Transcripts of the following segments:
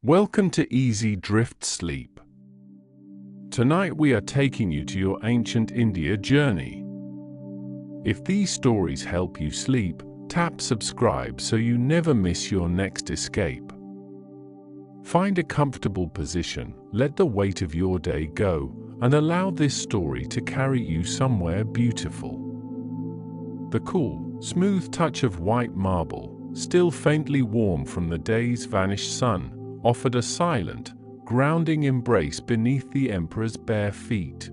Welcome to Easy Drift Sleep. Tonight we are taking you to your ancient India journey. If these stories help you sleep, tap subscribe so you never miss your next escape. Find a comfortable position, let the weight of your day go, and allow this story to carry you somewhere beautiful. The cool, smooth touch of white marble, still faintly warm from the day's vanished sun, offered a silent, grounding embrace beneath the emperor's bare feet.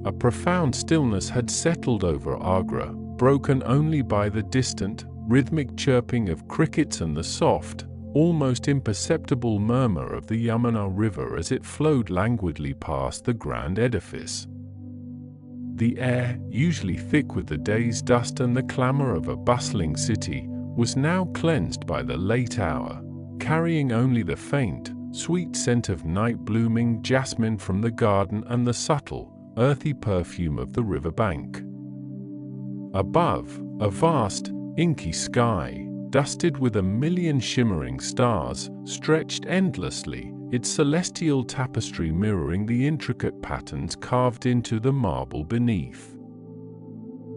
A profound stillness had settled over Agra, broken only by the distant, rhythmic chirping of crickets and the soft, almost imperceptible murmur of the Yamuna River as it flowed languidly past the grand edifice. The air, usually thick with the day's dust and the clamor of a bustling city, was now cleansed by the late hour, carrying only the faint, sweet scent of night-blooming jasmine from the garden and the subtle, earthy perfume of the riverbank. Above, a vast, inky sky, dusted with a million shimmering stars, stretched endlessly, its celestial tapestry mirroring the intricate patterns carved into the marble beneath.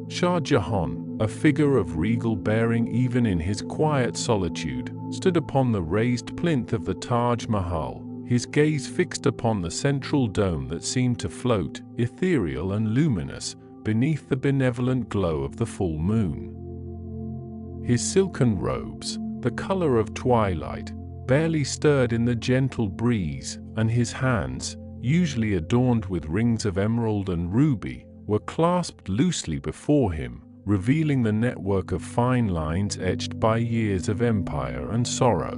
Shah Jahan, a figure of regal bearing even in his quiet solitude, stood upon the raised plinth of the Taj Mahal, his gaze fixed upon the central dome that seemed to float, ethereal and luminous, beneath the benevolent glow of the full moon. His silken robes, the color of twilight, barely stirred in the gentle breeze, and his hands, usually adorned with rings of emerald and ruby, were clasped loosely before him, revealing the network of fine lines etched by years of empire and sorrow.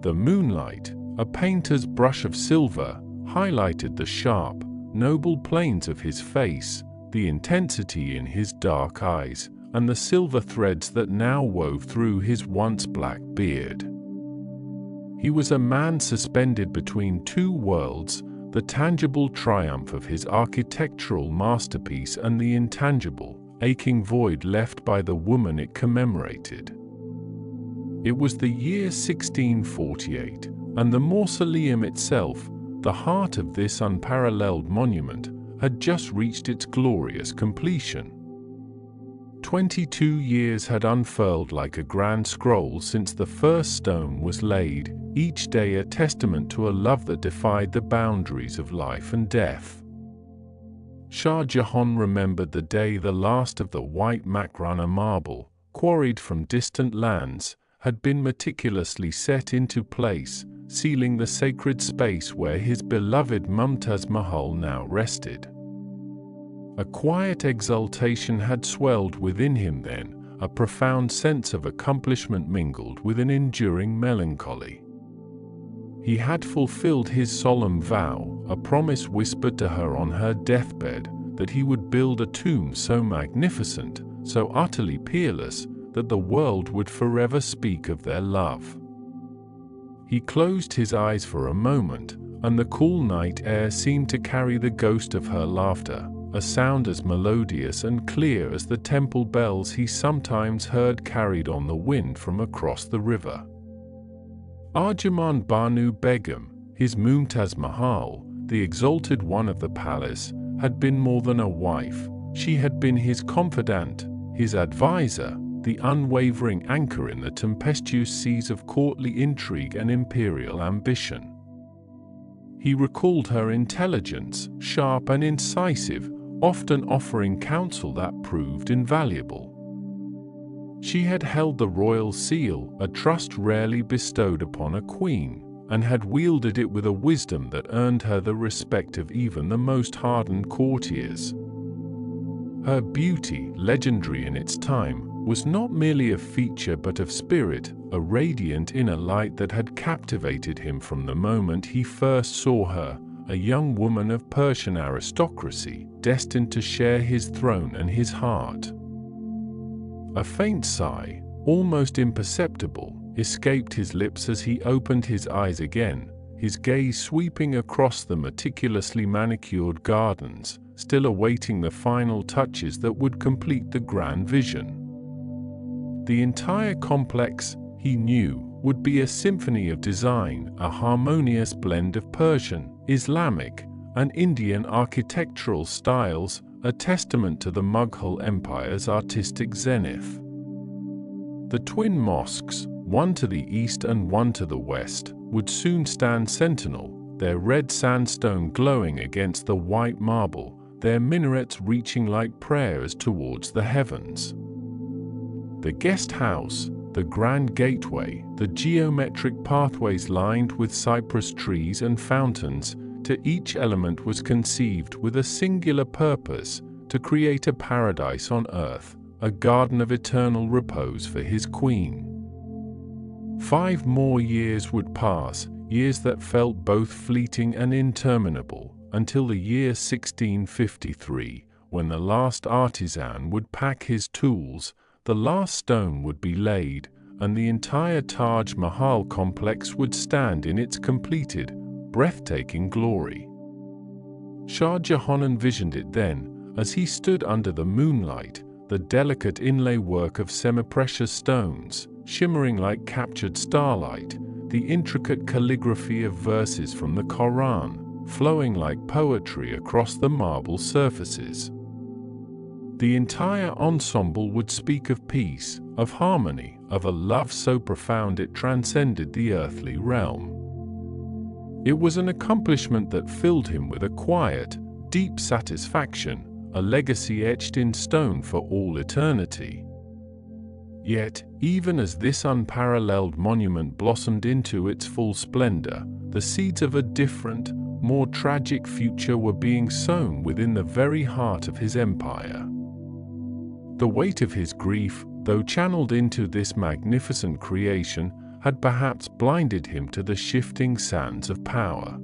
The moonlight, a painter's brush of silver, highlighted the sharp, noble planes of his face, the intensity in his dark eyes, and the silver threads that now wove through his once black beard. He was a man suspended between two worlds, the tangible triumph of his architectural masterpiece and the intangible, aching void left by the woman it commemorated. It was the year 1648, and the mausoleum itself, the heart of this unparalleled monument, had just reached its glorious completion. 22 years had unfurled like a grand scroll since the first stone was laid, each day a testament to a love that defied the boundaries of life and death. Shah Jahan remembered the day the last of the white Makrana marble, quarried from distant lands, had been meticulously set into place, sealing the sacred space where his beloved Mumtaz Mahal now rested. A quiet exultation had swelled within him then, a profound sense of accomplishment mingled with an enduring melancholy. He had fulfilled his solemn vow, a promise whispered to her on her deathbed, that he would build a tomb so magnificent, so utterly peerless, that the world would forever speak of their love. He closed his eyes for a moment, and the cool night air seemed to carry the ghost of her laughter, a sound as melodious and clear as the temple bells he sometimes heard carried on the wind from across the river. Arjaman Banu Begum, his Mumtaz Mahal, the exalted one of the palace, had been more than a wife. She had been his confidant, his advisor, the unwavering anchor in the tempestuous seas of courtly intrigue and imperial ambition. He recalled her intelligence, sharp and incisive, often offering counsel that proved invaluable. She had held the royal seal, a trust rarely bestowed upon a queen, and had wielded it with a wisdom that earned her the respect of even the most hardened courtiers. Her beauty, legendary in its time, was not merely of feature but of spirit, a radiant inner light that had captivated him from the moment he first saw her, a young woman of Persian aristocracy, destined to share his throne and his heart. A faint sigh, almost imperceptible, escaped his lips as he opened his eyes again, his gaze sweeping across the meticulously manicured gardens, still awaiting the final touches that would complete the grand vision. The entire complex, he knew, would be a symphony of design, a harmonious blend of Persian, Islamic, and Indian architectural styles, a testament to the Mughal Empire's artistic zenith. The twin mosques, one to the east and one to the west, would soon stand sentinel, their red sandstone glowing against the white marble, their minarets reaching like prayers towards the heavens. The guest house, the grand gateway, the geometric pathways lined with cypress trees and fountains, to each element was conceived with a singular purpose: to create a paradise on earth, a garden of eternal repose for his queen. 5 more years would pass, years that felt both fleeting and interminable, until the year 1653, when the last artisan would pack his tools, the last stone would be laid, and the entire Taj Mahal complex would stand in its completed, breathtaking glory. Shah Jahan envisioned it then, as he stood under the moonlight, the delicate inlay work of semi-precious stones, shimmering like captured starlight, the intricate calligraphy of verses from the Quran, flowing like poetry across the marble surfaces. The entire ensemble would speak of peace, of harmony, of a love so profound it transcended the earthly realm. It was an accomplishment that filled him with a quiet, deep satisfaction, a legacy etched in stone for all eternity. Yet, even as this unparalleled monument blossomed into its full splendor, the seeds of a different, more tragic future were being sown within the very heart of his empire. The weight of his grief, though channeled into this magnificent creation, had perhaps blinded him to the shifting sands of power.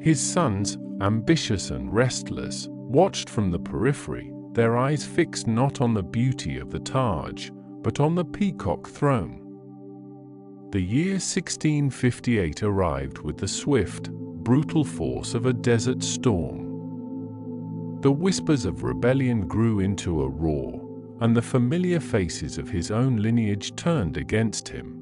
His sons, ambitious and restless, watched from the periphery, their eyes fixed not on the beauty of the Taj, but on the peacock throne. The year 1658 arrived with the swift, brutal force of a desert storm. The whispers of rebellion grew into a roar, and the familiar faces of his own lineage turned against him.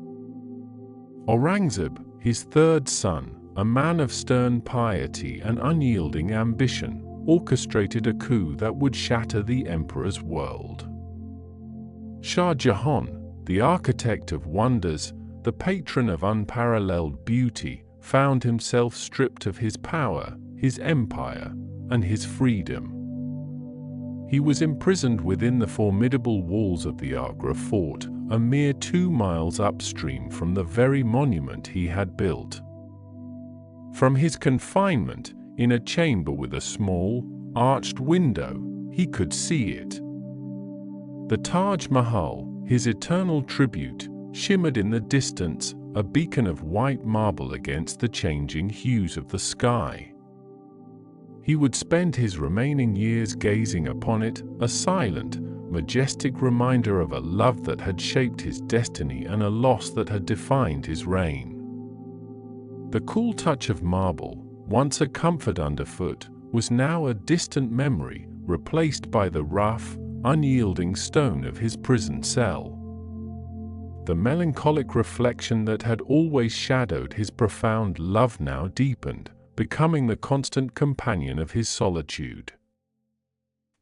Aurangzeb, his third son, a man of stern piety and unyielding ambition, orchestrated a coup that would shatter the emperor's world. Shah Jahan, the architect of wonders, the patron of unparalleled beauty, found himself stripped of his power, his empire, and his freedom. He was imprisoned within the formidable walls of the Agra fort, a mere 2 miles upstream from the very monument he had built. From his confinement, in a chamber with a small, arched window, he could see it. The Taj Mahal, his eternal tribute, shimmered in the distance, a beacon of white marble against the changing hues of the sky. He would spend his remaining years gazing upon it, a silent, majestic reminder of a love that had shaped his destiny and a loss that had defined his reign. The cool touch of marble, once a comfort underfoot, was now a distant memory, replaced by the rough, unyielding stone of his prison cell. The melancholic reflection that had always shadowed his profound love now deepened, becoming the constant companion of his solitude.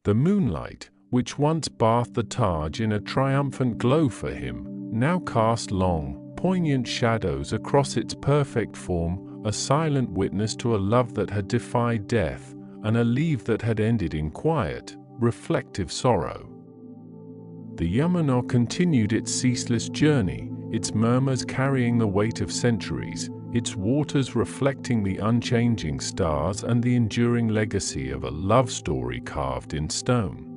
The moonlight, which once bathed the Taj in a triumphant glow for him, now cast long, poignant shadows across its perfect form, a silent witness to a love that had defied death, and a leave that had ended in quiet, reflective sorrow. The Yamuna continued its ceaseless journey, its murmurs carrying the weight of centuries, its waters reflecting the unchanging stars and the enduring legacy of a love story carved in stone.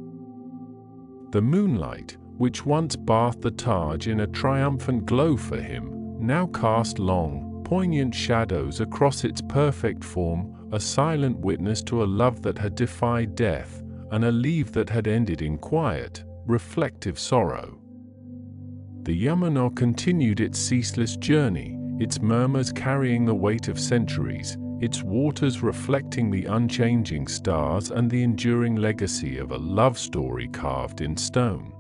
The moonlight, which once bathed the Taj in a triumphant glow for him, now cast long, poignant shadows across its perfect form, a silent witness to a love that had defied death, and a leave that had ended in quiet, reflective sorrow. The Yamuna continued its ceaseless journey, its murmurs carrying the weight of centuries, its waters reflecting the unchanging stars and the enduring legacy of a love story carved in stone.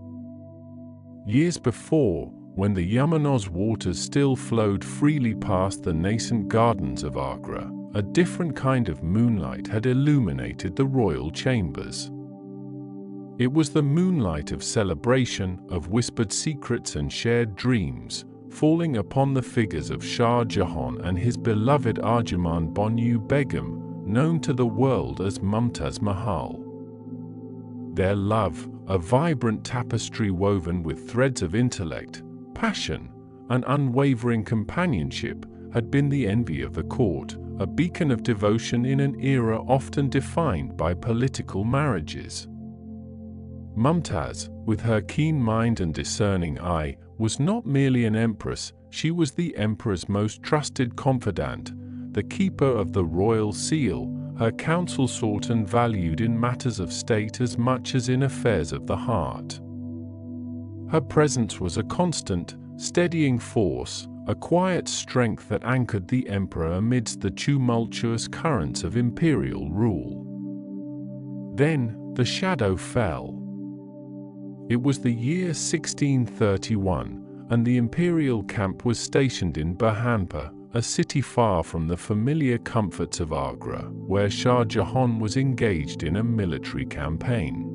Years before, when the Yamuna's waters still flowed freely past the nascent gardens of Agra, a different kind of moonlight had illuminated the royal chambers. It was the moonlight of celebration, of whispered secrets and shared dreams, falling upon the figures of Shah Jahan and his beloved Arjuman Banu Begum, known to the world as Taj Mahal. Their love, a vibrant tapestry woven with threads of intellect, passion, and unwavering companionship, had been the envy of the court, a beacon of devotion in an era often defined by political marriages. Mumtaz, with her keen mind and discerning eye, was not merely an empress, she was the emperor's most trusted confidant, the keeper of the royal seal, her counsel sought and valued in matters of state as much as in affairs of the heart. Her presence was a constant, steadying force, a quiet strength that anchored the emperor amidst the tumultuous currents of imperial rule. Then, the shadow fell. It was the year 1631, and the imperial camp was stationed in Burhanpur, a city far from the familiar comforts of Agra, where Shah Jahan was engaged in a military campaign.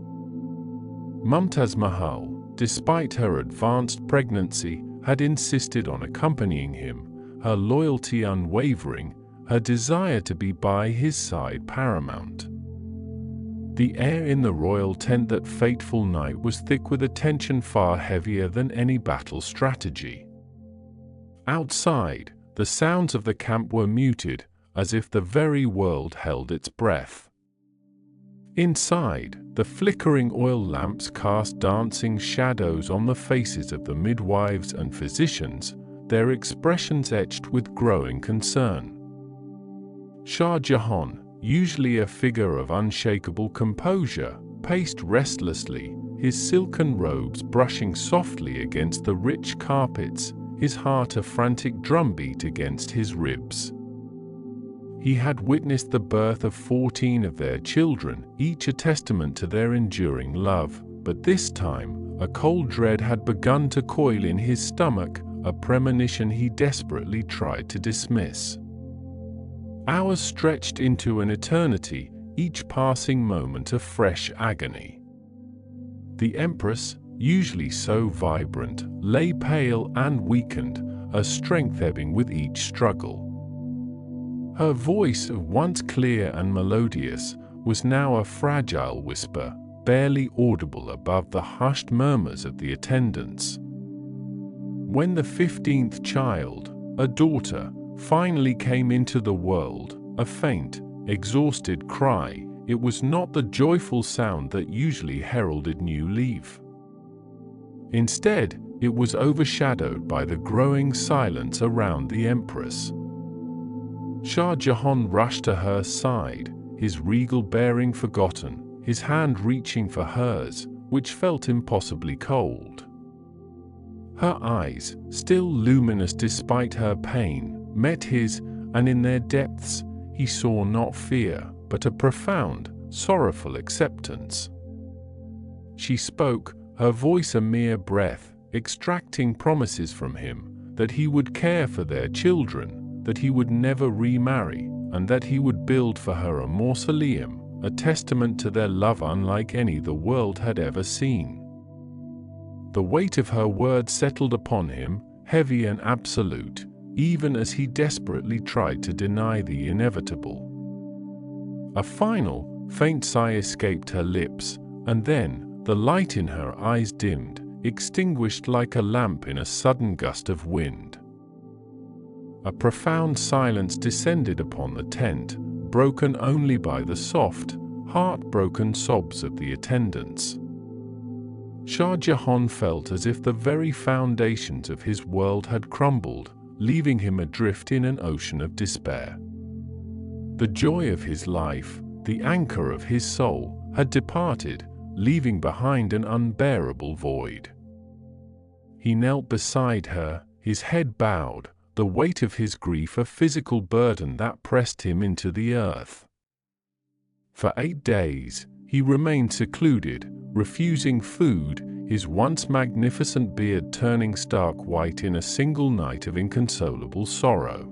Mumtaz Mahal, despite her advanced pregnancy, had insisted on accompanying him, her loyalty unwavering, her desire to be by his side paramount. The air in the royal tent that fateful night was thick with a tension far heavier than any battle strategy. Outside, the sounds of the camp were muted, as if the very world held its breath. Inside, the flickering oil lamps cast dancing shadows on the faces of the midwives and physicians, their expressions etched with growing concern. Shah Jahan, usually a figure of unshakable composure, paced restlessly, his silken robes brushing softly against the rich carpets, his heart a frantic drumbeat against his ribs. He had witnessed the birth of 14 of their children, each a testament to their enduring love, but this time, a cold dread had begun to coil in his stomach, a premonition he desperately tried to dismiss. Hours stretched into an eternity, each passing moment a fresh agony. The empress, usually so vibrant, lay pale and weakened, her strength ebbing with each struggle. Her voice, once clear and melodious, was now a fragile whisper, barely audible above the hushed murmurs of the attendants. When the 15th child, a daughter, finally came into the world, a faint, exhausted cry, it was not the joyful sound that usually heralded new life. Instead, it was overshadowed by the growing silence around the empress. Shah Jahan rushed to her side, his regal bearing forgotten, his hand reaching for hers, which felt impossibly cold. Her eyes, still luminous despite her pain, met his, and in their depths, he saw not fear, but a profound, sorrowful acceptance. She spoke, her voice a mere breath, extracting promises from him, that he would care for their children, that he would never remarry, and that he would build for her a mausoleum, a testament to their love unlike any the world had ever seen. The weight of her words settled upon him, heavy and absolute, even as he desperately tried to deny the inevitable. A final, faint sigh escaped her lips, and then, the light in her eyes dimmed, extinguished like a lamp in a sudden gust of wind. A profound silence descended upon the tent, broken only by the soft, heartbroken sobs of the attendants. Shah Jahan felt as if the very foundations of his world had crumbled, leaving him adrift in an ocean of despair. The joy of his life, the anchor of his soul, had departed, leaving behind an unbearable void. He knelt beside her, his head bowed, the weight of his grief a physical burden that pressed him into the earth. For 8 days, He remained secluded, refusing food, his once magnificent beard turning stark white in a single night of inconsolable sorrow.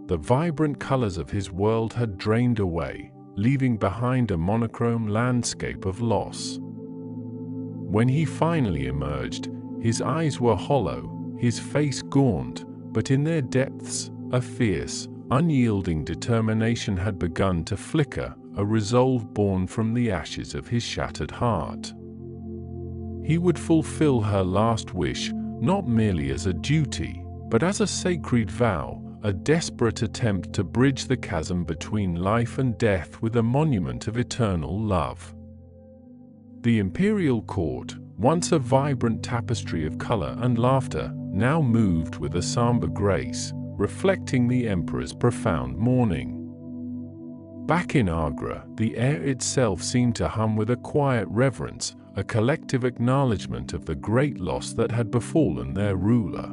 The vibrant colors of his world had drained away, leaving behind a monochrome landscape of loss. When he finally emerged, his eyes were hollow, his face gaunt, but in their depths, a fierce, unyielding determination had begun to flicker, a resolve born from the ashes of his shattered heart. He would fulfill her last wish, not merely as a duty, but as a sacred vow, a desperate attempt to bridge the chasm between life and death with a monument of eternal love. The imperial court, once a vibrant tapestry of color and laughter, now moved with a somber grace, reflecting the emperor's profound mourning. Back in Agra, the air itself seemed to hum with a quiet reverence, a collective acknowledgement of the great loss that had befallen their ruler.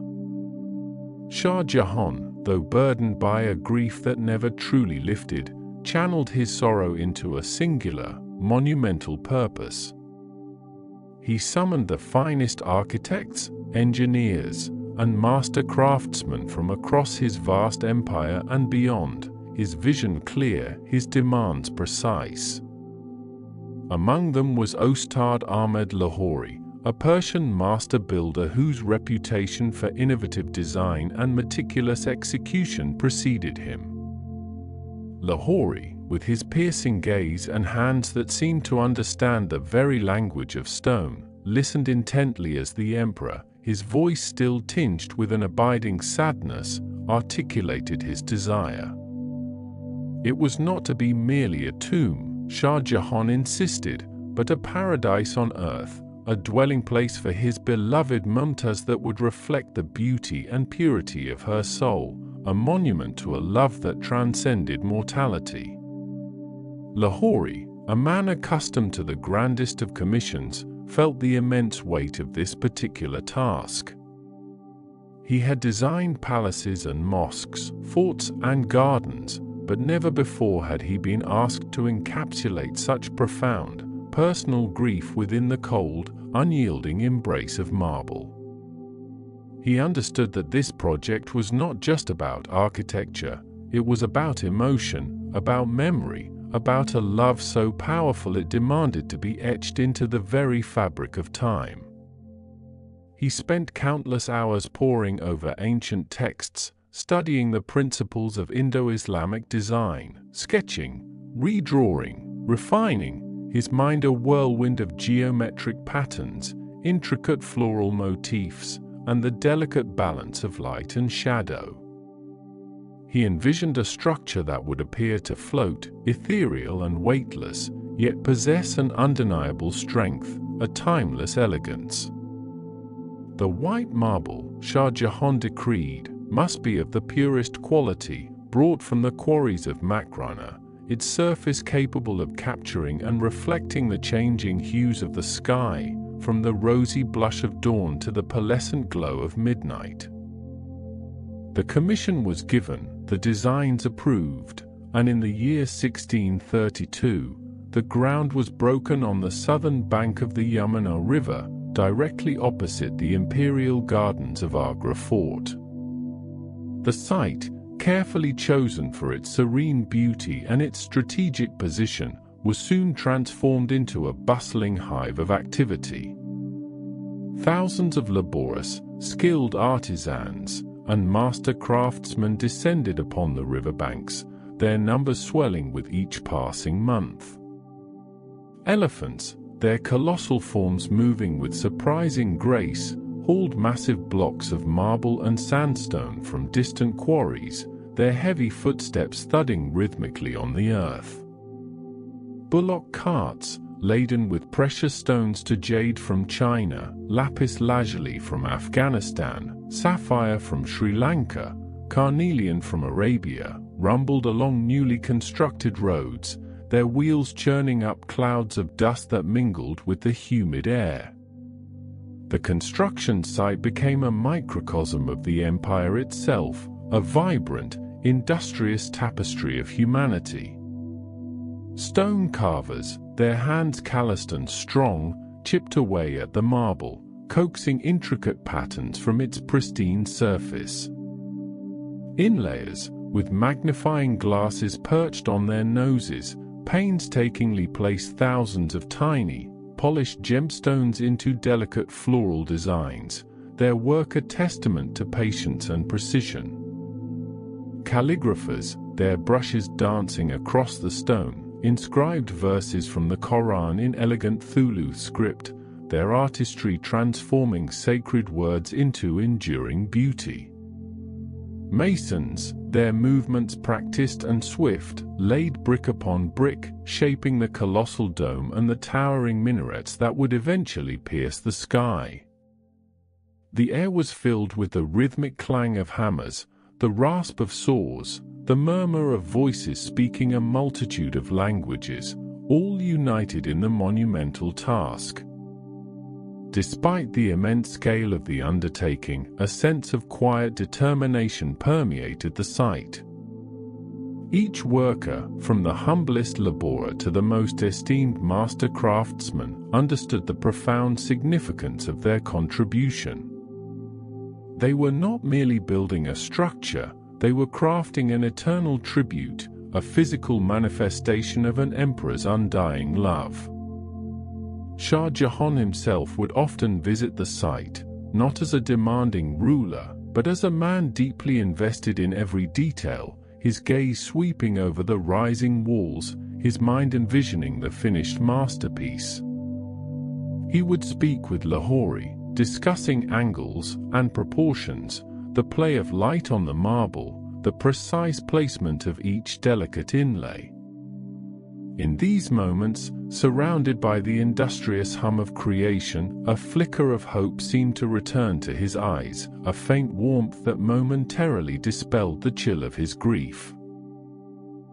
Shah Jahan, though burdened by a grief that never truly lifted, channeled his sorrow into a singular, monumental purpose. He summoned the finest architects, engineers, and master craftsmen from across his vast empire and beyond, his vision clear, his demands precise. Among them was Ustad Ahmed Lahori, a Persian master builder whose reputation for innovative design and meticulous execution preceded him. Lahori, with his piercing gaze and hands that seemed to understand the very language of stone, listened intently as the emperor, his voice still tinged with an abiding sadness, articulated his desire. It was not to be merely a tomb, Shah Jahan insisted, but a paradise on earth, a dwelling place for his beloved Mumtaz that would reflect the beauty and purity of her soul, a monument to a love that transcended mortality. Lahori, a man accustomed to the grandest of commissions, felt the immense weight of this particular task. He had designed palaces and mosques, forts and gardens, but never before had he been asked to encapsulate such profound, personal grief within the cold, unyielding embrace of marble. He understood that this project was not just about architecture, it was about emotion, about memory, about a love so powerful it demanded to be etched into the very fabric of time. He spent countless hours poring over ancient texts, studying the principles of Indo-Islamic design, sketching, redrawing, refining, his mind a whirlwind of geometric patterns, intricate floral motifs, and the delicate balance of light and shadow. He envisioned a structure that would appear to float, ethereal and weightless, yet possess an undeniable strength, a timeless elegance. The white marble, Shah Jahan decreed, must be of the purest quality, brought from the quarries of Makrana, its surface capable of capturing and reflecting the changing hues of the sky, from the rosy blush of dawn to the pearlescent glow of midnight. The commission was given, the designs approved, and in the year 1632, the ground was broken on the southern bank of the Yamuna River, directly opposite the imperial gardens of Agra Fort. The site, carefully chosen for its serene beauty and its strategic position, was soon transformed into a bustling hive of activity. Thousands of laborious, skilled artisans and master craftsmen descended upon the riverbanks, their numbers swelling with each passing month. Elephants, their colossal forms moving with surprising grace, hauled massive blocks of marble and sandstone from distant quarries, their heavy footsteps thudding rhythmically on the earth. Bullock carts, laden with precious stones to jade from China, lapis lazuli from Afghanistan, sapphire from Sri Lanka, carnelian from Arabia, rumbled along newly constructed roads, their wheels churning up clouds of dust that mingled with the humid air. The construction site became a microcosm of the empire itself, a vibrant, industrious tapestry of humanity. Stone carvers, their hands calloused and strong, chipped away at the marble, coaxing intricate patterns from its pristine surface. Inlayers, with magnifying glasses perched on their noses, painstakingly placed thousands of tiny, polished gemstones into delicate floral designs, their work a testament to patience and precision. Calligraphers, their brushes dancing across the stone, inscribed verses from the Quran in elegant Thulu script, their artistry transforming sacred words into enduring beauty. Masons, their movements practiced and swift, laid brick upon brick, shaping the colossal dome and the towering minarets that would eventually pierce the sky. The air was filled with the rhythmic clang of hammers, the rasp of saws, the murmur of voices speaking a multitude of languages, all united in the monumental task. Despite the immense scale of the undertaking, a sense of quiet determination permeated the site. Each worker, from the humblest laborer to the most esteemed master craftsman, understood the profound significance of their contribution. They were not merely building a structure, they were crafting an eternal tribute, a physical manifestation of an emperor's undying love. Shah Jahan himself would often visit the site, not as a demanding ruler, but as a man deeply invested in every detail, his gaze sweeping over the rising walls, his mind envisioning the finished masterpiece. He would speak with Lahori, discussing angles and proportions, the play of light on the marble, the precise placement of each delicate inlay. In these moments, surrounded by the industrious hum of creation, a flicker of hope seemed to return to his eyes, a faint warmth that momentarily dispelled the chill of his grief.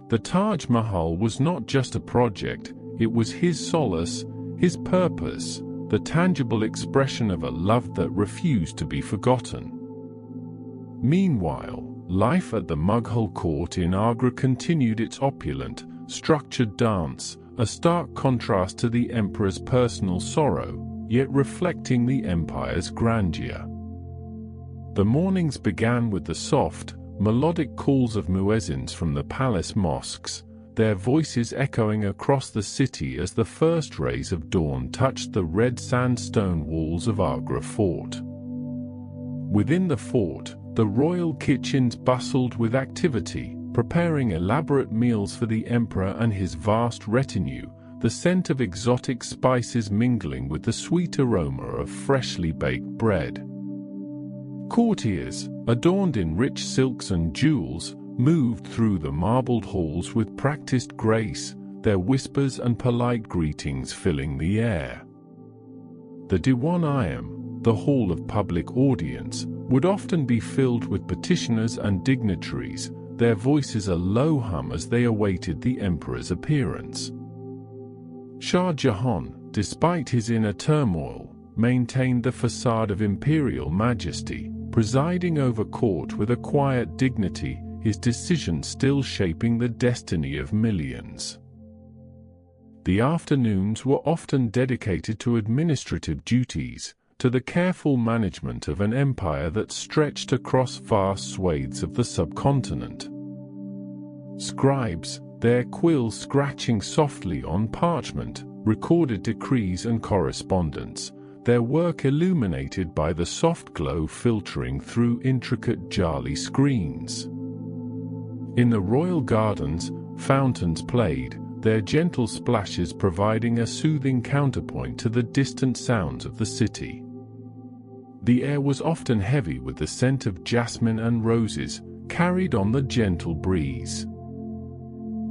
The Taj Mahal was not just a project, it was his solace, his purpose, the tangible expression of a love that refused to be forgotten. Meanwhile, life at the Mughal court in Agra continued its opulent, structured dance, a stark contrast to the emperor's personal sorrow, yet reflecting the empire's grandeur. The mornings began with the soft, melodic calls of muezzins from the palace mosques, their voices echoing across the city as the first rays of dawn touched the red sandstone walls of Agra fort. Within the fort, the royal kitchens bustled with activity, preparing elaborate meals for the emperor and his vast retinue, the scent of exotic spices mingling with the sweet aroma of freshly baked bread. Courtiers, adorned in rich silks and jewels, moved through the marbled halls with practiced grace, their whispers and polite greetings filling the air. The Diwan-i-Am, the hall of public audience, would often be filled with petitioners and dignitaries, their voices a low hum as they awaited the emperor's appearance. Shah Jahan, despite his inner turmoil, maintained the facade of imperial majesty, presiding over court with a quiet dignity, his decision still shaping the destiny of millions. The afternoons were often dedicated to administrative duties, to the careful management of an empire that stretched across vast swathes of the subcontinent. Scribes, their quills scratching softly on parchment, recorded decrees and correspondence, their work illuminated by the soft glow filtering through intricate jali screens. In the royal gardens, fountains played, their gentle splashes providing a soothing counterpoint to the distant sounds of the city. The air was often heavy with the scent of jasmine and roses, carried on the gentle breeze.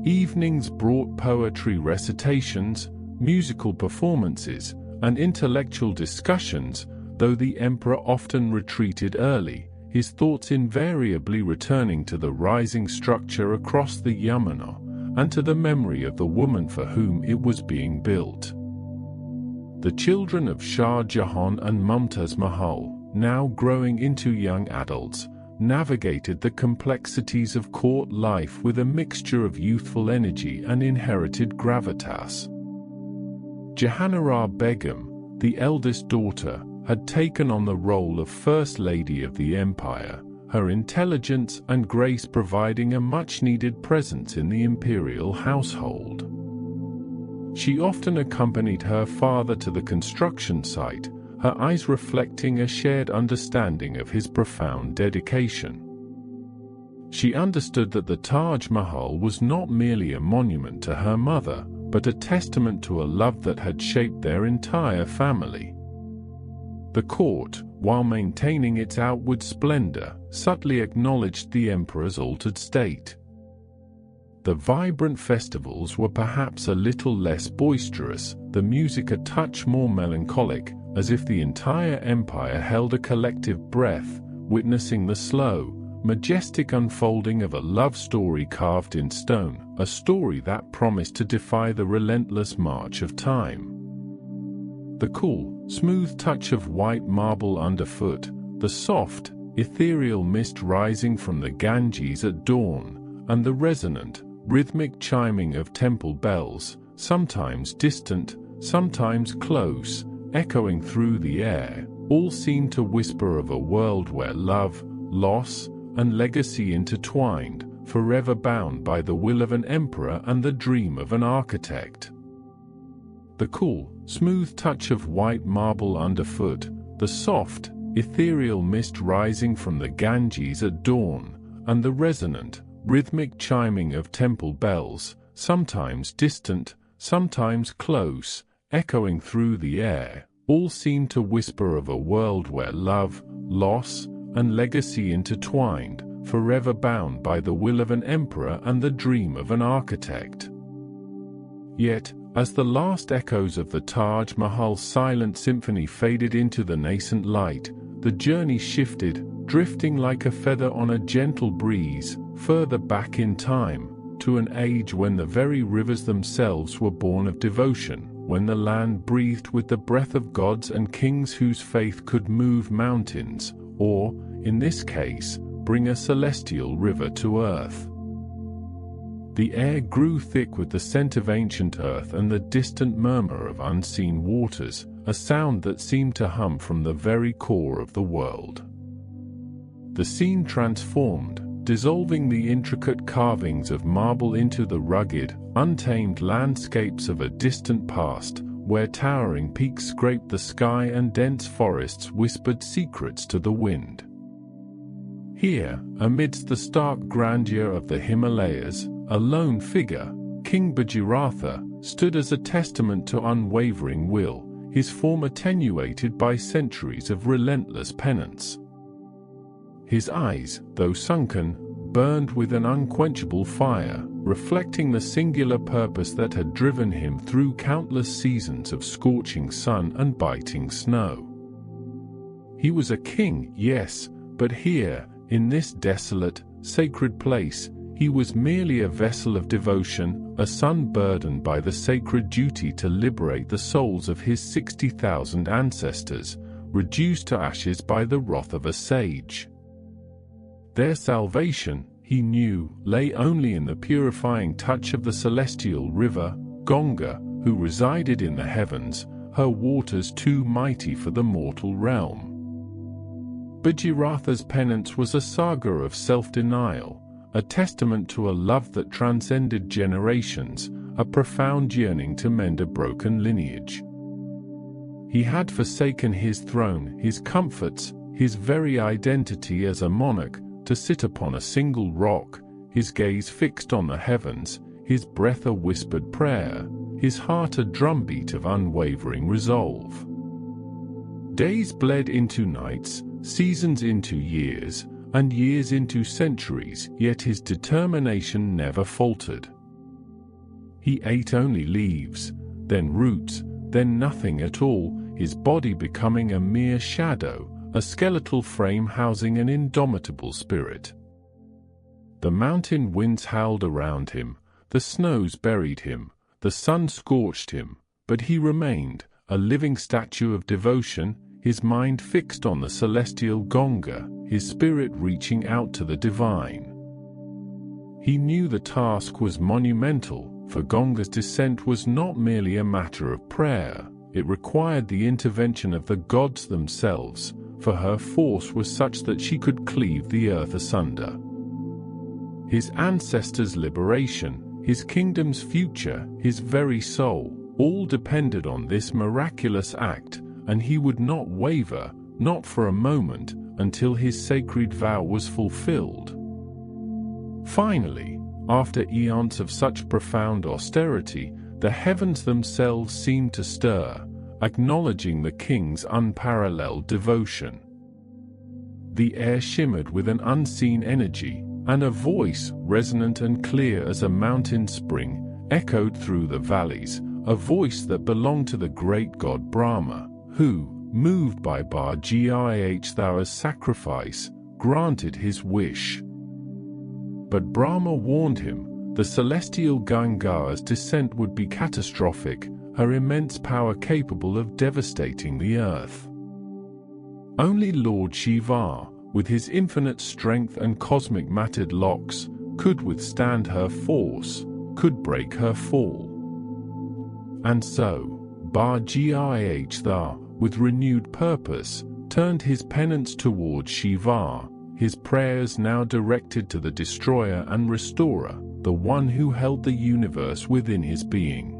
Evenings brought poetry recitations, musical performances, and intellectual discussions, though the emperor often retreated early, his thoughts invariably returning to the rising structure across the Yamuna, and to the memory of the woman for whom it was being built. The children of Shah Jahan and Mumtaz Mahal, now growing into young adults, navigated the complexities of court life with a mixture of youthful energy and inherited gravitas. Jahanara Begum, the eldest daughter, had taken on the role of First Lady of the Empire, her intelligence and grace providing a much-needed presence in the imperial household. She often accompanied her father to the construction site, her eyes reflecting a shared understanding of his profound dedication. She understood that the Taj Mahal was not merely a monument to her mother, but a testament to a love that had shaped their entire family. The court, while maintaining its outward splendor, subtly acknowledged the emperor's altered state. The vibrant festivals were perhaps a little less boisterous, the music a touch more melancholic, as if the entire empire held a collective breath, witnessing the slow, majestic unfolding of a love story carved in stone, a story that promised to defy the relentless march of time. The cool, smooth touch of white marble underfoot, the soft, ethereal mist rising from the Ganges at dawn, and the resonant, rhythmic chiming of temple bells, sometimes distant, sometimes close, echoing through the air, all seemed to whisper of a world where love, loss, and legacy intertwined, forever bound by the will of an emperor and the dream of an architect. The cool, smooth touch of white marble underfoot, the soft, ethereal mist rising from the Ganges at dawn, and the resonant, rhythmic chiming of temple bells, sometimes distant, sometimes close, echoing through the air, all seemed to whisper of a world where love, loss, and legacy intertwined, forever bound by the will of an emperor and the dream of an architect. Yet, as the last echoes of the Taj Mahal's silent symphony faded into the nascent light, the journey shifted, drifting like a feather on a gentle breeze, further back in time, to an age when the very rivers themselves were born of devotion, when the land breathed with the breath of gods and kings whose faith could move mountains, or, in this case, bring a celestial river to earth. The air grew thick with the scent of ancient earth and the distant murmur of unseen waters, a sound that seemed to hum from the very core of the world. The scene transformed, dissolving the intricate carvings of marble into the rugged, untamed landscapes of a distant past, where towering peaks scraped the sky and dense forests whispered secrets to the wind. Here, amidst the stark grandeur of the Himalayas, a lone figure, King Bhajiratha, stood as a testament to unwavering will, his form attenuated by centuries of relentless penance. His eyes, though sunken, burned with an unquenchable fire, reflecting the singular purpose that had driven him through countless seasons of scorching sun and biting snow. He was a king, yes, but here, in this desolate, sacred place, he was merely a vessel of devotion, a son burdened by the sacred duty to liberate the souls of his 60,000 ancestors, reduced to ashes by the wrath of a sage. Their salvation, he knew, lay only in the purifying touch of the celestial river, Ganga, who resided in the heavens, her waters too mighty for the mortal realm. Bhajiratha's penance was a saga of self-denial, a testament to a love that transcended generations, a profound yearning to mend a broken lineage. He had forsaken his throne, his comforts, his very identity as a monarch, to sit upon a single rock, his gaze fixed on the heavens, his breath a whispered prayer, his heart a drumbeat of unwavering resolve. Days bled into nights, seasons into years, and years into centuries, yet his determination never faltered. He ate only leaves, then roots, then nothing at all, his body becoming a mere shadow, a skeletal frame housing an indomitable spirit. The mountain winds howled around him, the snows buried him, the sun scorched him, but he remained, a living statue of devotion, his mind fixed on the celestial Ganga, his spirit reaching out to the divine. He knew the task was monumental, for Ganga's descent was not merely a matter of prayer, it required the intervention of the gods themselves, for her force was such that she could cleave the earth asunder. His ancestors' liberation, his kingdom's future, his very soul, all depended on this miraculous act, and he would not waver, not for a moment, until his sacred vow was fulfilled. Finally, after eons of such profound austerity, the heavens themselves seemed to stir, acknowledging the king's unparalleled devotion. The air shimmered with an unseen energy, and a voice, resonant and clear as a mountain spring, echoed through the valleys, a voice that belonged to the great god Brahma, who, moved by Bhargya's sacrifice, granted his wish. But Brahma warned him, the celestial Ganga's descent would be catastrophic, her immense power capable of devastating the earth. Only Lord Shiva, with his infinite strength and cosmic matted locks, could withstand her force, could break her fall. And so, Bhargya, with renewed purpose, turned his penance towards Shiva, his prayers now directed to the destroyer and restorer, the one who held the universe within his being.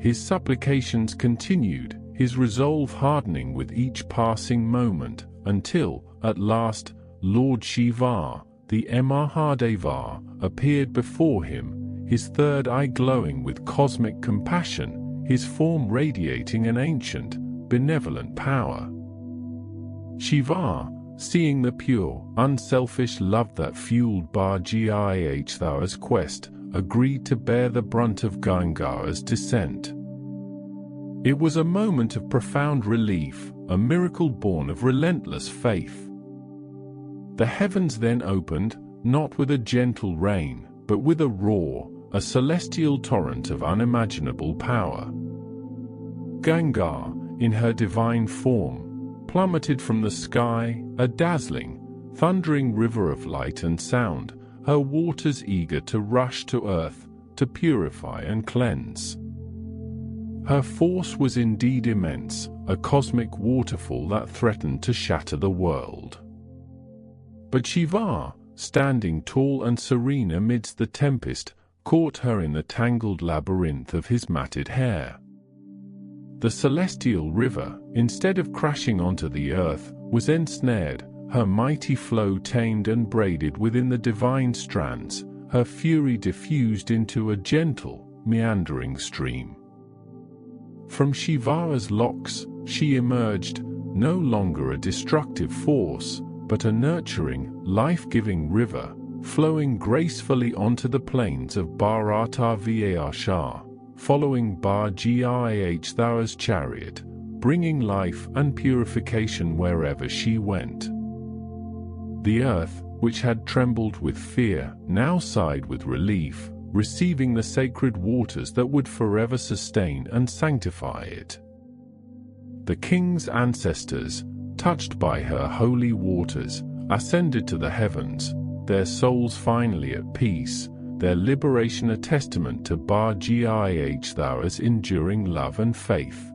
His supplications continued, his resolve hardening with each passing moment, until, at last, Lord Shiva, the Mahadeva, appeared before him, his third eye glowing with cosmic compassion, his form radiating an ancient, benevolent power. Shiva, seeing the pure, unselfish love that fueled Bhargya's quest, agreed to bear the brunt of Ganga's descent. It was a moment of profound relief, a miracle born of relentless faith. The heavens then opened, not with a gentle rain, but with a roar, a celestial torrent of unimaginable power. Ganga, in her divine form, plummeted from the sky, a dazzling, thundering river of light and sound, her waters eager to rush to earth, to purify and cleanse. Her force was indeed immense, a cosmic waterfall that threatened to shatter the world. But Shiva, standing tall and serene amidst the tempest, caught her in the tangled labyrinth of his matted hair. The celestial river, instead of crashing onto the earth, was ensnared, her mighty flow tamed and braided within the divine strands, her fury diffused into a gentle, meandering stream. From Shiva's locks, she emerged, no longer a destructive force, but a nurturing, life-giving river, flowing gracefully onto the plains of Bharatavarsha, following Bhargya's chariot, bringing life and purification wherever she went. The earth, which had trembled with fear, now sighed with relief, receiving the sacred waters that would forever sustain and sanctify it. The king's ancestors, touched by her holy waters, ascended to the heavens, their souls finally at peace, their liberation a testament to Bhargya's enduring love and faith.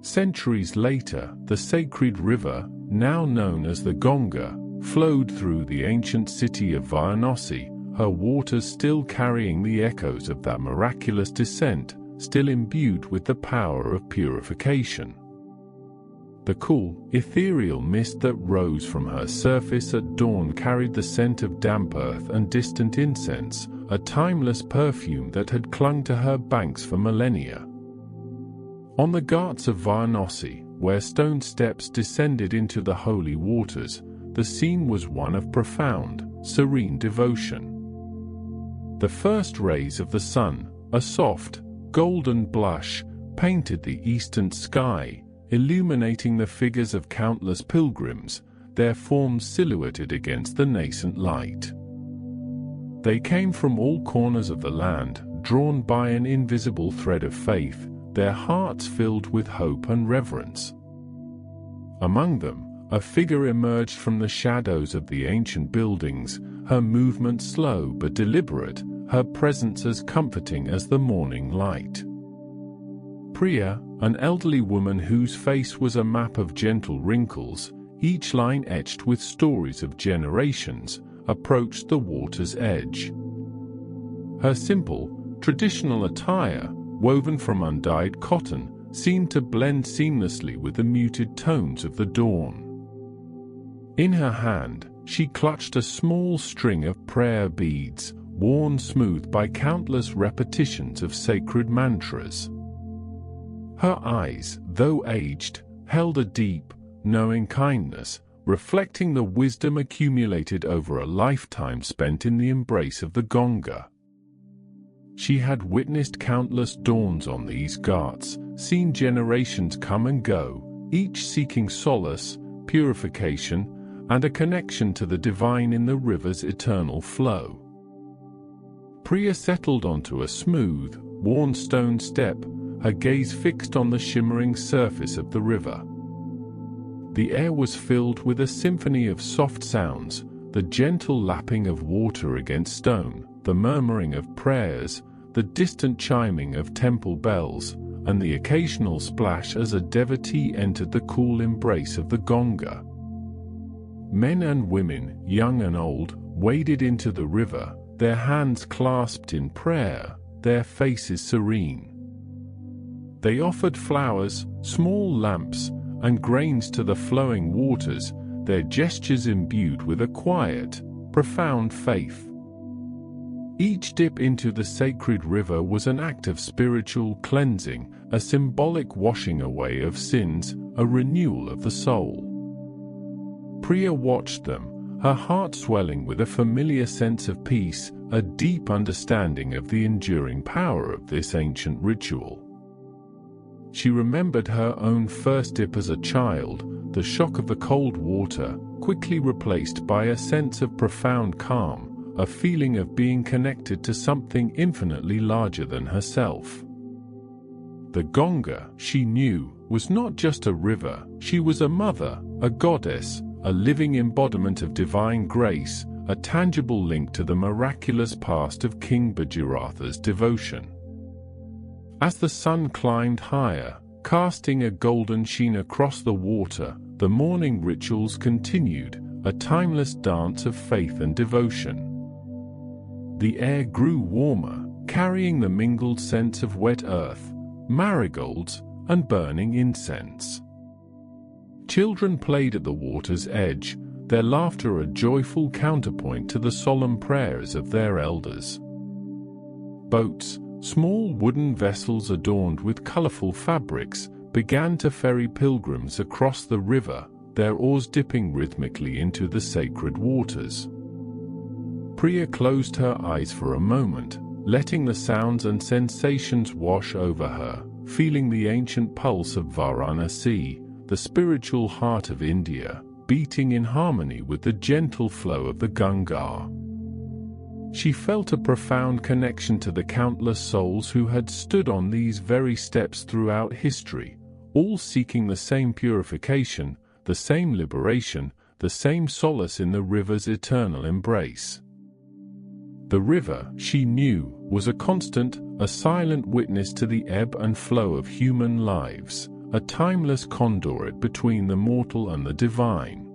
Centuries later, the sacred river, now known as the Ganga, flowed through the ancient city of Varanasi, her waters still carrying the echoes of that miraculous descent, still imbued with the power of purification. The cool, ethereal mist that rose from her surface at dawn carried the scent of damp earth and distant incense, a timeless perfume that had clung to her banks for millennia. On the ghats of Varanasi, where stone steps descended into the holy waters, the scene was one of profound, serene devotion. The first rays of the sun, a soft, golden blush, painted the eastern sky, illuminating the figures of countless pilgrims, their forms silhouetted against the nascent light. They came from all corners of the land, drawn by an invisible thread of faith, their hearts filled with hope and reverence. Among them, a figure emerged from the shadows of the ancient buildings, her movement slow but deliberate, her presence as comforting as the morning light. Priya, an elderly woman whose face was a map of gentle wrinkles, each line etched with stories of generations, approached the water's edge. Her simple, traditional attire, woven from undyed cotton, seemed to blend seamlessly with the muted tones of the dawn. In her hand, she clutched a small string of prayer beads, worn smooth by countless repetitions of sacred mantras. Her eyes, though aged, held a deep, knowing kindness, reflecting the wisdom accumulated over a lifetime spent in the embrace of the Ganga. She had witnessed countless dawns on these ghats, seen generations come and go, each seeking solace, purification, and a connection to the divine in the river's eternal flow. Priya settled onto a smooth, worn stone step, her gaze fixed on the shimmering surface of the river. The air was filled with a symphony of soft sounds, the gentle lapping of water against stone, the murmuring of prayers, the distant chiming of temple bells, and the occasional splash as a devotee entered the cool embrace of the Ganga. Men and women, young and old, waded into the river, their hands clasped in prayer, their faces serene. They offered flowers, small lamps, and grains to the flowing waters, their gestures imbued with a quiet, profound faith. Each dip into the sacred river was an act of spiritual cleansing, a symbolic washing away of sins, a renewal of the soul. Priya watched them, her heart swelling with a familiar sense of peace, a deep understanding of the enduring power of this ancient ritual. She remembered her own first dip as a child, the shock of the cold water, quickly replaced by a sense of profound calm, a feeling of being connected to something infinitely larger than herself. The Ganga, she knew, was not just a river, she was a mother, a goddess, a living embodiment of divine grace, a tangible link to the miraculous past of King Bhagiratha's devotion. As the sun climbed higher, casting a golden sheen across the water, the morning rituals continued, a timeless dance of faith and devotion. The air grew warmer, carrying the mingled scents of wet earth, marigolds, and burning incense. Children played at the water's edge, their laughter a joyful counterpoint to the solemn prayers of their elders. Boats, small wooden vessels adorned with colorful fabrics, began to ferry pilgrims across the river, their oars dipping rhythmically into the sacred waters. Priya closed her eyes for a moment, letting the sounds and sensations wash over her, feeling the ancient pulse of Varanasi, the spiritual heart of India, beating in harmony with the gentle flow of the Ganga. She felt a profound connection to the countless souls who had stood on these very steps throughout history, all seeking the same purification, the same liberation, the same solace in the river's eternal embrace. The river, she knew, was a constant, a silent witness to the ebb and flow of human lives, a timeless conduit between the mortal and the divine.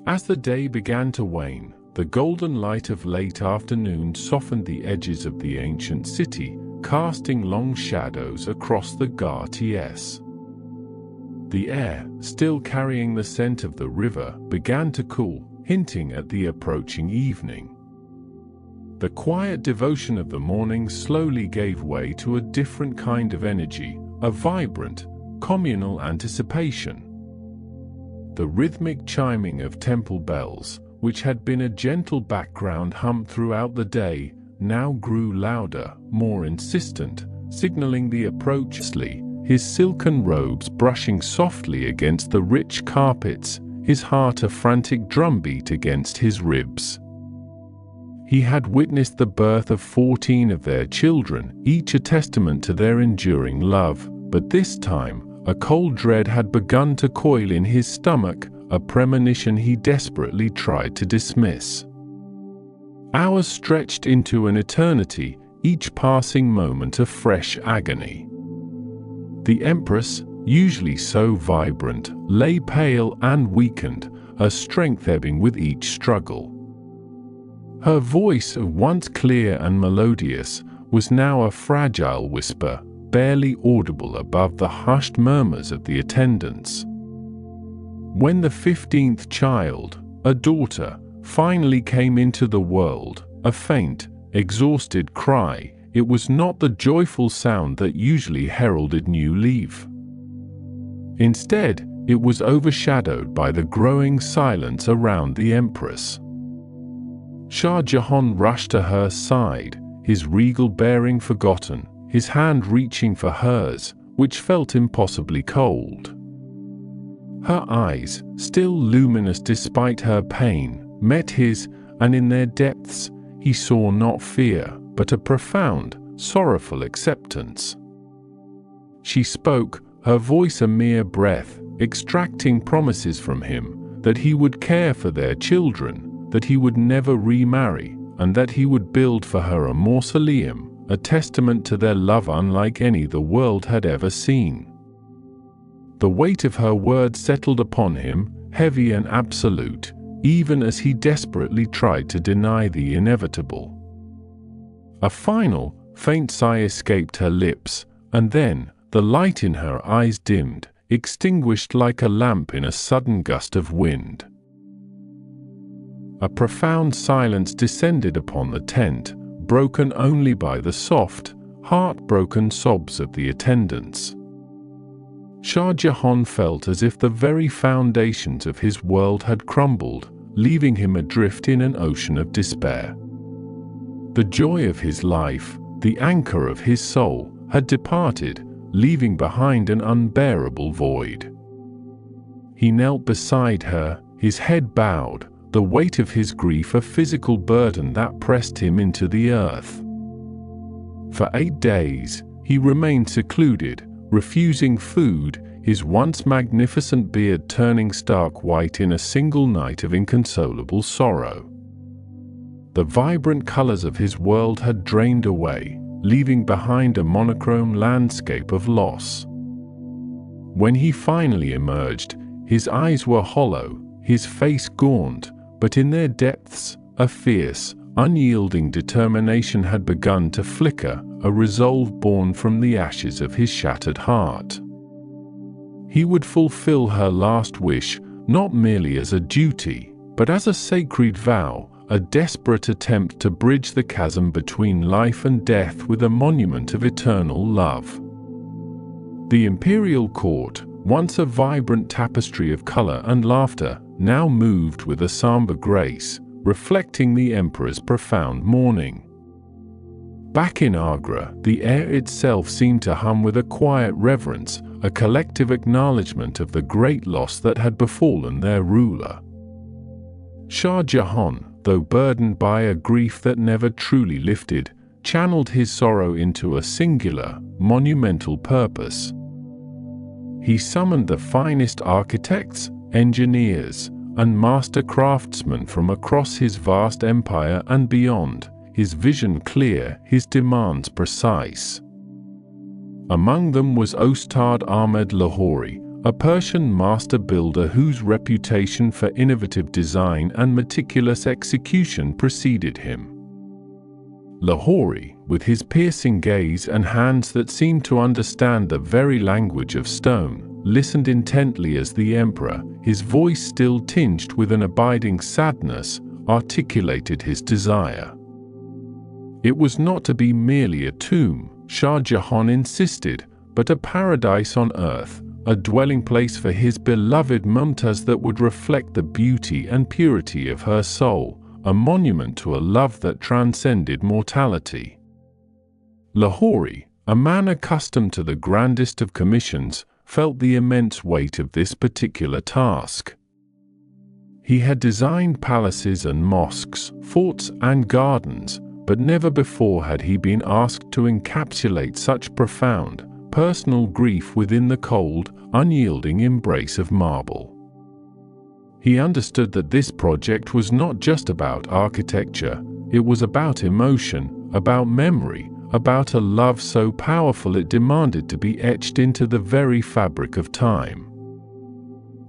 As the day began to wane, the golden light of late afternoon softened the edges of the ancient city, casting long shadows across the Ghats. The air, still carrying the scent of the river, began to cool, hinting at the approaching evening. The quiet devotion of the morning slowly gave way to a different kind of energy, a vibrant, communal anticipation. The rhythmic chiming of temple bells, which had been a gentle background hum throughout the day, now grew louder, more insistent, signaling the approach. His silken robes brushing softly against the rich carpets, his heart a frantic drumbeat against his ribs. he had witnessed the birth of 14 of their children, each a testament to their enduring love, but this time, a cold dread had begun to coil in his stomach, a premonition he desperately tried to dismiss. Hours stretched into an eternity, each passing moment a fresh agony. The Empress, usually so vibrant, lay pale and weakened, her strength ebbing with each struggle. Her voice, once clear and melodious, was now a fragile whisper, barely audible above the hushed murmurs of the attendants. When the 15th child, a daughter, finally came into the world, a faint, exhausted cry, it was not the joyful sound that usually heralded new life. Instead, it was overshadowed by the growing silence around the Empress. Shah Jahan rushed to her side, his regal bearing forgotten, his hand reaching for hers, which felt impossibly cold. Her eyes, still luminous despite her pain, met his, and in their depths, he saw not fear, but a profound, sorrowful acceptance. She spoke, her voice a mere breath, extracting promises from him, that he would care for their children, that he would never remarry, and that he would build for her a mausoleum, a testament to their love unlike any the world had ever seen. The weight of her words settled upon him, heavy and absolute, even as he desperately tried to deny the inevitable. A final, faint sigh escaped her lips, and then, the light in her eyes dimmed, extinguished like a lamp in a sudden gust of wind. A profound silence descended upon the tent, broken only by the soft, heartbroken sobs of the attendants. Shah Jahan felt as if the very foundations of his world had crumbled, leaving him adrift in an ocean of despair. The joy of his life, the anchor of his soul, had departed, leaving behind an unbearable void. He knelt beside her, his head bowed, the weight of his grief a physical burden that pressed him into the earth. For 8 days, he remained secluded, refusing food, his once magnificent beard turning stark white in a single night of inconsolable sorrow. The vibrant colors of his world had drained away, leaving behind a monochrome landscape of loss. When he finally emerged, his eyes were hollow, his face gaunt, but in their depths, a fierce, unyielding determination had begun to flicker, a resolve born from the ashes of his shattered heart. He would fulfill her last wish, not merely as a duty, but as a sacred vow, a desperate attempt to bridge the chasm between life and death with a monument of eternal love. The imperial court, once a vibrant tapestry of color and laughter, now moved with a somber grace, reflecting the emperor's profound mourning. Back in Agra, the air itself seemed to hum with a quiet reverence, a collective acknowledgement of the great loss that had befallen their ruler. Shah Jahan, though burdened by a grief that never truly lifted, channeled his sorrow into a singular, monumental purpose. He summoned the finest architects, engineers, and master craftsmen from across his vast empire and beyond, his vision clear, his demands precise. Among them was Ustad Ahmed Lahori, a Persian master builder whose reputation for innovative design and meticulous execution preceded him. Lahori, with his piercing gaze and hands that seemed to understand the very language of stone, listened intently as the emperor, his voice still tinged with an abiding sadness, articulated his desire. It was not to be merely a tomb, Shah Jahan insisted, but a paradise on earth, a dwelling place for his beloved Mumtaz that would reflect the beauty and purity of her soul, a monument to a love that transcended mortality. Lahori, a man accustomed to the grandest of commissions, felt the immense weight of this particular task. He had designed palaces and mosques, forts and gardens, but never before had he been asked to encapsulate such profound, personal grief within the cold, unyielding embrace of marble. He understood that this project was not just about architecture, it was about emotion, about memory, about a love so powerful it demanded to be etched into the very fabric of time.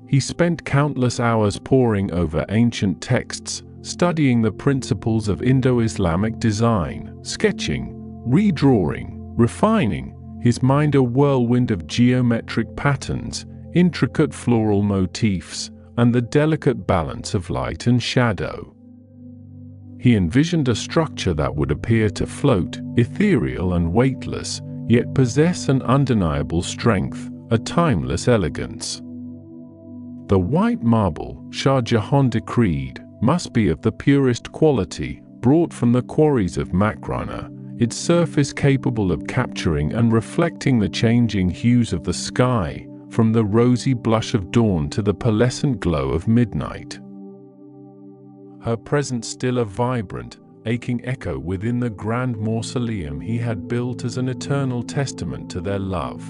He spent countless hours poring over ancient texts, studying the principles of Indo-Islamic design, sketching, redrawing, refining, his mind a whirlwind of geometric patterns, intricate floral motifs, and the delicate balance of light and shadow. He envisioned a structure that would appear to float, ethereal and weightless, yet possess an undeniable strength, a timeless elegance. The white marble, Shah Jahan decreed, must be of the purest quality, brought from the quarries of Makrana, its surface capable of capturing and reflecting the changing hues of the sky, from the rosy blush of dawn to the pearlescent glow of midnight. Her presence still a vibrant, aching echo within the grand mausoleum he had built as an eternal testament to their love.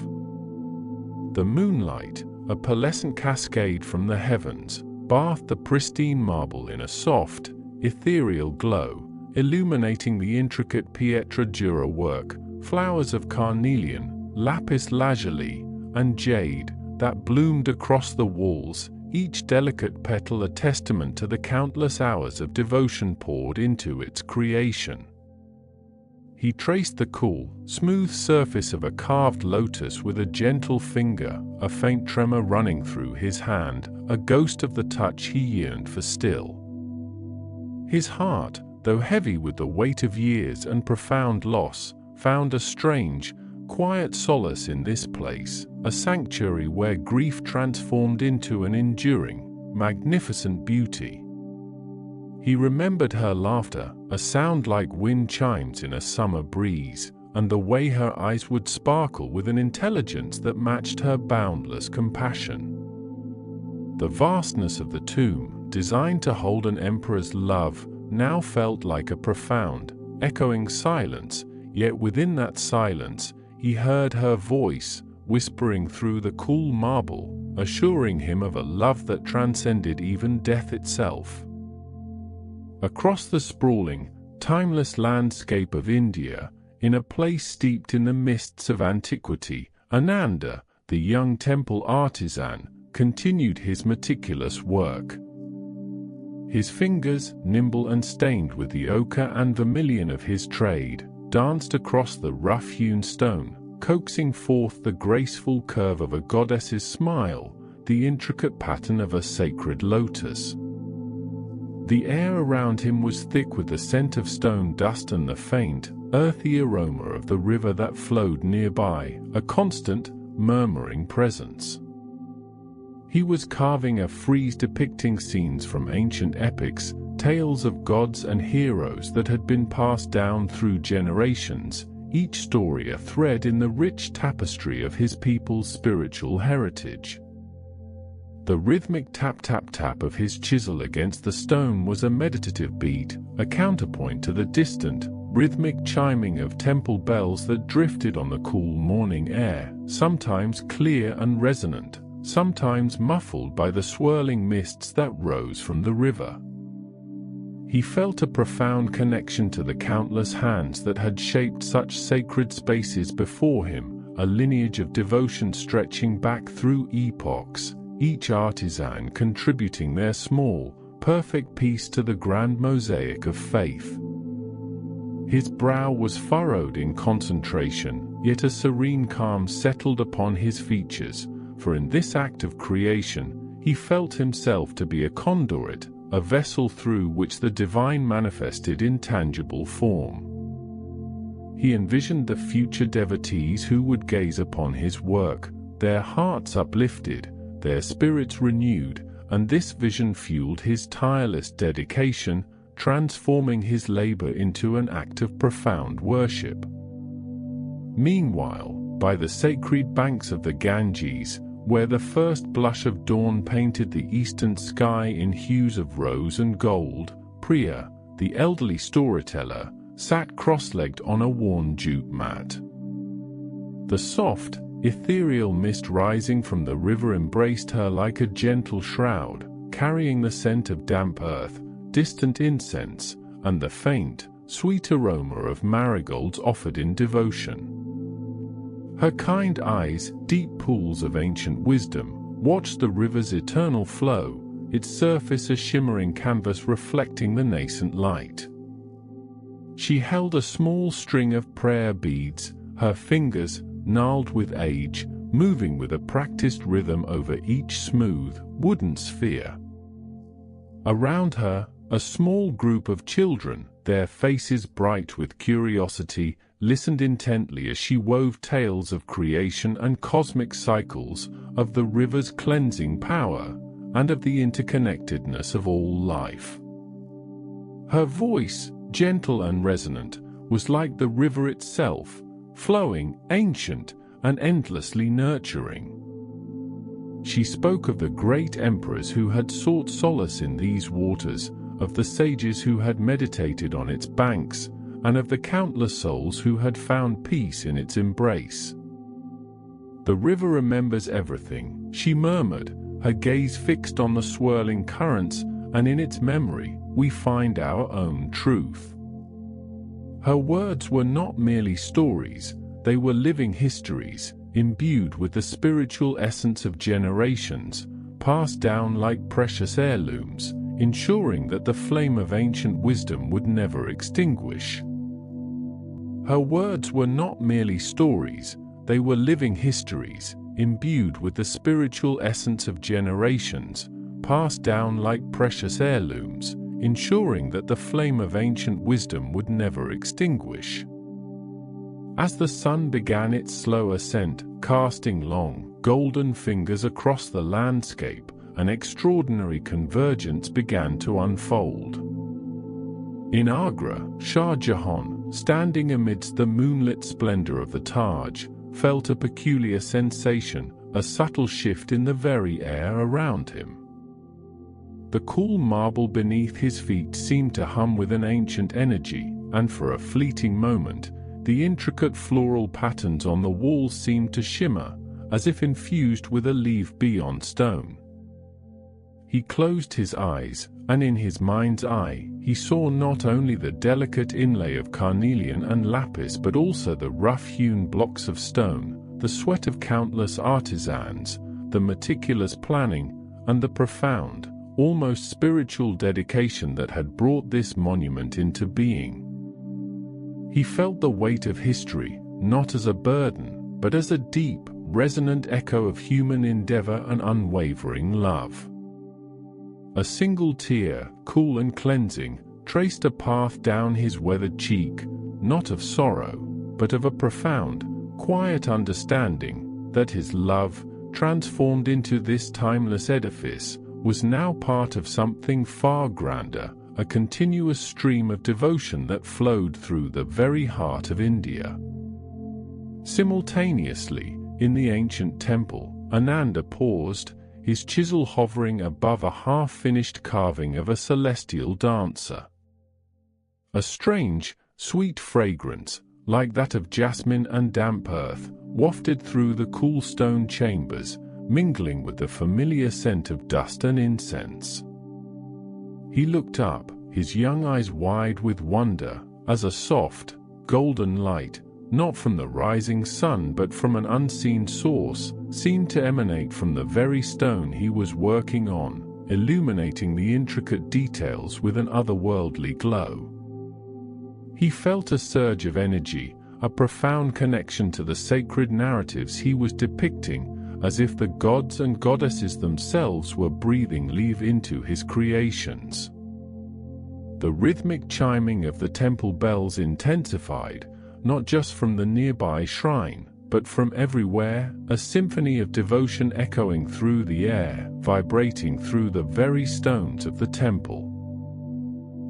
The moonlight, a pearlescent cascade from the heavens, bathed the pristine marble in a soft, ethereal glow, illuminating the intricate pietra dura work, flowers of carnelian, lapis lazuli, and jade that bloomed across the walls, each delicate petal a testament to the countless hours of devotion poured into its creation. He traced the cool, smooth surface of a carved lotus with a gentle finger, a faint tremor running through his hand, a ghost of the touch he yearned for still. His heart, though heavy with the weight of years and profound loss, found a strange, quiet solace in this place, a sanctuary where grief transformed into an enduring, magnificent beauty. He remembered her laughter, a sound like wind chimes in a summer breeze, and the way her eyes would sparkle with an intelligence that matched her boundless compassion. The vastness of the tomb, designed to hold an emperor's love, now felt like a profound, echoing silence, yet within that silence, he heard her voice, whispering through the cool marble, assuring him of a love that transcended even death itself. Across the sprawling, timeless landscape of India, in a place steeped in the mists of antiquity, Ananda, the young temple artisan, continued his meticulous work. His fingers, nimble and stained with the ochre and vermilion of his trade, danced across the rough-hewn stone, coaxing forth the graceful curve of a goddess's smile, the intricate pattern of a sacred lotus. The air around him was thick with the scent of stone dust and the faint, earthy aroma of the river that flowed nearby, a constant, murmuring presence. He was carving a frieze depicting scenes from ancient epics, tales of gods and heroes that had been passed down through generations, each story a thread in the rich tapestry of his people's spiritual heritage. The rhythmic tap-tap-tap of his chisel against the stone was a meditative beat, a counterpoint to the distant, rhythmic chiming of temple bells that drifted on the cool morning air, sometimes clear and resonant, sometimes muffled by the swirling mists that rose from the river. He felt a profound connection to the countless hands that had shaped such sacred spaces before him, a lineage of devotion stretching back through epochs, each artisan contributing their small, perfect piece to the grand mosaic of faith. His brow was furrowed in concentration, yet a serene calm settled upon his features, for in this act of creation, he felt himself to be a conduit, a vessel through which the divine manifested in tangible form. He envisioned the future devotees who would gaze upon his work, their hearts uplifted, their spirits renewed, and this vision fueled his tireless dedication, transforming his labor into an act of profound worship. Meanwhile, by the sacred banks of the Ganges, where the first blush of dawn painted the eastern sky in hues of rose and gold, Priya, the elderly storyteller, sat cross-legged on a worn jute mat. The soft, ethereal mist rising from the river embraced her like a gentle shroud, carrying the scent of damp earth, distant incense, and the faint, sweet aroma of marigolds offered in devotion. Her kind eyes, deep pools of ancient wisdom, watched the river's eternal flow, its surface a shimmering canvas reflecting the nascent light. She held a small string of prayer beads, her fingers, gnarled with age, moving with a practiced rhythm over each smooth, wooden sphere. Around her, a small group of children, their faces bright with curiosity, listened intently as she wove tales of creation and cosmic cycles, of the river's cleansing power, and of the interconnectedness of all life. Her voice, gentle and resonant, was like the river itself, flowing, ancient, and endlessly nurturing. She spoke of the great emperors who had sought solace in these waters, of the sages who had meditated on its banks, and of the countless souls who had found peace in its embrace. "The river remembers everything," she murmured, her gaze fixed on the swirling currents, "and in its memory, we find our own truth." Her words were not merely stories, they were living histories, imbued with the spiritual essence of generations, passed down like precious heirlooms, ensuring that the flame of ancient wisdom would never extinguish. Her words were not merely stories, they were living histories, imbued with the spiritual essence of generations, passed down like precious heirlooms, ensuring that the flame of ancient wisdom would never extinguish. As the sun began its slow ascent, casting long, golden fingers across the landscape, an extraordinary convergence began to unfold. In Agra, Shah Jahan, standing amidst the moonlit splendor of the Taj, felt a peculiar sensation, a subtle shift in the very air around him. The cool marble beneath his feet seemed to hum with an ancient energy, and for a fleeting moment, the intricate floral patterns on the walls seemed to shimmer, as if infused with a leaf beyond stone. He closed his eyes, and in his mind's eye, he saw not only the delicate inlay of carnelian and lapis but also the rough-hewn blocks of stone, the sweat of countless artisans, the meticulous planning, and the profound, almost spiritual dedication that had brought this monument into being. He felt the weight of history, not as a burden, but as a deep, resonant echo of human endeavor and unwavering love. A single tear, cool and cleansing, traced a path down his weathered cheek, not of sorrow, but of a profound, quiet understanding that his love, transformed into this timeless edifice, was now part of something far grander, a continuous stream of devotion that flowed through the very heart of India. Simultaneously, in the ancient temple, Ananda paused, his chisel hovering above a half-finished carving of a celestial dancer. A strange, sweet fragrance, like that of jasmine and damp earth, wafted through the cool stone chambers, mingling with the familiar scent of dust and incense. He looked up, his young eyes wide with wonder, as a soft, golden light, not from the rising sun but from an unseen source, seemed to emanate from the very stone he was working on, illuminating the intricate details with an otherworldly glow. He felt a surge of energy, a profound connection to the sacred narratives he was depicting, as if the gods and goddesses themselves were breathing life into his creations. The rhythmic chiming of the temple bells intensified, not just from the nearby shrine, but from everywhere, a symphony of devotion echoing through the air, vibrating through the very stones of the temple.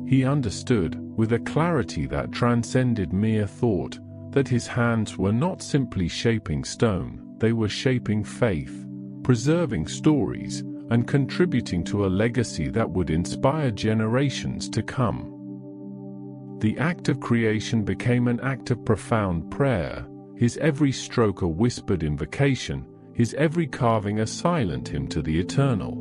He understood, with a clarity that transcended mere thought, that his hands were not simply shaping stone, they were shaping faith, preserving stories, and contributing to a legacy that would inspire generations to come. The act of creation became an act of profound prayer, his every stroke a whispered invocation, his every carving a silent hymn to the eternal.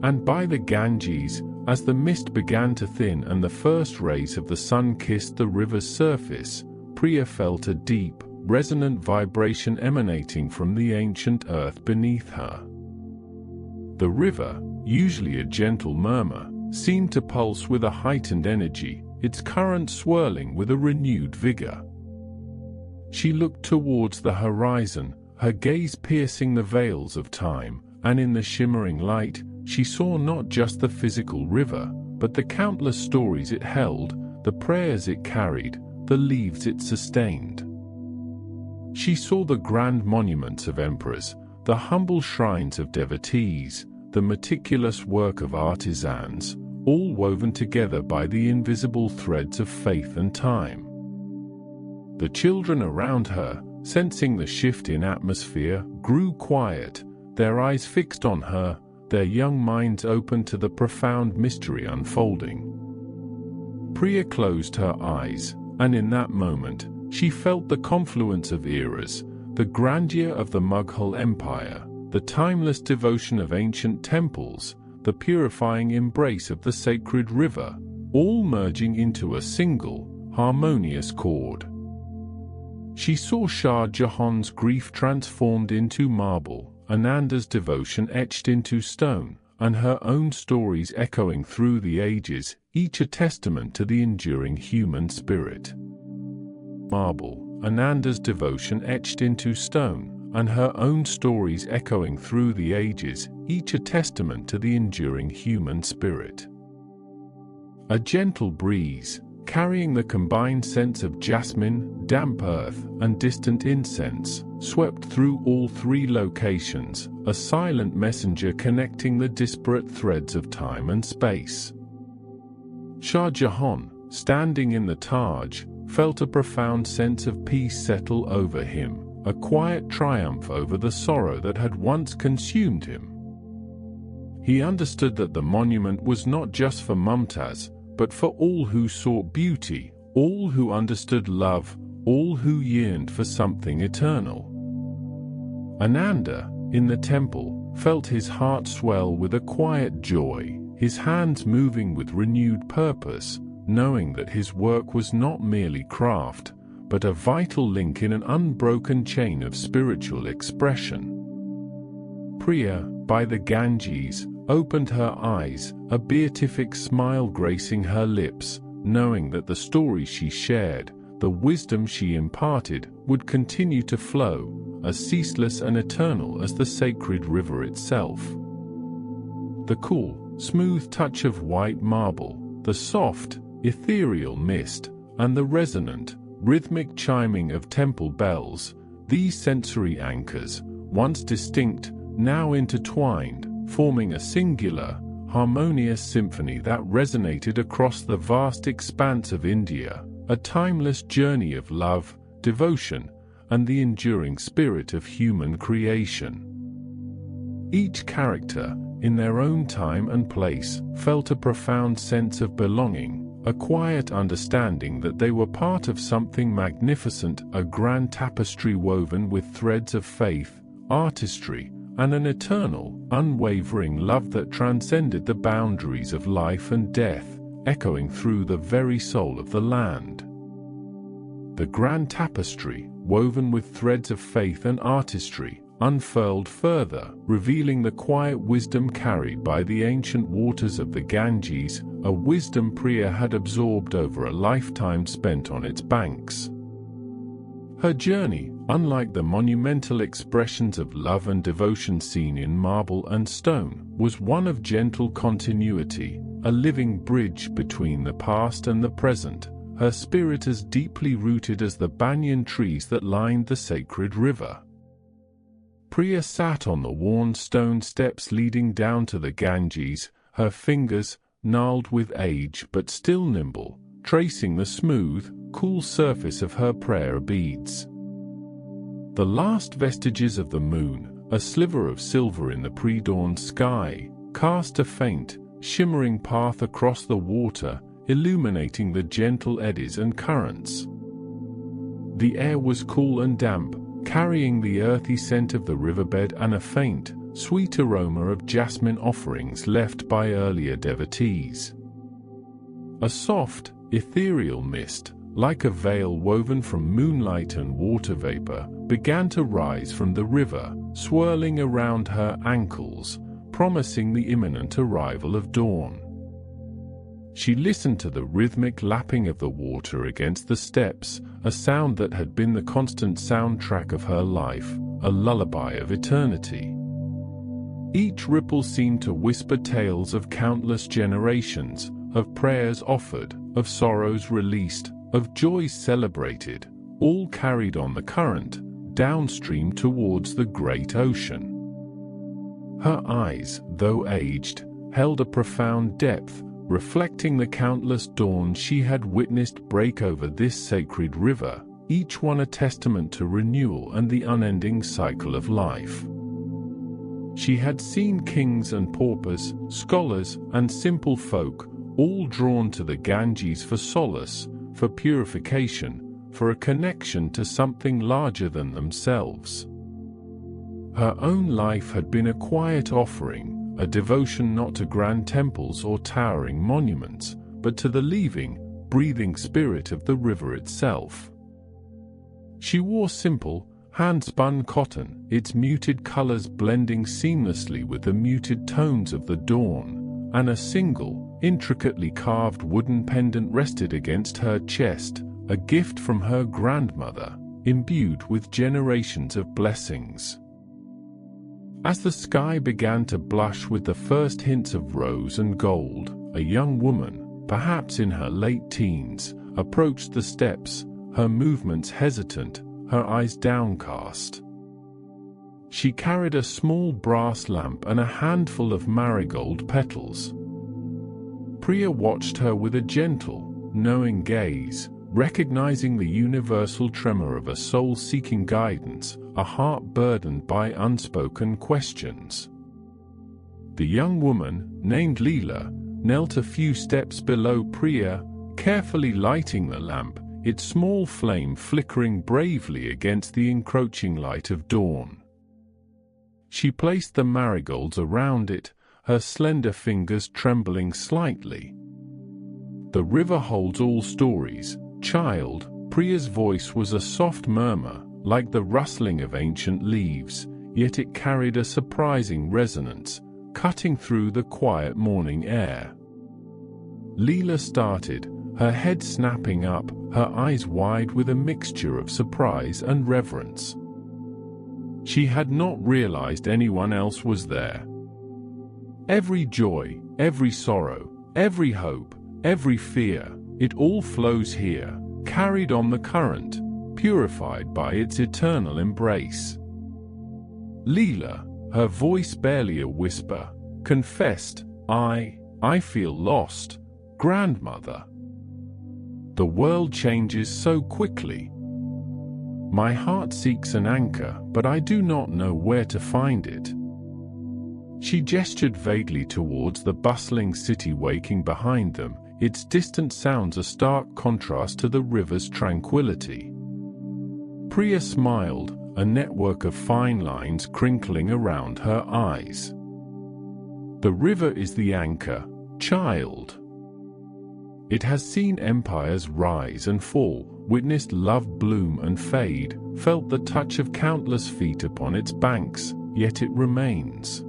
And by the Ganges, as the mist began to thin and the first rays of the sun kissed the river's surface, Priya felt a deep, resonant vibration emanating from the ancient earth beneath her. The river, usually a gentle murmur, seemed to pulse with a heightened energy, its current swirling with a renewed vigor. She looked towards the horizon, her gaze piercing the veils of time, and in the shimmering light, she saw not just the physical river, but the countless stories it held, the prayers it carried, the lives it sustained. She saw the grand monuments of emperors, the humble shrines of devotees, the meticulous work of artisans, all woven together by the invisible threads of faith and time. The children around her, sensing the shift in atmosphere, grew quiet, their eyes fixed on her, their young minds open to the profound mystery unfolding. Priya closed her eyes, and in that moment, she felt the confluence of eras, the grandeur of the Mughal Empire, the timeless devotion of ancient temples, the purifying embrace of the sacred river, all merging into a single, harmonious chord. She saw Shah Jahan's grief transformed into marble, Ananda's devotion etched into stone, and her own stories echoing through the ages, each a testament to the enduring human spirit. Marble, Ananda's devotion etched into stone, and her own stories echoing through the ages, each a testament to the enduring human spirit. A gentle breeze, carrying the combined scents of jasmine, damp earth, and distant incense, swept through all three locations, a silent messenger connecting the disparate threads of time and space. Shah Jahan, standing in the Taj, felt a profound sense of peace settle over him, a quiet triumph over the sorrow that had once consumed him. He understood that the monument was not just for Mumtaz, but for all who sought beauty, all who understood love, all who yearned for something eternal. Ananda, in the temple, felt his heart swell with a quiet joy, his hands moving with renewed purpose, knowing that his work was not merely craft, but a vital link in an unbroken chain of spiritual expression. Priya, by the Ganges, opened her eyes, a beatific smile gracing her lips, knowing that the stories she shared, the wisdom she imparted, would continue to flow, as ceaseless and eternal as the sacred river itself. The cool, smooth touch of white marble, the soft, ethereal mist, and the resonant, rhythmic chiming of temple bells, these sensory anchors, once distinct, now intertwined, forming a singular, harmonious symphony that resonated across the vast expanse of India, a timeless journey of love, devotion, and the enduring spirit of human creation. Each character, in their own time and place, felt a profound sense of belonging, a quiet understanding that they were part of something magnificent, a grand tapestry woven with threads of faith, artistry, and an eternal, unwavering love that transcended the boundaries of life and death, echoing through the very soul of the land. The grand tapestry, woven with threads of faith and artistry, unfurled further, revealing the quiet wisdom carried by the ancient waters of the Ganges, a wisdom Priya had absorbed over a lifetime spent on its banks. Her journey, unlike the monumental expressions of love and devotion seen in marble and stone, was one of gentle continuity, a living bridge between the past and the present, her spirit as deeply rooted as the banyan trees that lined the sacred river. Priya sat on the worn stone steps leading down to the Ganges, her fingers, gnarled with age but still nimble, tracing the smooth, cool surface of her prayer beads. The last vestiges of the moon, a sliver of silver in the pre-dawn sky, cast a faint, shimmering path across the water, illuminating the gentle eddies and currents. The air was cool and damp, carrying the earthy scent of the riverbed and a faint, sweet aroma of jasmine offerings left by earlier devotees. A soft, ethereal mist, like a veil woven from moonlight and water vapor, began to rise from the river, swirling around her ankles, promising the imminent arrival of dawn. She listened to the rhythmic lapping of the water against the steps, a sound that had been the constant soundtrack of her life, a lullaby of eternity. Each ripple seemed to whisper tales of countless generations, of prayers offered, of sorrows released, of joys celebrated, all carried on the current, downstream towards the great ocean. Her eyes, though aged, held a profound depth, reflecting the countless dawns she had witnessed break over this sacred river, each one a testament to renewal and the unending cycle of life. She had seen kings and paupers, scholars and simple folk, all drawn to the Ganges for solace, for purification, for a connection to something larger than themselves. Her own life had been a quiet offering, a devotion not to grand temples or towering monuments, but to the living, breathing spirit of the river itself. She wore simple, hand-spun cotton, its muted colors blending seamlessly with the muted tones of the dawn, and a single, intricately carved wooden pendant rested against her chest, a gift from her grandmother, imbued with generations of blessings. As the sky began to blush with the first hints of rose and gold, a young woman, perhaps in her late teens, approached the steps, her movements hesitant, her eyes downcast. She carried a small brass lamp and a handful of marigold petals. Priya watched her with a gentle, knowing gaze, recognizing the universal tremor of a soul seeking guidance, a heart burdened by unspoken questions. The young woman, named Leela, knelt a few steps below Priya, carefully lighting the lamp, its small flame flickering bravely against the encroaching light of dawn. She placed the marigolds around it, her slender fingers trembling slightly. "The river holds all stories, child." Priya's voice was a soft murmur, like the rustling of ancient leaves, yet it carried a surprising resonance, cutting through the quiet morning air. Leela started, her head snapping up, her eyes wide with a mixture of surprise and reverence. She had not realized anyone else was there. Every joy, every sorrow, every hope, every fear, it all flows here, carried on the current, purified by its eternal embrace. Leela, her voice barely a whisper, confessed, I feel lost, grandmother. The world changes so quickly. My heart seeks an anchor, but I do not know where to find it. She gestured vaguely towards the bustling city waking behind them, its distant sounds a stark contrast to the river's tranquility. Priya smiled, a network of fine lines crinkling around her eyes. The river is the anchor, child. It has seen empires rise and fall, witnessed love bloom and fade, felt the touch of countless feet upon its banks, yet it remains.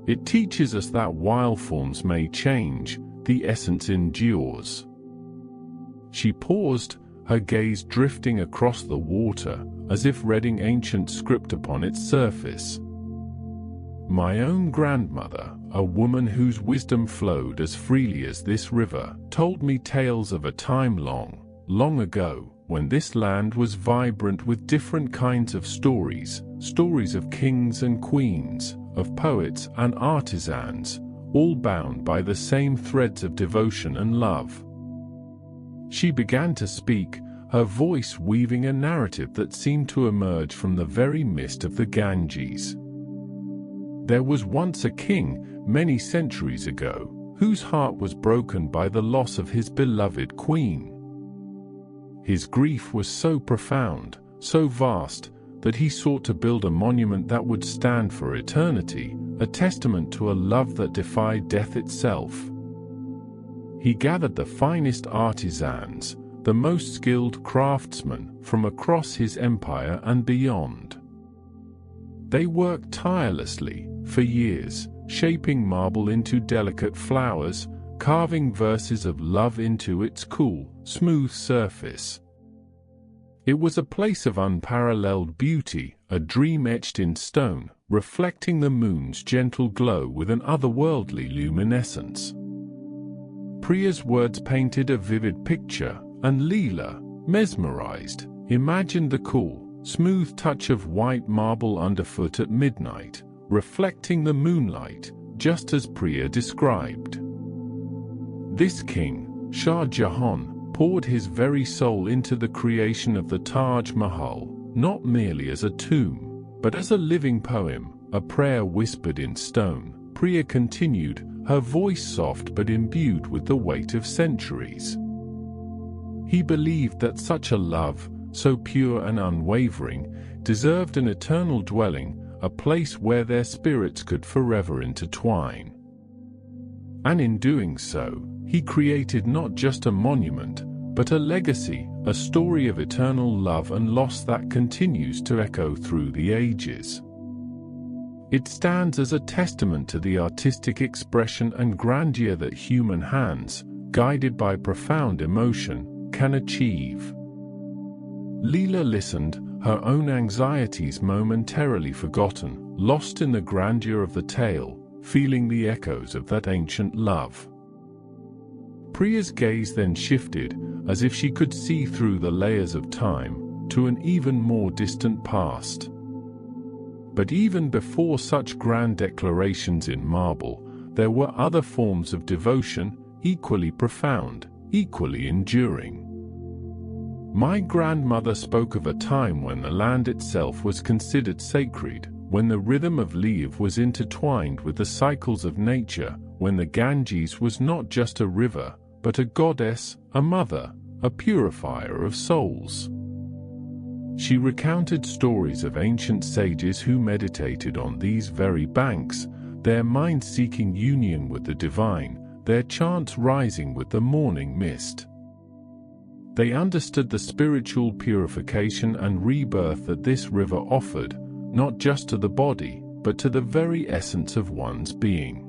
It teaches us that while forms may change, the essence endures. She paused, her gaze drifting across the water, as if reading ancient script upon its surface. My own grandmother, a woman whose wisdom flowed as freely as this river, told me tales of a time long, long ago, when this land was vibrant with different kinds of stories, stories of kings and queens, of poets and artisans, all bound by the same threads of devotion and love. She began to speak, her voice weaving a narrative that seemed to emerge from the very mist of the Ganges. There was once a king, many centuries ago, whose heart was broken by the loss of his beloved queen. His grief was so profound, so vast, that he sought to build a monument that would stand for eternity, a testament to a love that defied death itself. He gathered the finest artisans, the most skilled craftsmen from across his empire and beyond. They worked tirelessly, for years, shaping marble into delicate flowers, carving verses of love into its cool, smooth surface. It was a place of unparalleled beauty, a dream etched in stone, reflecting the moon's gentle glow with an otherworldly luminescence. Priya's words painted a vivid picture, and Leela, mesmerized, imagined the cool, smooth touch of white marble underfoot at midnight, reflecting the moonlight, just as Priya described. This king, Shah Jahan, poured his very soul into the creation of the Taj Mahal, not merely as a tomb, but as a living poem, a prayer whispered in stone. Priya continued, her voice soft but imbued with the weight of centuries. He believed that such a love, so pure and unwavering, deserved an eternal dwelling, a place where their spirits could forever intertwine. And in doing so, he created not just a monument, but a legacy, a story of eternal love and loss that continues to echo through the ages. It stands as a testament to the artistic expression and grandeur that human hands, guided by profound emotion, can achieve. Leela listened, her own anxieties momentarily forgotten, lost in the grandeur of the tale, feeling the echoes of that ancient love. Priya's gaze then shifted, as if she could see through the layers of time, to an even more distant past. But even before such grand declarations in marble, there were other forms of devotion, equally profound, equally enduring. My grandmother spoke of a time when the land itself was considered sacred, when the rhythm of leaf was intertwined with the cycles of nature, when the Ganges was not just a river, but a goddess, a mother, a purifier of souls. She recounted stories of ancient sages who meditated on these very banks, their minds seeking union with the divine, their chants rising with the morning mist. They understood the spiritual purification and rebirth that this river offered, not just to the body, but to the very essence of one's being.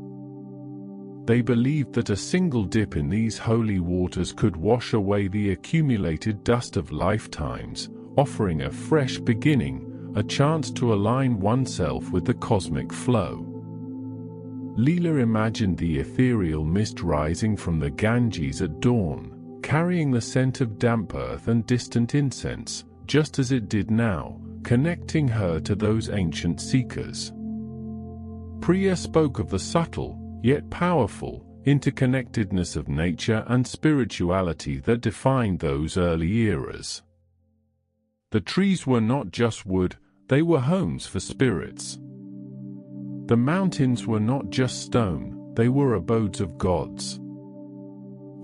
They believed that a single dip in these holy waters could wash away the accumulated dust of lifetimes, offering a fresh beginning, a chance to align oneself with the cosmic flow. Leela imagined the ethereal mist rising from the Ganges at dawn, carrying the scent of damp earth and distant incense, just as it did now, connecting her to those ancient seekers. Priya spoke of the subtle, yet powerful, interconnectedness of nature and spirituality that defined those early eras. The trees were not just wood, they were homes for spirits. The mountains were not just stone, they were abodes of gods.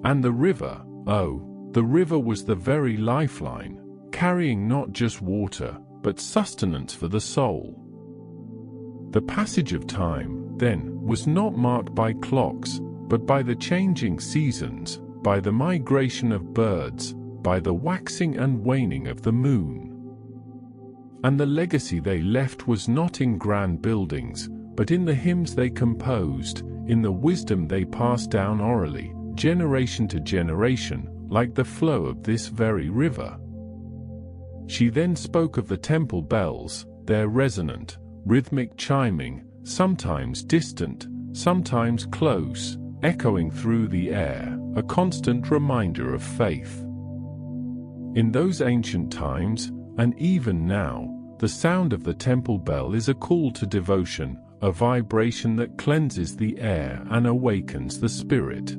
And the river, oh, the river was the very lifeline, carrying not just water, but sustenance for the soul. The passage of time, then, was not marked by clocks, but by the changing seasons, by the migration of birds, by the waxing and waning of the moon. And the legacy they left was not in grand buildings, but in the hymns they composed, in the wisdom they passed down orally, generation to generation, like the flow of this very river. She then spoke of the temple bells, their resonant, rhythmic chiming, sometimes distant, sometimes close, echoing through the air, a constant reminder of faith. In those ancient times, and even now, the sound of the temple bell is a call to devotion, a vibration that cleanses the air and awakens the spirit.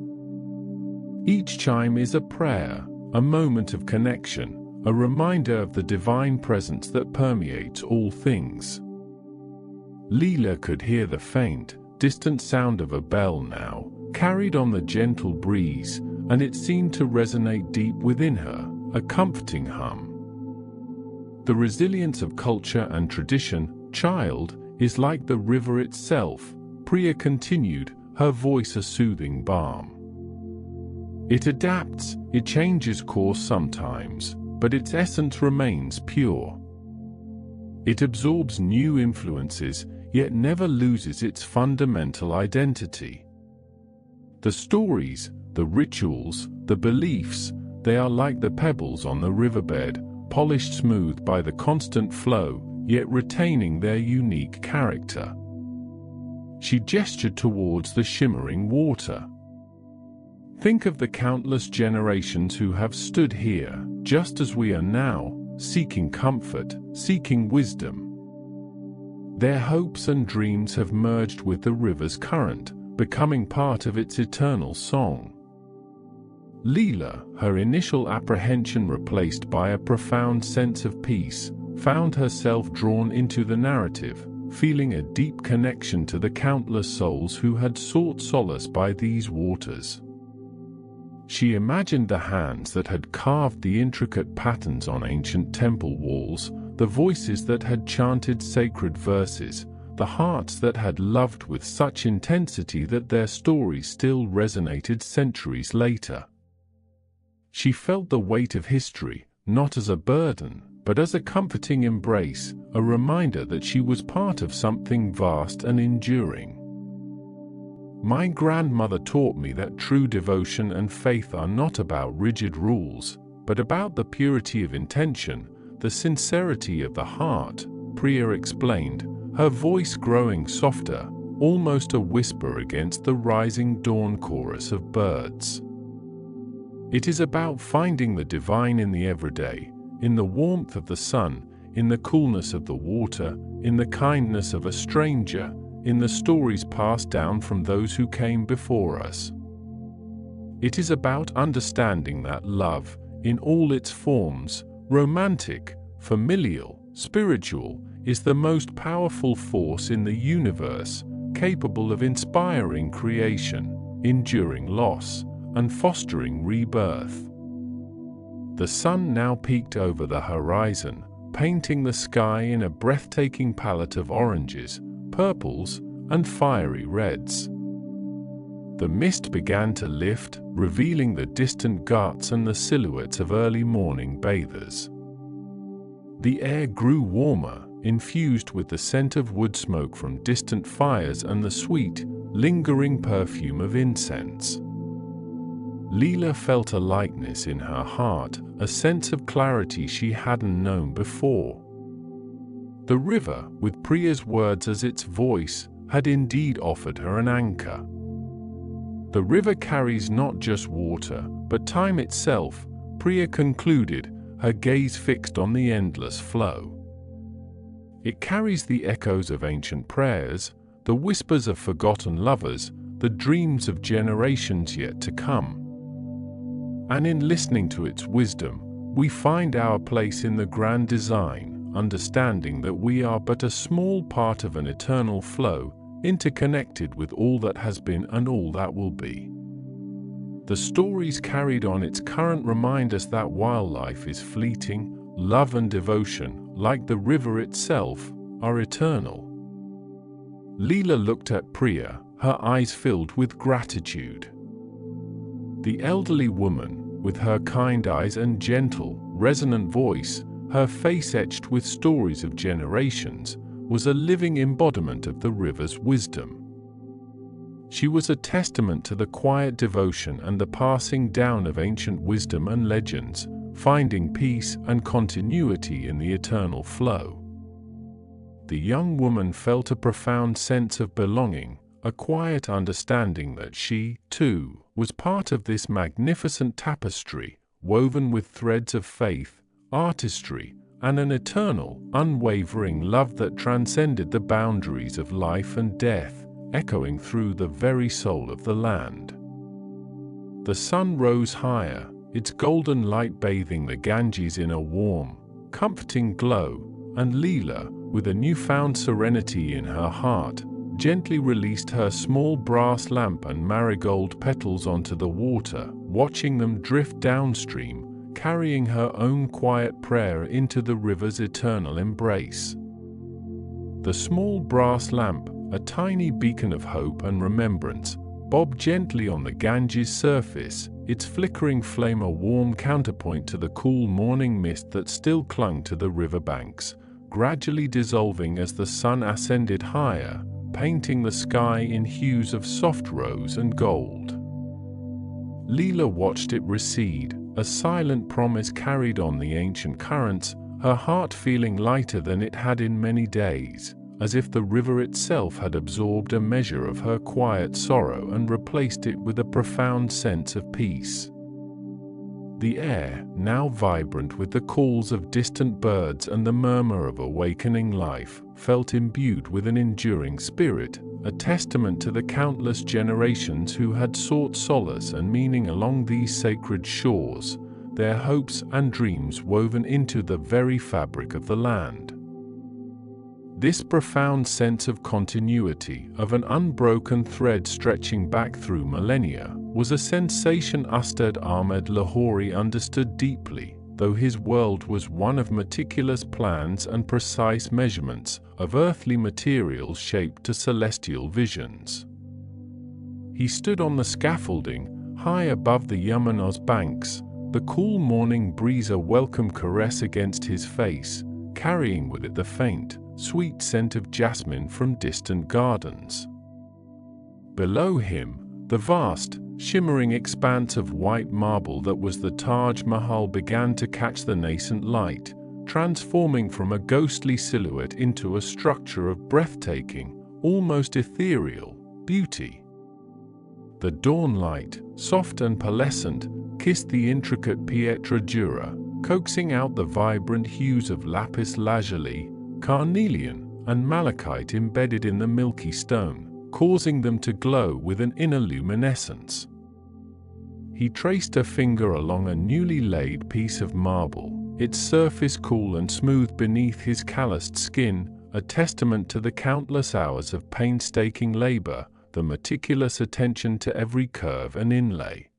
Each chime is a prayer, a moment of connection, a reminder of the divine presence that permeates all things. Leela could hear the faint, distant sound of a bell now, carried on the gentle breeze, and it seemed to resonate deep within her, a comforting hum. The resilience of culture and tradition, child, is like the river itself, Priya continued, her voice a soothing balm. It adapts, it changes course sometimes, but its essence remains pure. It absorbs new influences, yet never loses its fundamental identity. The stories, the rituals, the beliefs, they are like the pebbles on the riverbed, polished smooth by the constant flow, yet retaining their unique character. She gestured towards the shimmering water. Think of the countless generations who have stood here, just as we are now, seeking comfort, seeking wisdom. Their hopes and dreams have merged with the river's current, becoming part of its eternal song. Leela, her initial apprehension replaced by a profound sense of peace, found herself drawn into the narrative, feeling a deep connection to the countless souls who had sought solace by these waters. She imagined the hands that had carved the intricate patterns on ancient temple walls, the voices that had chanted sacred verses, the hearts that had loved with such intensity that their stories still resonated centuries later. She felt the weight of history, not as a burden, but as a comforting embrace, a reminder that she was part of something vast and enduring. My grandmother taught me that true devotion and faith are not about rigid rules, but about the purity of intention, the sincerity of the heart, Priya explained, her voice growing softer, almost a whisper against the rising dawn chorus of birds. It is about finding the divine in the everyday, in the warmth of the sun, in the coolness of the water, in the kindness of a stranger, in the stories passed down from those who came before us. It is about understanding that love, in all its forms, romantic, familial, spiritual, is the most powerful force in the universe, capable of inspiring creation, enduring loss, and fostering rebirth. The sun now peeked over the horizon, painting the sky in a breathtaking palette of oranges, purples, and fiery reds. The mist began to lift, revealing the distant ghats and the silhouettes of early morning bathers. The air grew warmer, infused with the scent of wood smoke from distant fires and the sweet, lingering perfume of incense. Leela felt a lightness in her heart, a sense of clarity she hadn't known before. The river, with Priya's words as its voice, had indeed offered her an anchor. The river carries not just water, but time itself, Priya concluded, her gaze fixed on the endless flow. It carries the echoes of ancient prayers, the whispers of forgotten lovers, the dreams of generations yet to come. And in listening to its wisdom, we find our place in the grand design, understanding that we are but a small part of an eternal flow, interconnected with all that has been and all that will be. The stories carried on its current remind us that while life is fleeting, love and devotion, like the river itself, are eternal. Leela looked at Priya, her eyes filled with gratitude. The elderly woman, with her kind eyes and gentle, resonant voice, her face etched with stories of generations, was a living embodiment of the river's wisdom. She was a testament to the quiet devotion and the passing down of ancient wisdom and legends, finding peace and continuity in the eternal flow. The young woman felt a profound sense of belonging, a quiet understanding that she, too, was part of this magnificent tapestry, woven with threads of faith, artistry, and an eternal, unwavering love that transcended the boundaries of life and death, echoing through the very soul of the land. The sun rose higher, its golden light bathing the Ganges in a warm, comforting glow, and Leela, with a newfound serenity in her heart, gently released her small brass lamp and marigold petals onto the water, watching them drift downstream, carrying her own quiet prayer into the river's eternal embrace. The small brass lamp, a tiny beacon of hope and remembrance, bobbed gently on the Ganges' surface, its flickering flame a warm counterpoint to the cool morning mist that still clung to the riverbanks, gradually dissolving as the sun ascended higher, painting the sky in hues of soft rose and gold. Leela watched it recede, a silent promise carried on the ancient currents, her heart feeling lighter than it had in many days, as if the river itself had absorbed a measure of her quiet sorrow and replaced it with a profound sense of peace. The air, now vibrant with the calls of distant birds and the murmur of awakening life, felt imbued with an enduring spirit, a testament to the countless generations who had sought solace and meaning along these sacred shores, their hopes and dreams woven into the very fabric of the land. This profound sense of continuity, of an unbroken thread stretching back through millennia, was a sensation Ustad Ahmed Lahori understood deeply, though his world was one of meticulous plans and precise measurements, of earthly materials shaped to celestial visions. He stood on the scaffolding, high above the Yamuna's banks, the cool morning breeze a welcome caress against his face, carrying with it the faint, sweet scent of jasmine from distant gardens. Below him, the vast, shimmering expanse of white marble that was the Taj Mahal began to catch the nascent light, transforming from a ghostly silhouette into a structure of breathtaking, almost ethereal, beauty. The dawn light, soft and pearlescent, kissed the intricate pietra dura, coaxing out the vibrant hues of lapis lazuli, carnelian, and malachite embedded in the milky stone, causing them to glow with an inner luminescence. He traced a finger along a newly laid piece of marble, its surface cool and smooth beneath his calloused skin, a testament to the countless hours of painstaking labor, the meticulous attention to every curve and inlay.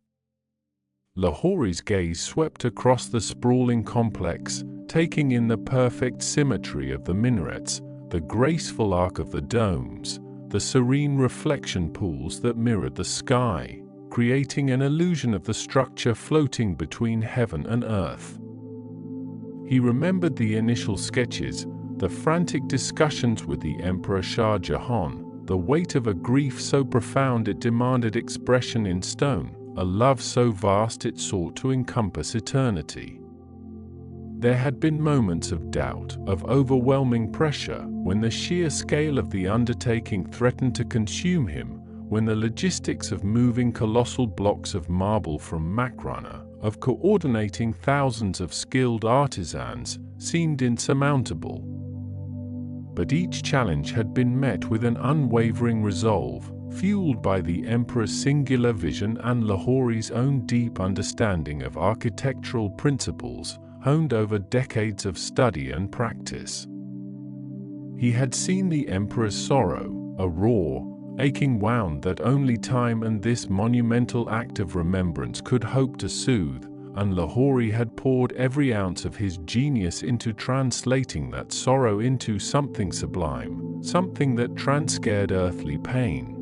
Lahori's gaze swept across the sprawling complex, taking in the perfect symmetry of the minarets, the graceful arc of the domes, the serene reflection pools that mirrored the sky, creating an illusion of the structure floating between heaven and earth. He remembered the initial sketches, the frantic discussions with the Emperor Shah Jahan, the weight of a grief so profound it demanded expression in stone, a love so vast it sought to encompass eternity. There had been moments of doubt, of overwhelming pressure, when the sheer scale of the undertaking threatened to consume him, when the logistics of moving colossal blocks of marble from Makrana, of coordinating thousands of skilled artisans, seemed insurmountable. But each challenge had been met with an unwavering resolve, fueled by the Emperor's singular vision and Lahori's own deep understanding of architectural principles, honed over decades of study and practice. He had seen the Emperor's sorrow, a raw, aching wound that only time and this monumental act of remembrance could hope to soothe, and Lahori had poured every ounce of his genius into translating that sorrow into something sublime, something that transcended earthly pain.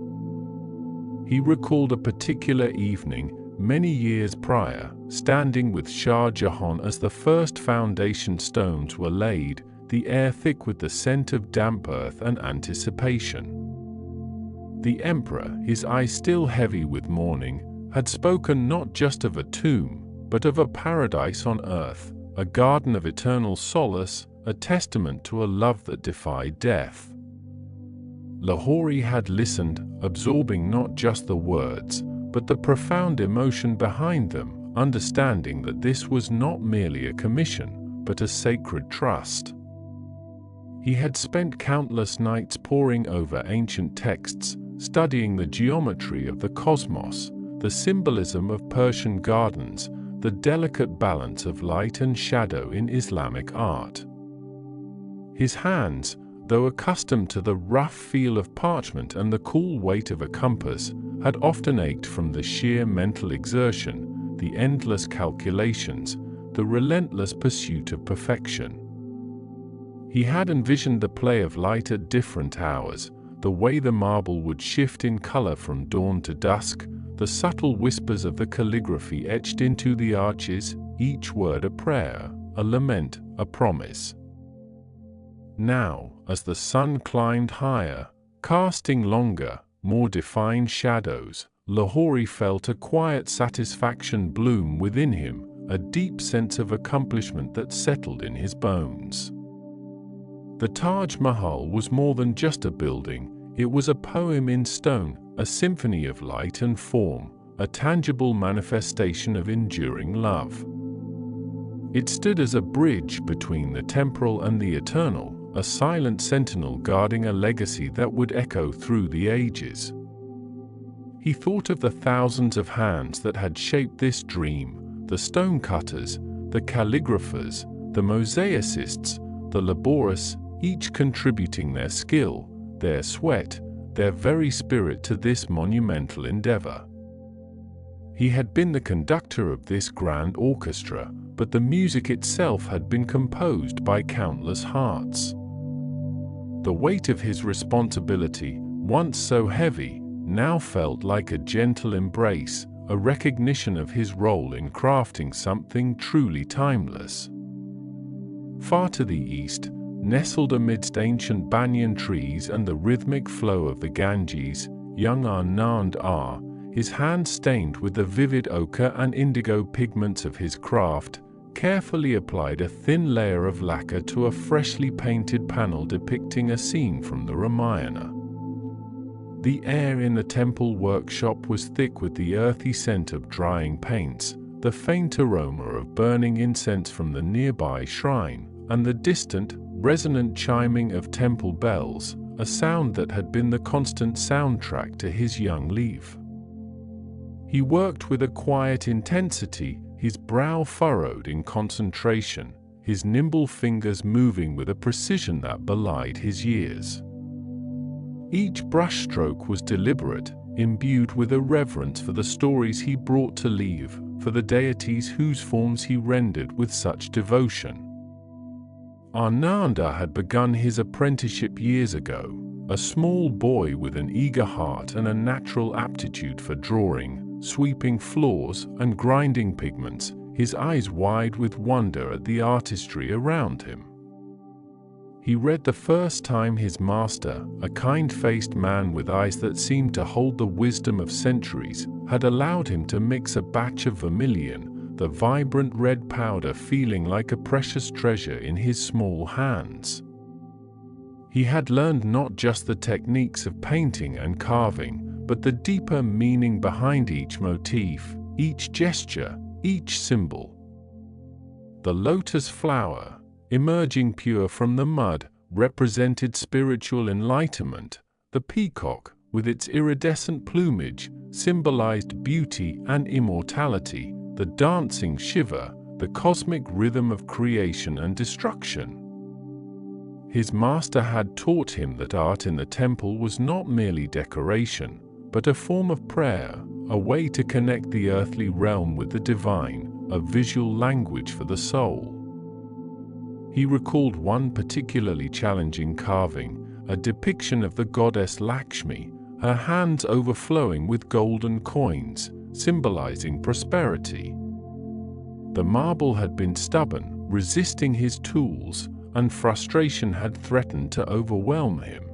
He recalled a particular evening, many years prior, standing with Shah Jahan as the first foundation stones were laid, the air thick with the scent of damp earth and anticipation. The Emperor, his eyes still heavy with mourning, had spoken not just of a tomb, but of a paradise on earth, a garden of eternal solace, a testament to a love that defied death. Lahori had listened, absorbing not just the words, but the profound emotion behind them, understanding that this was not merely a commission, but a sacred trust. He had spent countless nights poring over ancient texts, studying the geometry of the cosmos, the symbolism of Persian gardens, the delicate balance of light and shadow in Islamic art. His hands, though accustomed to the rough feel of parchment and the cool weight of a compass, had often ached from the sheer mental exertion, the endless calculations, the relentless pursuit of perfection. He had envisioned the play of light at different hours, the way the marble would shift in color from dawn to dusk, the subtle whispers of the calligraphy etched into the arches, each word a prayer, a lament, a promise. Now, as the sun climbed higher, casting longer, more defined shadows, Lahori felt a quiet satisfaction bloom within him, a deep sense of accomplishment that settled in his bones. The Taj Mahal was more than just a building, it was a poem in stone, a symphony of light and form, a tangible manifestation of enduring love. It stood as a bridge between the temporal and the eternal, a silent sentinel guarding a legacy that would echo through the ages. He thought of the thousands of hands that had shaped this dream, the stonecutters, the calligraphers, the mosaicists, the laborious, each contributing their skill, their sweat, their very spirit to this monumental endeavor. He had been the conductor of this grand orchestra, but the music itself had been composed by countless hearts. The weight of his responsibility, once so heavy, now felt like a gentle embrace, a recognition of his role in crafting something truly timeless. Far to the east, nestled amidst ancient banyan trees and the rhythmic flow of the Ganges, young Anand R., his hand stained with the vivid ochre and indigo pigments of his craft, carefully applied a thin layer of lacquer to a freshly painted panel depicting a scene from the Ramayana. The air in the temple workshop was thick with the earthy scent of drying paints, the faint aroma of burning incense from the nearby shrine, and the distant, resonant chiming of temple bells, a sound that had been the constant soundtrack to his young life. He worked with a quiet intensity, his brow furrowed in concentration, his nimble fingers moving with a precision that belied his years. Each brushstroke was deliberate, imbued with a reverence for the stories he brought to life, for the deities whose forms he rendered with such devotion. Ananda had begun his apprenticeship years ago, a small boy with an eager heart and a natural aptitude for drawing, sweeping floors and grinding pigments, his eyes wide with wonder at the artistry around him. He read the first time his master, a kind-faced man with eyes that seemed to hold the wisdom of centuries, had allowed him to mix a batch of vermilion, the vibrant red powder feeling like a precious treasure in his small hands. He had learned not just the techniques of painting and carving, but the deeper meaning behind each motif, each gesture, each symbol. The lotus flower, emerging pure from the mud, represented spiritual enlightenment. The peacock, with its iridescent plumage, symbolized beauty and immortality. The dancing Shiva, the cosmic rhythm of creation and destruction. His master had taught him that art in the temple was not merely decoration, but a form of prayer, a way to connect the earthly realm with the divine, a visual language for the soul. He recalled one particularly challenging carving, a depiction of the goddess Lakshmi, her hands overflowing with golden coins, symbolizing prosperity. The marble had been stubborn, resisting his tools, and frustration had threatened to overwhelm him.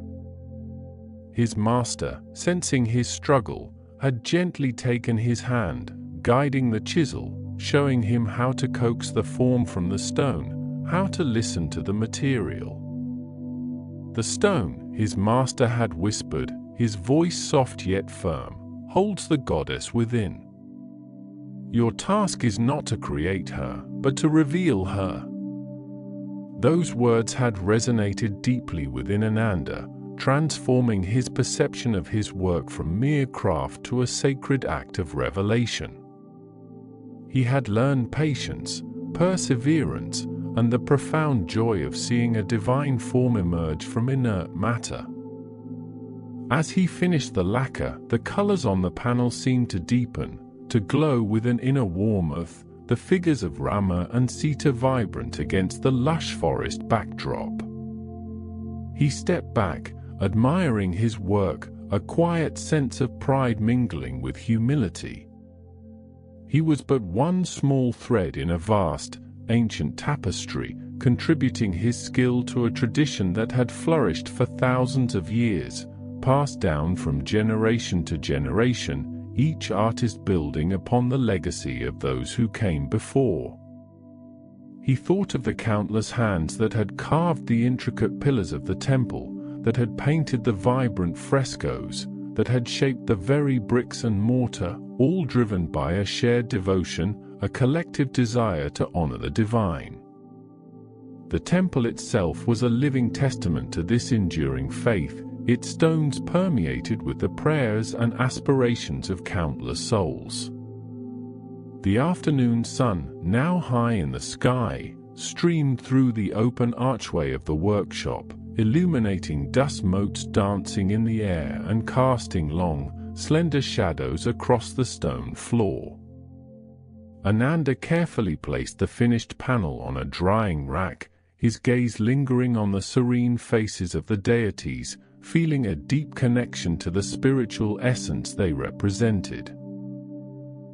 His master, sensing his struggle, had gently taken his hand, guiding the chisel, showing him how to coax the form from the stone, how to listen to the material. The stone, his master had whispered, his voice soft yet firm, holds the goddess within. Your task is not to create her, but to reveal her. Those words had resonated deeply within Ananda, transforming his perception of his work from mere craft to a sacred act of revelation. He had learned patience, perseverance, and the profound joy of seeing a divine form emerge from inert matter. As he finished the lacquer, the colors on the panel seemed to deepen, to glow with an inner warmth, the figures of Rama and Sita vibrant against the lush forest backdrop. He stepped back, admiring his work, a quiet sense of pride mingling with humility. He was but one small thread in a vast, ancient tapestry, contributing his skill to a tradition that had flourished for thousands of years, passed down from generation to generation, each artist building upon the legacy of those who came before. He thought of the countless hands that had carved the intricate pillars of the temple, that had painted the vibrant frescoes, that had shaped the very bricks and mortar, all driven by a shared devotion, a collective desire to honor the divine. The temple itself was a living testament to this enduring faith, its stones permeated with the prayers and aspirations of countless souls. The afternoon sun, now high in the sky, streamed through the open archway of the workshop, illuminating dust motes dancing in the air and casting long, slender shadows across the stone floor. Ananda carefully placed the finished panel on a drying rack, his gaze lingering on the serene faces of the deities, feeling a deep connection to the spiritual essence they represented.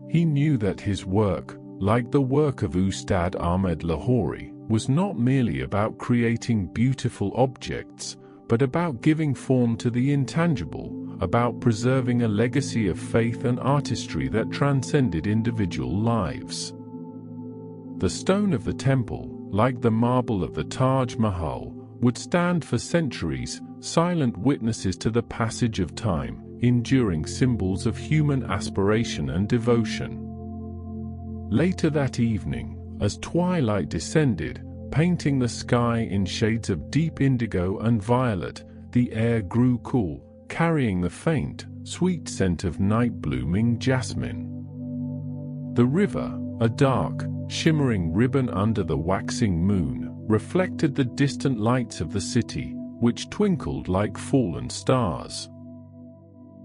He knew that his work, like the work of Ustad Ahmed Lahori, was not merely about creating beautiful objects, but about giving form to the intangible, about preserving a legacy of faith and artistry that transcended individual lives. The stone of the temple, like the marble of the Taj Mahal, would stand for centuries, silent witnesses to the passage of time, enduring symbols of human aspiration and devotion. Later that evening, as twilight descended, painting the sky in shades of deep indigo and violet, the air grew cool, carrying the faint, sweet scent of night-blooming jasmine. The river, a dark, shimmering ribbon under the waxing moon, reflected the distant lights of the city, which twinkled like fallen stars.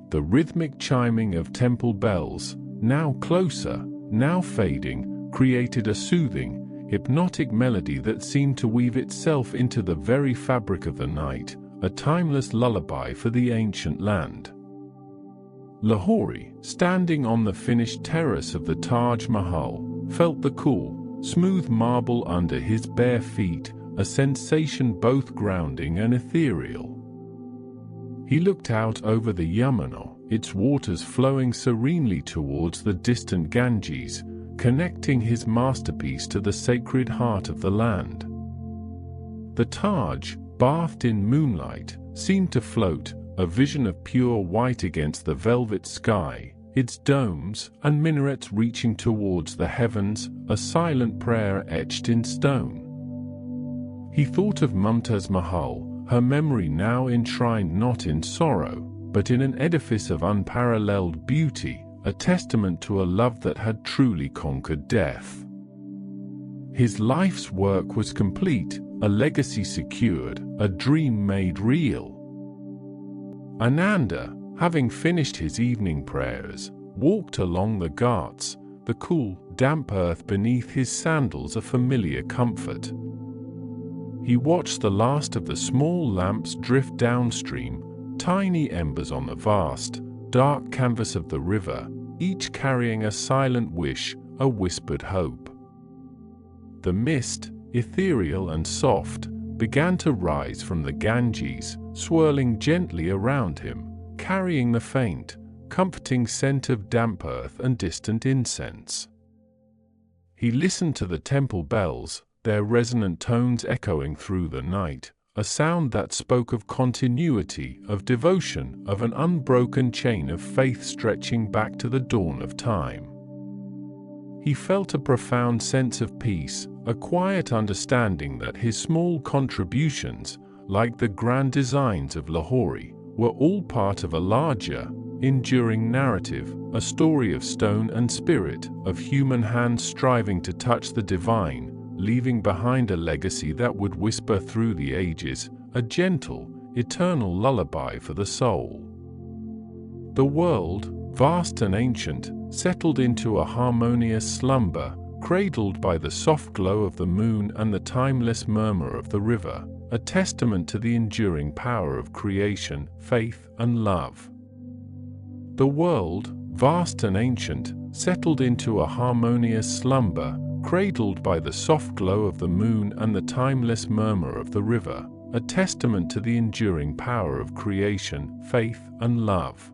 The rhythmic chiming of temple bells, now closer, now fading, created a soothing, hypnotic melody that seemed to weave itself into the very fabric of the night, a timeless lullaby for the ancient land. Lahori, standing on the finished terrace of the Taj Mahal, felt the cool, smooth marble under his bare feet, a sensation both grounding and ethereal. He looked out over the Yamuna, its waters flowing serenely towards the distant Ganges, connecting his masterpiece to the sacred heart of the land. The Taj, bathed in moonlight, seemed to float, a vision of pure white against the velvet sky, its domes and minarets reaching towards the heavens, a silent prayer etched in stone. He thought of Mumtaz Mahal, her memory now enshrined not in sorrow, but in an edifice of unparalleled beauty, a testament to a love that had truly conquered death. His life's work was complete, a legacy secured, a dream made real. Ananda, having finished his evening prayers, walked along the ghats, the cool, damp earth beneath his sandals a familiar comfort. He watched the last of the small lamps drift downstream, tiny embers on the vast, dark canvas of the river, each carrying a silent wish, a whispered hope. The mist, ethereal and soft, began to rise from the Ganges, swirling gently around him, carrying the faint, comforting scent of damp earth and distant incense. He listened to the temple bells, their resonant tones echoing through the night, a sound that spoke of continuity, of devotion, of an unbroken chain of faith stretching back to the dawn of time. He felt a profound sense of peace, a quiet understanding that his small contributions, like the grand designs of Lahori, were all part of a larger, enduring narrative, a story of stone and spirit, of human hands striving to touch the divine, leaving behind a legacy that would whisper through the ages, a gentle, eternal lullaby for the soul. The world, vast and ancient, settled into a harmonious slumber, cradled by the soft glow of the moon and the timeless murmur of the river, a testament to the enduring power of creation, faith, and love. The world, vast and ancient, settled into a harmonious slumber, cradled by the soft glow of the moon and the timeless murmur of the river, a testament to the enduring power of creation, faith, and love.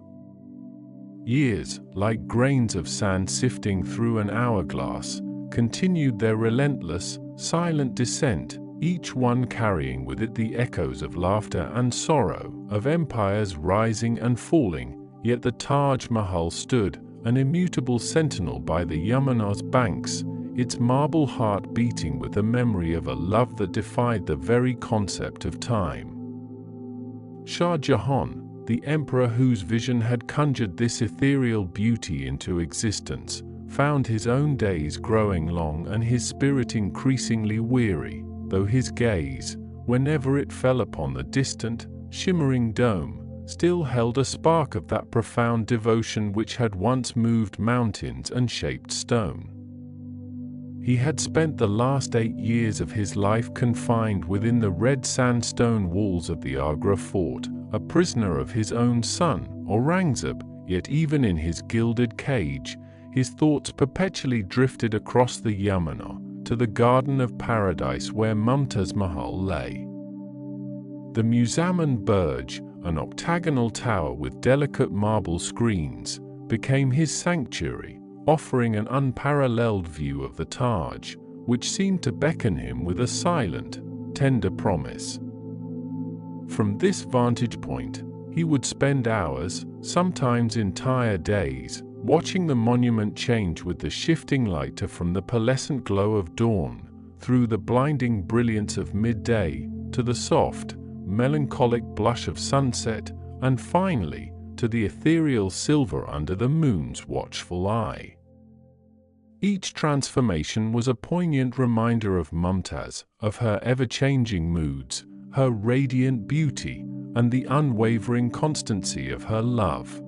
Years, like grains of sand sifting through an hourglass, continued their relentless, silent descent, each one carrying with it the echoes of laughter and sorrow, of empires rising and falling, yet the Taj Mahal stood, an immutable sentinel by the Yamuna's banks, its marble heart beating with the memory of a love that defied the very concept of time. Shah Jahan, the emperor whose vision had conjured this ethereal beauty into existence, found his own days growing long and his spirit increasingly weary, though his gaze, whenever it fell upon the distant, shimmering dome, still held a spark of that profound devotion which had once moved mountains and shaped stone. He had spent the last 8 years of his life confined within the red sandstone walls of the Agra fort, a prisoner of his own son, Aurangzeb, yet even in his gilded cage, his thoughts perpetually drifted across the Yamuna, to the garden of paradise where Taj Mahal lay. The Musamman Burj, an octagonal tower with delicate marble screens, became his sanctuary, offering an unparalleled view of the Taj, which seemed to beckon him with a silent, tender promise. From this vantage point, he would spend hours, sometimes entire days, watching the monument change with the shifting light from the pearlescent glow of dawn, through the blinding brilliance of midday, to the soft, melancholic blush of sunset, and finally, to the ethereal silver under the moon's watchful eye. Each transformation was a poignant reminder of Mumtaz, of her ever-changing moods, her radiant beauty, and the unwavering constancy of her love.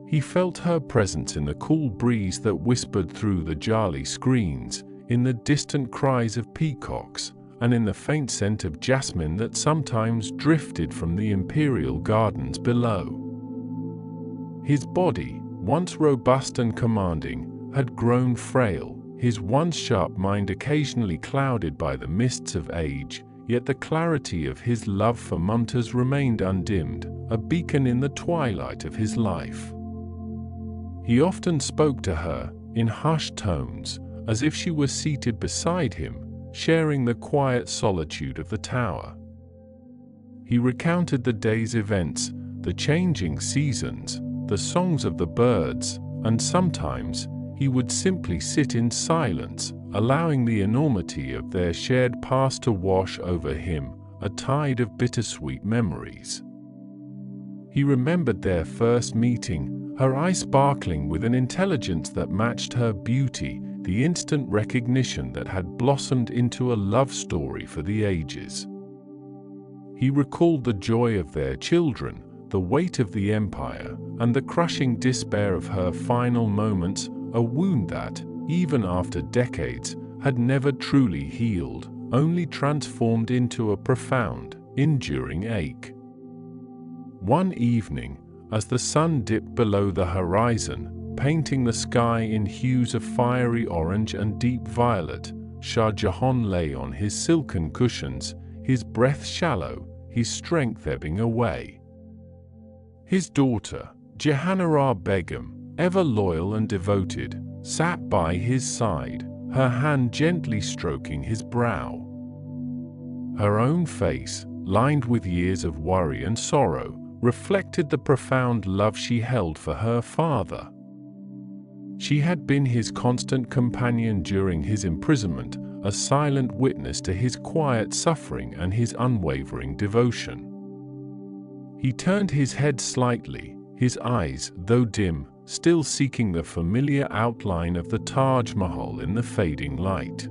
He felt her presence in the cool breeze that whispered through the jali screens, in the distant cries of peacocks, and in the faint scent of jasmine that sometimes drifted from the imperial gardens below. His body, once robust and commanding, had grown frail, his once sharp mind occasionally clouded by the mists of age, yet the clarity of his love for Mumtaz remained undimmed, a beacon in the twilight of his life. He often spoke to her, in hushed tones, as if she were seated beside him, sharing the quiet solitude of the tower. He recounted the day's events, the changing seasons, the songs of the birds, and sometimes he would simply sit in silence, allowing the enormity of their shared past to wash over him, a tide of bittersweet memories. He remembered their first meeting, her eyes sparkling with an intelligence that matched her beauty, the instant recognition that had blossomed into a love story for the ages. He recalled the joy of their children, the weight of the empire, and the crushing despair of her final moments, a wound that, even after decades, had never truly healed, only transformed into a profound, enduring ache. One evening, as the sun dipped below the horizon, painting the sky in hues of fiery orange and deep violet, Shah Jahan lay on his silken cushions, his breath shallow, his strength ebbing away. His daughter, Jahanara Begum, ever loyal and devoted, sat by his side, her hand gently stroking his brow. Her own face, lined with years of worry and sorrow, reflected the profound love she held for her father. She had been his constant companion during his imprisonment, a silent witness to his quiet suffering and his unwavering devotion. He turned his head slightly, his eyes, though dim, still seeking the familiar outline of the Taj Mahal in the fading light.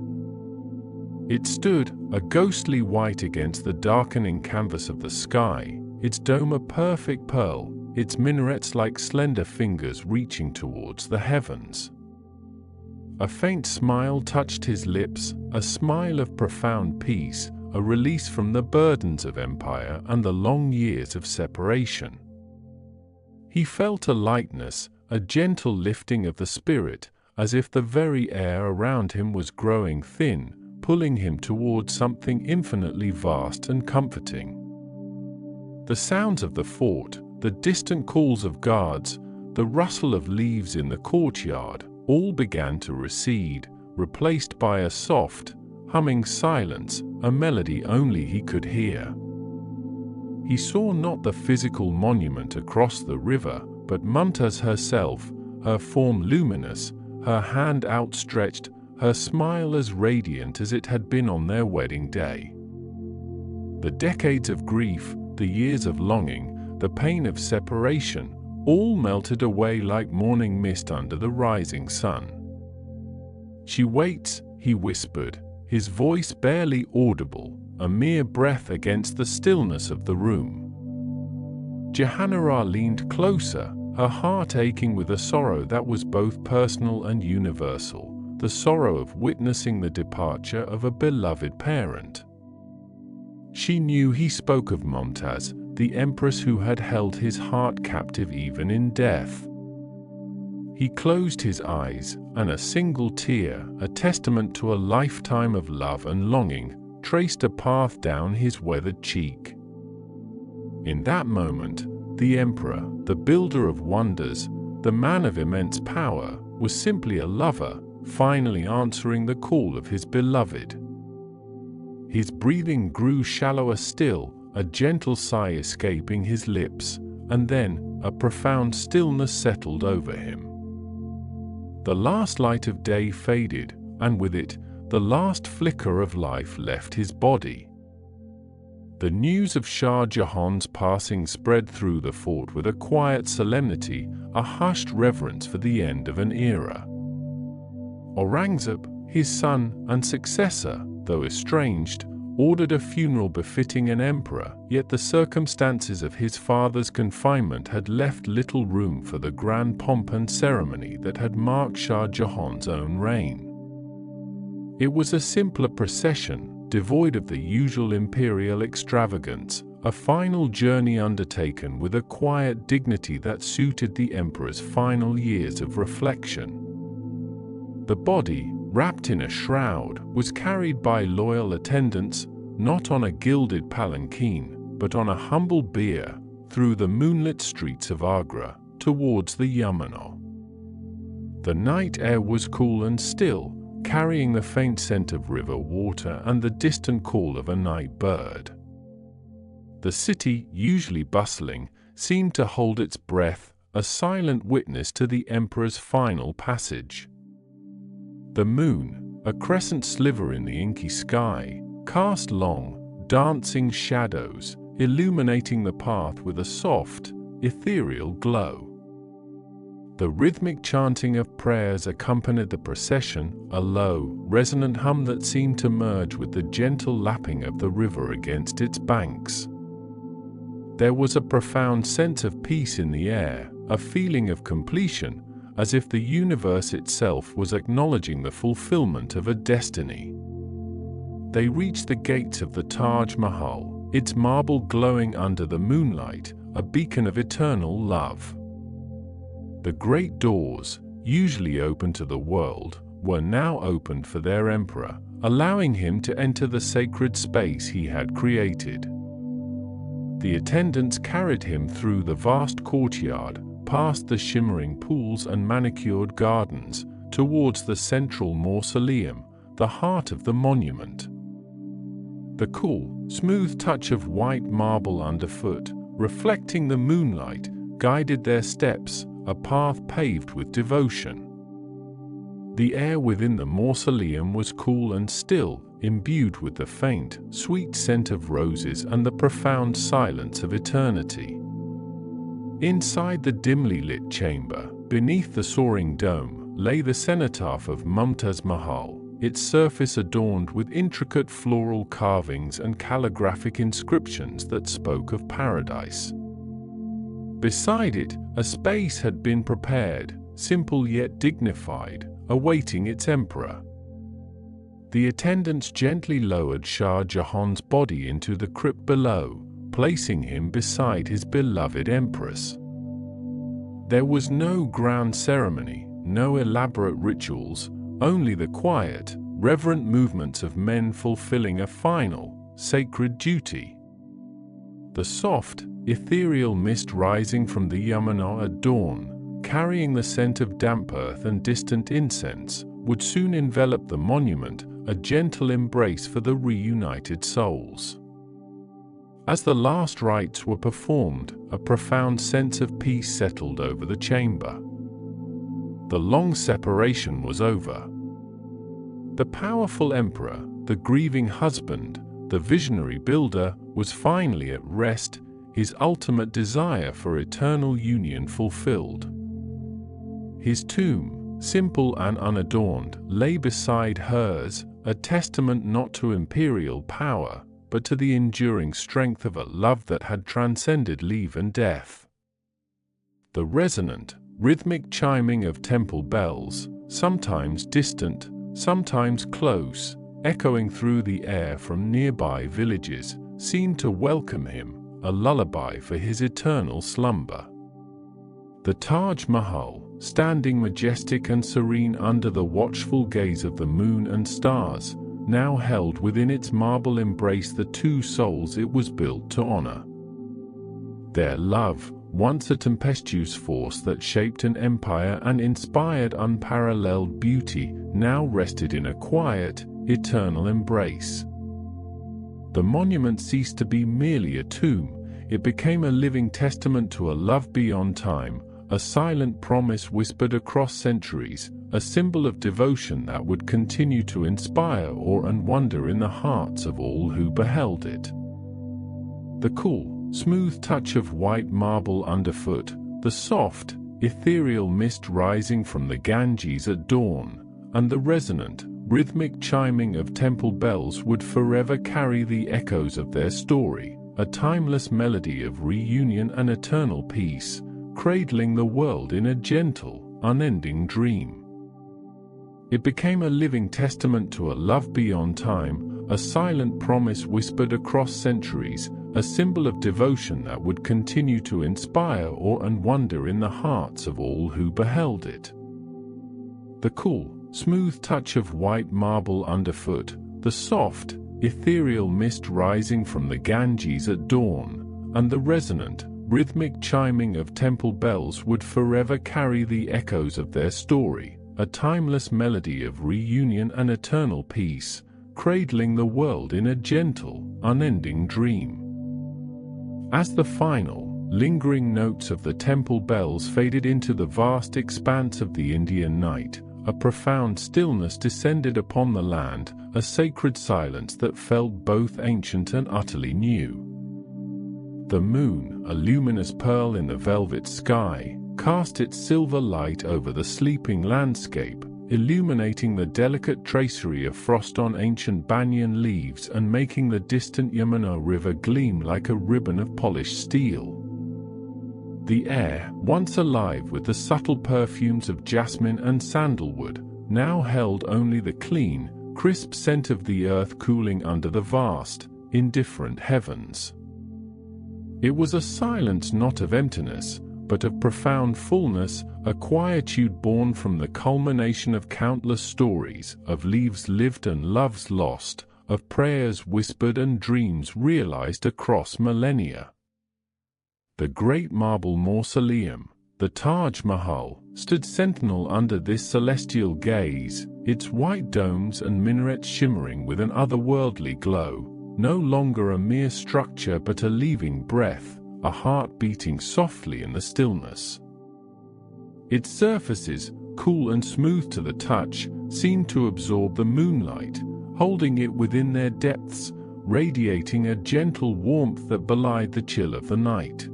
It stood, a ghostly white against the darkening canvas of the sky, its dome a perfect pearl, its minarets like slender fingers reaching towards the heavens. A faint smile touched his lips, a smile of profound peace, a release from the burdens of empire and the long years of separation. He felt a lightness, a gentle lifting of the spirit, as if the very air around him was growing thin, pulling him towards something infinitely vast and comforting. The sounds of the fort, the distant calls of guards, the rustle of leaves in the courtyard, all began to recede, replaced by a soft, humming silence, a melody only he could hear. He saw not the physical monument across the river, but Mumtaz herself, her form luminous, her hand outstretched, her smile as radiant as it had been on their wedding day. The decades of grief, the years of longing, the pain of separation, all melted away like morning mist under the rising sun. "She waits," he whispered, his voice barely audible, a mere breath against the stillness of the room. Jahanara leaned closer, her heart aching with a sorrow that was both personal and universal, the sorrow of witnessing the departure of a beloved parent. She knew he spoke of Mumtaz, the empress who had held his heart captive even in death. He closed his eyes, and a single tear, a testament to a lifetime of love and longing, traced a path down his weathered cheek. In that moment, the emperor, the builder of wonders, the man of immense power, was simply a lover, finally answering the call of his beloved. His breathing grew shallower still, a gentle sigh escaping his lips, and then a profound stillness settled over him. The last light of day faded, and with it, the last flicker of life left his body. The news of Shah Jahan's passing spread through the fort with a quiet solemnity, a hushed reverence for the end of an era. Aurangzeb, his son and successor, though estranged, ordered a funeral befitting an emperor, yet the circumstances of his father's confinement had left little room for the grand pomp and ceremony that had marked Shah Jahan's own reign. It was a simpler procession, devoid of the usual imperial extravagance, a final journey undertaken with a quiet dignity that suited the emperor's final years of reflection. The body, wrapped in a shroud, was carried by loyal attendants, not on a gilded palanquin, but on a humble bier, through the moonlit streets of Agra, towards the Yamuna. The night air was cool and still, carrying the faint scent of river water and the distant call of a night bird. The city, usually bustling, seemed to hold its breath, a silent witness to the emperor's final passage. The moon, a crescent sliver in the inky sky, cast long, dancing shadows, illuminating the path with a soft, ethereal glow. The rhythmic chanting of prayers accompanied the procession, a low, resonant hum that seemed to merge with the gentle lapping of the river against its banks. There was a profound sense of peace in the air, a feeling of completion, as if the universe itself was acknowledging the fulfillment of a destiny. They reached the gates of the Taj Mahal, its marble glowing under the moonlight, a beacon of eternal love. The great doors, usually open to the world, were now opened for their emperor, allowing him to enter the sacred space he had created. The attendants carried him through the vast courtyard, past the shimmering pools and manicured gardens, towards the central mausoleum, the heart of the monument. The cool, smooth touch of white marble underfoot, reflecting the moonlight, guided their steps, a path paved with devotion. The air within the mausoleum was cool and still, imbued with the faint, sweet scent of roses and the profound silence of eternity. Inside the dimly lit chamber, beneath the soaring dome, lay the cenotaph of Mumtaz Mahal, its surface adorned with intricate floral carvings and calligraphic inscriptions that spoke of paradise. Beside it, a space had been prepared, simple yet dignified, awaiting its emperor. The attendants gently lowered Shah Jahan's body into the crypt below, placing him beside his beloved empress. There was no grand ceremony, no elaborate rituals, only the quiet, reverent movements of men fulfilling a final, sacred duty. The soft, ethereal mist rising from the Yamuna at dawn, carrying the scent of damp earth and distant incense, would soon envelop the monument, a gentle embrace for the reunited souls. As the last rites were performed, a profound sense of peace settled over the chamber. The long separation was over. The powerful emperor, the grieving husband, the visionary builder, was finally at rest, his ultimate desire for eternal union fulfilled. His tomb, simple and unadorned, lay beside hers, a testament not to imperial power, but to the enduring strength of a love that had transcended life and death. The resonant, rhythmic chiming of temple bells, sometimes distant, sometimes close, echoing through the air from nearby villages, seemed to welcome him, a lullaby for his eternal slumber. The Taj Mahal, standing majestic and serene under the watchful gaze of the moon and stars, now held within its marble embrace the two souls it was built to honor. Their love, once a tempestuous force that shaped an empire and inspired unparalleled beauty, now rested in a quiet, eternal embrace. The monument ceased to be merely a tomb, it became a living testament to a love beyond time, a silent promise whispered across centuries, a symbol of devotion that would continue to inspire awe and wonder in the hearts of all who beheld it. The cool, smooth touch of white marble underfoot, the soft, ethereal mist rising from the Ganges at dawn, and the resonant, rhythmic chiming of temple bells would forever carry the echoes of their story, a timeless melody of reunion and eternal peace, cradling the world in a gentle, unending dream. It became a living testament to a love beyond time, a silent promise whispered across centuries, a symbol of devotion that would continue to inspire awe and wonder in the hearts of all who beheld it. The cool, smooth touch of white marble underfoot, the soft, ethereal mist rising from the Ganges at dawn, and the resonant, rhythmic chiming of temple bells would forever carry the echoes of their story, a timeless melody of reunion and eternal peace, cradling the world in a gentle, unending dream. As the final, lingering notes of the temple bells faded into the vast expanse of the Indian night, a profound stillness descended upon the land, a sacred silence that felt both ancient and utterly new. The moon, a luminous pearl in the velvet sky, cast its silver light over the sleeping landscape, illuminating the delicate tracery of frost on ancient banyan leaves and making the distant Yamuna River gleam like a ribbon of polished steel. The air, once alive with the subtle perfumes of jasmine and sandalwood, now held only the clean, crisp scent of the earth cooling under the vast, indifferent heavens. It was a silence not of emptiness, but of profound fullness, a quietude born from the culmination of countless stories, of lives lived and loves lost, of prayers whispered and dreams realized across millennia. The great marble mausoleum, the Taj Mahal, stood sentinel under this celestial gaze, its white domes and minarets shimmering with an otherworldly glow, no longer a mere structure but a living breath, a heart beating softly in the stillness. Its surfaces, cool and smooth to the touch, seemed to absorb the moonlight, holding it within their depths, radiating a gentle warmth that belied the chill of the night.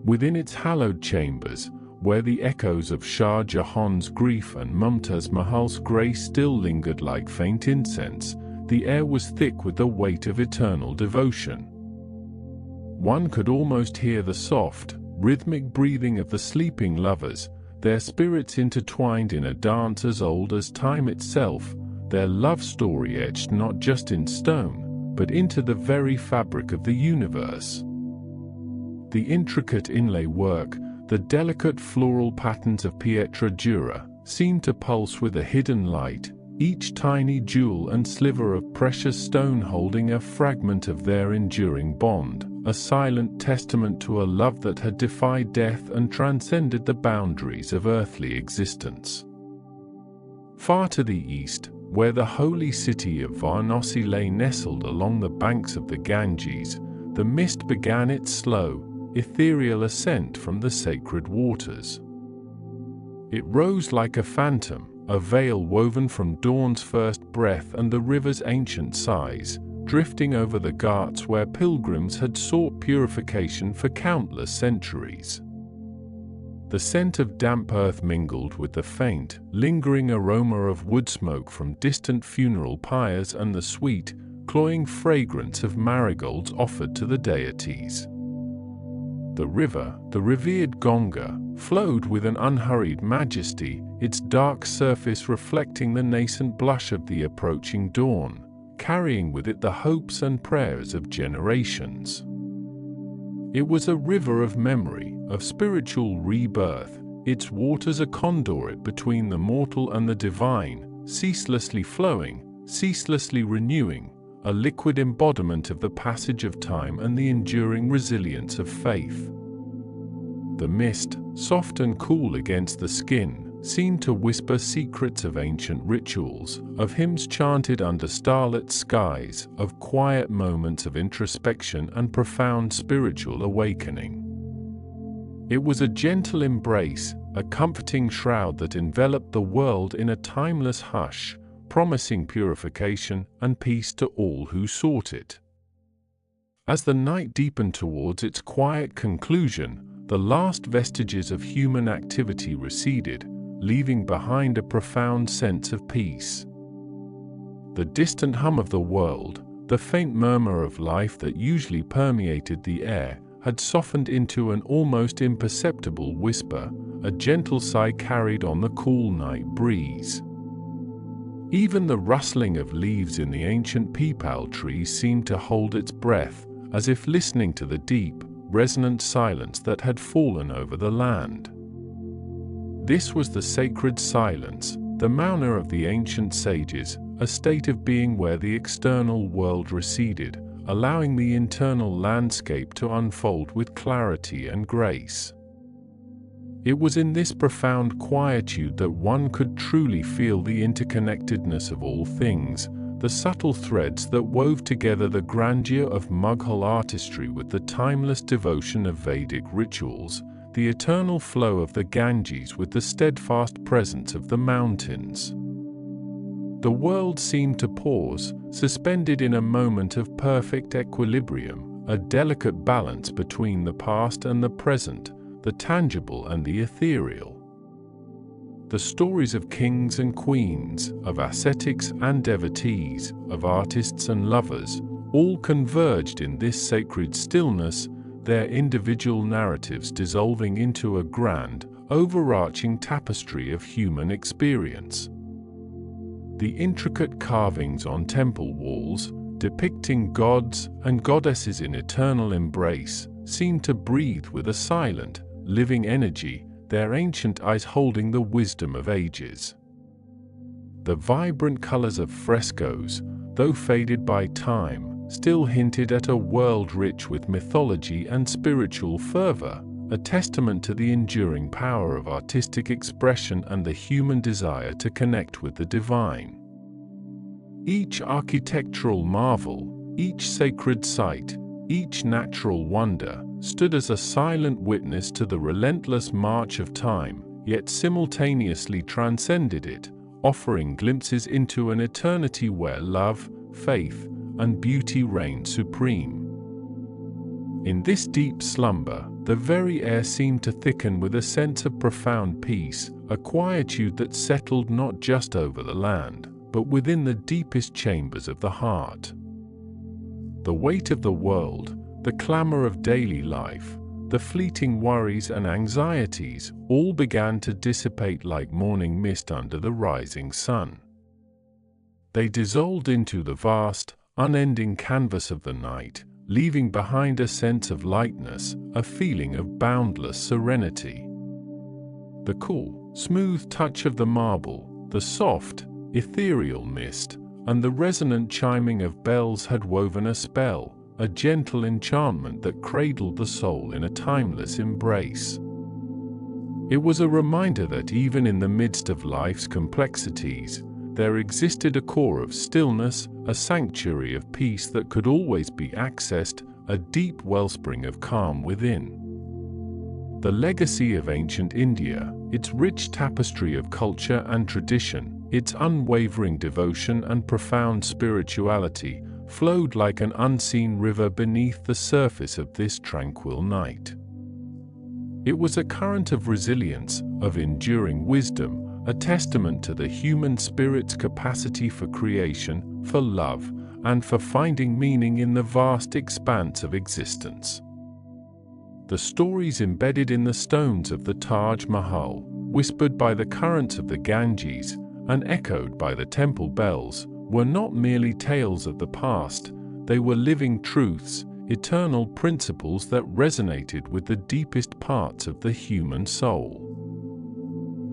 Within its hallowed chambers, where the echoes of Shah Jahan's grief and Mumtaz Mahal's grace still lingered like faint incense, the air was thick with the weight of eternal devotion. One could almost hear the soft, rhythmic breathing of the sleeping lovers, their spirits intertwined in a dance as old as time itself, their love story etched not just in stone, but into the very fabric of the universe. The intricate inlay work, the delicate floral patterns of pietra dura, seemed to pulse with a hidden light, each tiny jewel and sliver of precious stone holding a fragment of their enduring bond, a silent testament to a love that had defied death and transcended the boundaries of earthly existence. Far to the east, where the holy city of Varanasi lay nestled along the banks of the Ganges, the mist began its slow, ethereal ascent from the sacred waters. It rose like a phantom, a veil woven from dawn's first breath and the river's ancient sighs, drifting over the ghats where pilgrims had sought purification for countless centuries. The scent of damp earth mingled with the faint, lingering aroma of wood smoke from distant funeral pyres and the sweet, cloying fragrance of marigolds offered to the deities. The river, the revered Ganga, flowed with an unhurried majesty, its dark surface reflecting the nascent blush of the approaching dawn, carrying with it the hopes and prayers of generations. It was a river of memory, of spiritual rebirth, its waters a conduit between the mortal and the divine, ceaselessly flowing, ceaselessly renewing, a liquid embodiment of the passage of time and the enduring resilience of faith. The mist, soft and cool against the skin, seemed to whisper secrets of ancient rituals, of hymns chanted under starlit skies, of quiet moments of introspection and profound spiritual awakening. It was a gentle embrace, a comforting shroud that enveloped the world in a timeless hush, promising purification and peace to all who sought it. As the night deepened towards its quiet conclusion, the last vestiges of human activity receded, leaving behind a profound sense of peace. The distant hum of the world, the faint murmur of life that usually permeated the air, had softened into an almost imperceptible whisper, a gentle sigh carried on the cool night breeze. Even the rustling of leaves in the ancient peepal trees seemed to hold its breath, as if listening to the deep, resonant silence that had fallen over the land. This was the sacred silence, the mauna of the ancient sages, a state of being where the external world receded, allowing the internal landscape to unfold with clarity and grace. It was in this profound quietude that one could truly feel the interconnectedness of all things, the subtle threads that wove together the grandeur of Mughal artistry with the timeless devotion of Vedic rituals, the eternal flow of the Ganges with the steadfast presence of the mountains. The world seemed to pause, suspended in a moment of perfect equilibrium, a delicate balance between the past and the present, the tangible and the ethereal. The stories of kings and queens, of ascetics and devotees, of artists and lovers, all converged in this sacred stillness, their individual narratives dissolving into a grand, overarching tapestry of human experience. The intricate carvings on temple walls, depicting gods and goddesses in eternal embrace, seemed to breathe with a silent, living energy, their ancient eyes holding the wisdom of ages. The vibrant colors of frescoes, though faded by time, still hinted at a world rich with mythology and spiritual fervor, a testament to the enduring power of artistic expression and the human desire to connect with the divine. Each architectural marvel, each sacred site, each natural wonder, stood as a silent witness to the relentless march of time, yet simultaneously transcended it, offering glimpses into an eternity where love, faith, and beauty reign supreme. In this deep slumber, the very air seemed to thicken with a sense of profound peace, a quietude that settled not just over the land, but within the deepest chambers of the heart. The weight of the world, the clamor of daily life, the fleeting worries and anxieties all began to dissipate like morning mist under the rising sun. They dissolved into the vast, unending canvas of the night, leaving behind a sense of lightness, a feeling of boundless serenity. The cool, smooth touch of the marble, the soft, ethereal mist, and the resonant chiming of bells had woven a spell, a gentle enchantment that cradled the soul in a timeless embrace. It was a reminder that even in the midst of life's complexities, there existed a core of stillness, a sanctuary of peace that could always be accessed, a deep wellspring of calm within. The legacy of ancient India, its rich tapestry of culture and tradition, its unwavering devotion and profound spirituality, flowed like an unseen river beneath the surface of this tranquil night. It was a current of resilience, of enduring wisdom, a testament to the human spirit's capacity for creation, for love, and for finding meaning in the vast expanse of existence. The stories embedded in the stones of the Taj Mahal, whispered by the currents of the Ganges, and echoed by the temple bells, were not merely tales of the past, they were living truths, eternal principles that resonated with the deepest parts of the human soul.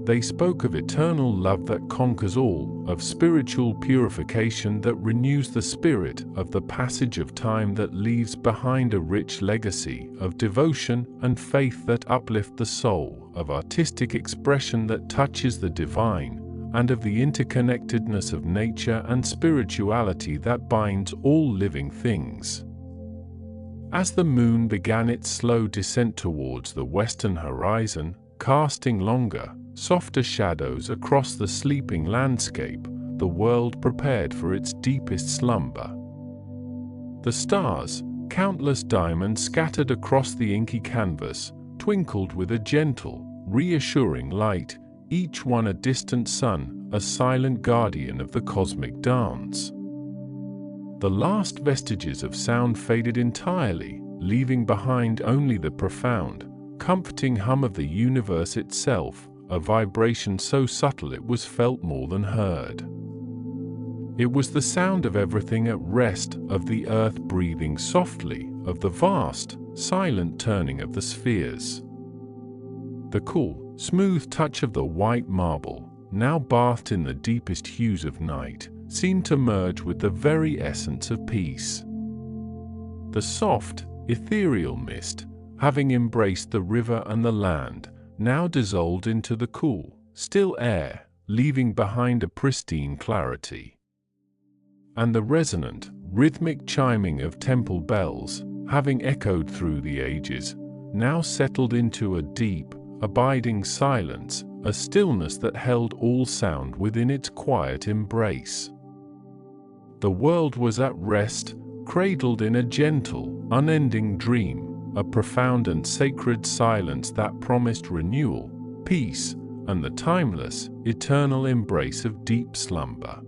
They spoke of eternal love that conquers all, of spiritual purification that renews the spirit, of the passage of time that leaves behind a rich legacy, of devotion and faith that uplift the soul, of artistic expression that touches the divine, and of the interconnectedness of nature and spirituality that binds all living things. As the moon began its slow descent towards the western horizon, casting longer, softer shadows across the sleeping landscape, the world prepared for its deepest slumber. The stars, countless diamonds scattered across the inky canvas, twinkled with a gentle, reassuring light, each one a distant sun, a silent guardian of the cosmic dance. The last vestiges of sound faded entirely, leaving behind only the profound, comforting hum of the universe itself, a vibration so subtle it was felt more than heard. It was the sound of everything at rest, of the earth breathing softly, of the vast, silent turning of the spheres. The cool, smooth touch of the white marble, now bathed in the deepest hues of night, seemed to merge with the very essence of peace. The soft, ethereal mist, having embraced the river and the land, now dissolved into the cool, still air, leaving behind a pristine clarity. And the resonant, rhythmic chiming of temple bells, having echoed through the ages, now settled into a deep, abiding silence, a stillness that held all sound within its quiet embrace. The world was at rest, cradled in a gentle, unending dream, a profound and sacred silence that promised renewal, peace, and the timeless, eternal embrace of deep slumber.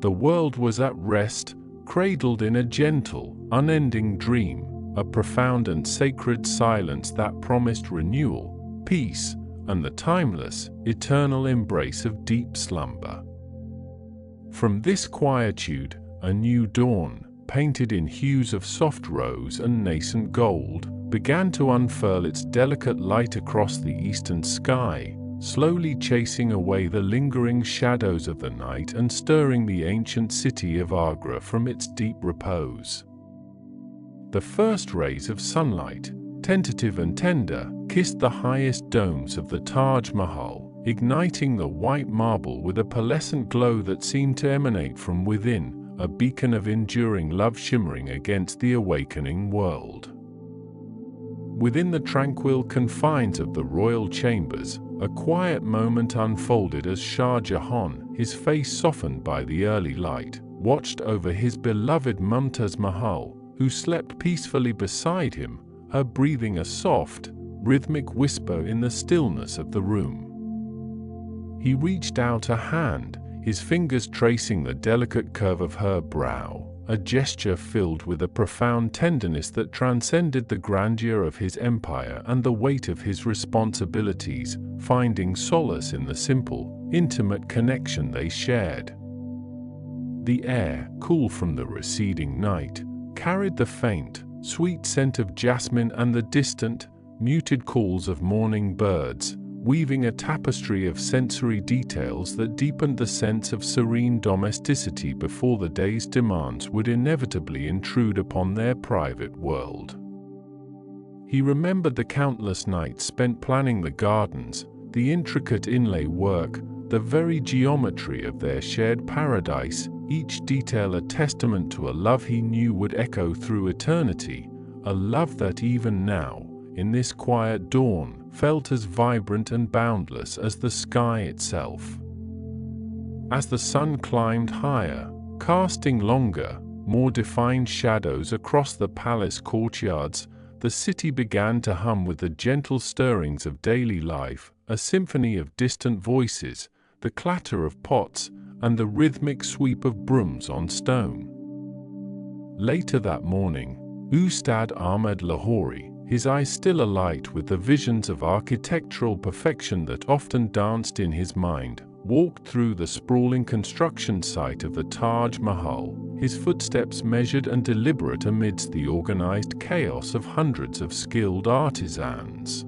The world was at rest, cradled in a gentle, unending dream, a profound and sacred silence that promised renewal, peace, and the timeless, eternal embrace of deep slumber. From this quietude, a new dawn, painted in hues of soft rose and nascent gold, began to unfurl its delicate light across the eastern sky, slowly chasing away the lingering shadows of the night and stirring the ancient city of Agra from its deep repose. The first rays of sunlight, tentative and tender, kissed the highest domes of the Taj Mahal, igniting the white marble with a pearlescent glow that seemed to emanate from within, a beacon of enduring love shimmering against the awakening world. Within the tranquil confines of the royal chambers, a quiet moment unfolded as Shah Jahan, his face softened by the early light, watched over his beloved Mumtaz Mahal, who slept peacefully beside him, her breathing a soft, rhythmic whisper in the stillness of the room. He reached out a hand, his fingers tracing the delicate curve of her brow, a gesture filled with a profound tenderness that transcended the grandeur of his empire and the weight of his responsibilities, finding solace in the simple, intimate connection they shared. The air, cool from the receding night, carried the faint, sweet scent of jasmine and the distant, muted calls of morning birds, weaving a tapestry of sensory details that deepened the sense of serene domesticity before the day's demands would inevitably intrude upon their private world. He remembered the countless nights spent planning the gardens, the intricate inlay work, the very geometry of their shared paradise, each detail a testament to a love he knew would echo through eternity, a love that even now, in this quiet dawn, felt as vibrant and boundless as the sky itself. As the sun climbed higher, casting longer, more defined shadows across the palace courtyards, the city began to hum with the gentle stirrings of daily life, a symphony of distant voices, the clatter of pots, and the rhythmic sweep of brooms on stone. Later that morning, Ustad Ahmed Lahori, his eyes still alight with the visions of architectural perfection that often danced in his mind, walked through the sprawling construction site of the Taj Mahal, his footsteps measured and deliberate amidst the organized chaos of hundreds of skilled artisans.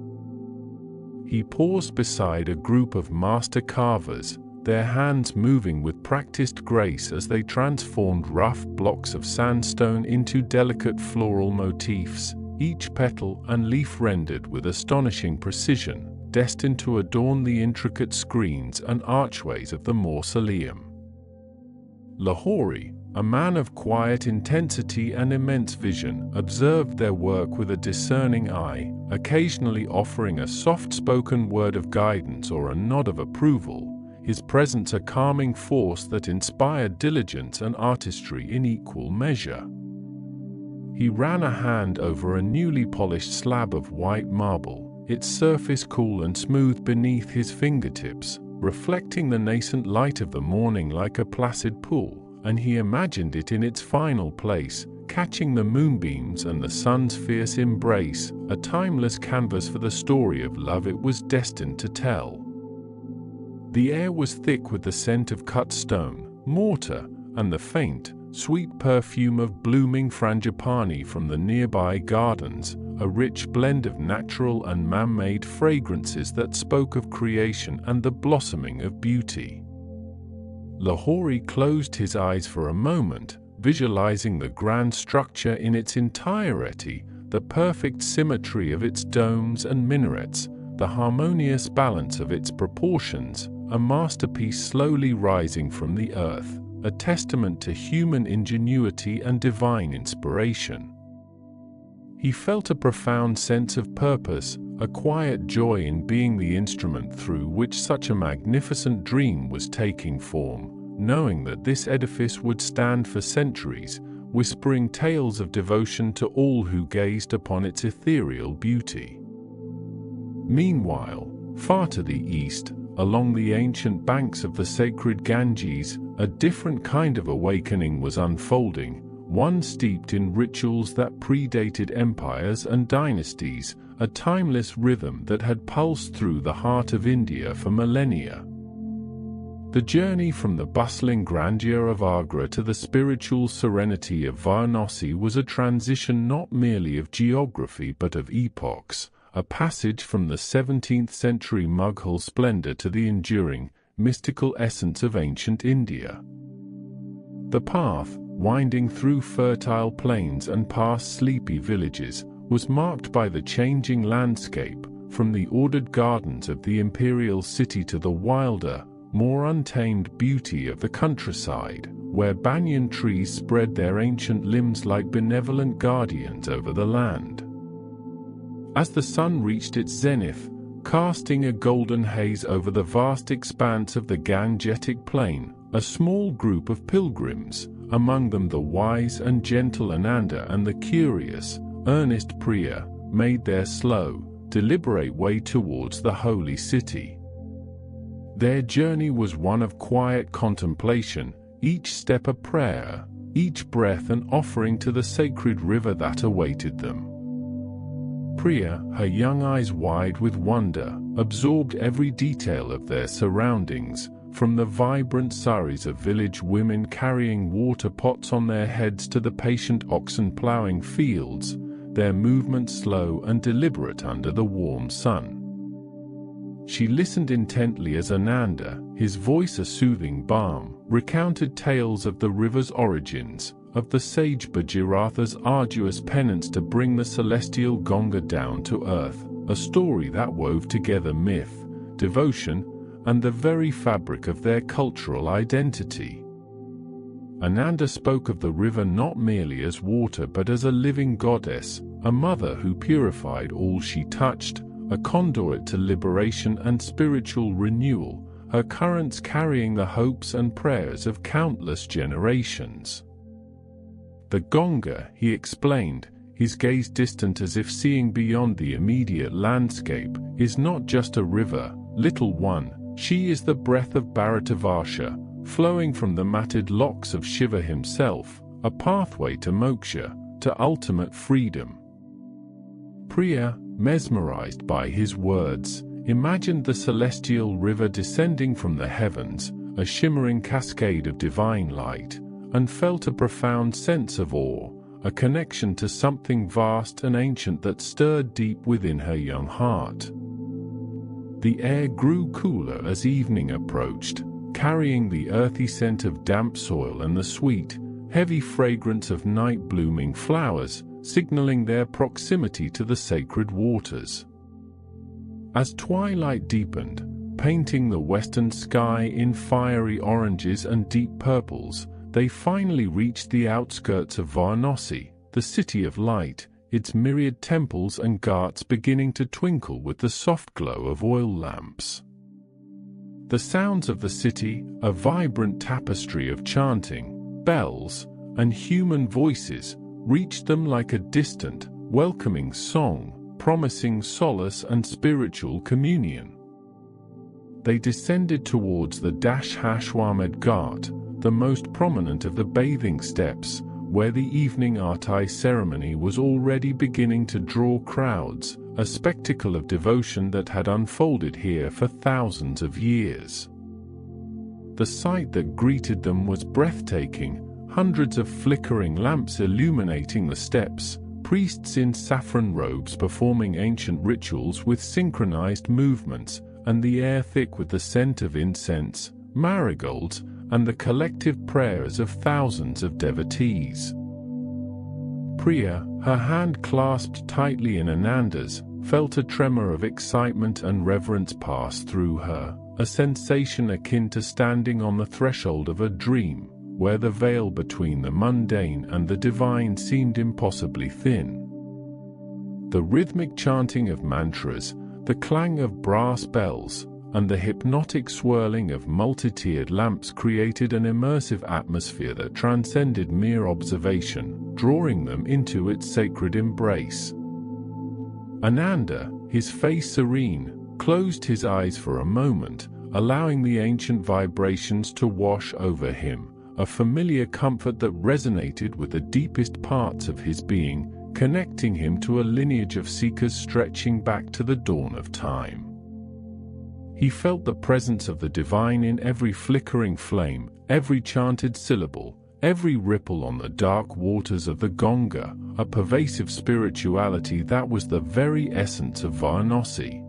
He paused beside a group of master carvers, their hands moving with practiced grace as they transformed rough blocks of sandstone into delicate floral motifs, each petal and leaf rendered with astonishing precision, destined to adorn the intricate screens and archways of the mausoleum. Lahori, a man of quiet intensity and immense vision, observed their work with a discerning eye, occasionally offering a soft-spoken word of guidance or a nod of approval, his presence a calming force that inspired diligence and artistry in equal measure. He ran a hand over a newly polished slab of white marble, its surface cool and smooth beneath his fingertips, reflecting the nascent light of the morning like a placid pool, and he imagined it in its final place, catching the moonbeams and the sun's fierce embrace, a timeless canvas for the story of love it was destined to tell. The air was thick with the scent of cut stone, mortar, and the faint, sweet perfume of blooming frangipani from the nearby gardens, a rich blend of natural and man-made fragrances that spoke of creation and the blossoming of beauty. Lahori closed his eyes for a moment, visualizing the grand structure in its entirety, the perfect symmetry of its domes and minarets, the harmonious balance of its proportions, a masterpiece slowly rising from the earth, a testament to human ingenuity and divine inspiration. He felt a profound sense of purpose, a quiet joy in being the instrument through which such a magnificent dream was taking form, knowing that this edifice would stand for centuries, whispering tales of devotion to all who gazed upon its ethereal beauty. Meanwhile, far to the east, along the ancient banks of the sacred Ganges, a different kind of awakening was unfolding, one steeped in rituals that predated empires and dynasties, a timeless rhythm that had pulsed through the heart of India for millennia. The journey from the bustling grandeur of Agra to the spiritual serenity of Varanasi was a transition not merely of geography but of epochs, a passage from the 17th century Mughal splendor to the enduring, mystical essence of ancient India. The path, winding through fertile plains and past sleepy villages, was marked by the changing landscape, from the ordered gardens of the imperial city to the wilder, more untamed beauty of the countryside, where banyan trees spread their ancient limbs like benevolent guardians over the land. As the sun reached its zenith, casting a golden haze over the vast expanse of the Gangetic plain, A small group of pilgrims, among them the wise and gentle Ananda and the curious, earnest Priya, made their slow, deliberate way towards the holy city. Their journey was one of quiet contemplation, each step a prayer, each breath an offering to the sacred river that awaited them. Priya, her young eyes wide with wonder, absorbed every detail of their surroundings, from the vibrant saris of village women carrying water pots on their heads to the patient oxen ploughing fields, their movements slow and deliberate under the warm sun. She listened intently as Ananda, his voice a soothing balm, recounted tales of the river's origins, of the sage Bhagiratha's arduous penance to bring the celestial Ganga down to earth, a story that wove together myth, devotion, and the very fabric of their cultural identity. Ananda spoke of the river not merely as water but as a living goddess, a mother who purified all she touched, a conduit to liberation and spiritual renewal, her currents carrying the hopes and prayers of countless generations. The Ganga, he explained, his gaze distant as if seeing beyond the immediate landscape, is not just a river, little one, she is the breath of Bharatavarsha, flowing from the matted locks of Shiva himself, a pathway to moksha, to ultimate freedom. Priya, mesmerized by his words, imagined the celestial river descending from the heavens, a shimmering cascade of divine light, and felt a profound sense of awe, a connection to something vast and ancient that stirred deep within her young heart. The air grew cooler as evening approached, carrying the earthy scent of damp soil and the sweet, heavy fragrance of night-blooming flowers, signaling their proximity to the sacred waters. As twilight deepened, painting the western sky in fiery oranges and deep purples, they finally reached the outskirts of Varanasi, the city of light, its myriad temples and ghats beginning to twinkle with the soft glow of oil lamps. The sounds of the city, a vibrant tapestry of chanting, bells, and human voices, reached them like a distant, welcoming song, promising solace and spiritual communion. They descended towards the Dashashwamed Ghat, the most prominent of the bathing steps, where the evening arti ceremony was already beginning to draw crowds, a spectacle of devotion that had unfolded here for thousands of years. The sight that greeted them was breathtaking, hundreds of flickering lamps illuminating the steps, priests in saffron robes performing ancient rituals with synchronized movements, and the air thick with the scent of incense, marigolds, and the collective prayers of thousands of devotees. Priya, her hand clasped tightly in Ananda's, felt a tremor of excitement and reverence pass through her, a sensation akin to standing on the threshold of a dream, where the veil between the mundane and the divine seemed impossibly thin. The rhythmic chanting of mantras, the clang of brass bells, and the hypnotic swirling of multi-tiered lamps created an immersive atmosphere that transcended mere observation, drawing them into its sacred embrace. Ananda, his face serene, closed his eyes for a moment, allowing the ancient vibrations to wash over him, a familiar comfort that resonated with the deepest parts of his being, connecting him to a lineage of seekers stretching back to the dawn of time. He felt the presence of the divine in every flickering flame, every chanted syllable, every ripple on the dark waters of the Ganga, a pervasive spirituality that was the very essence of Varanasi.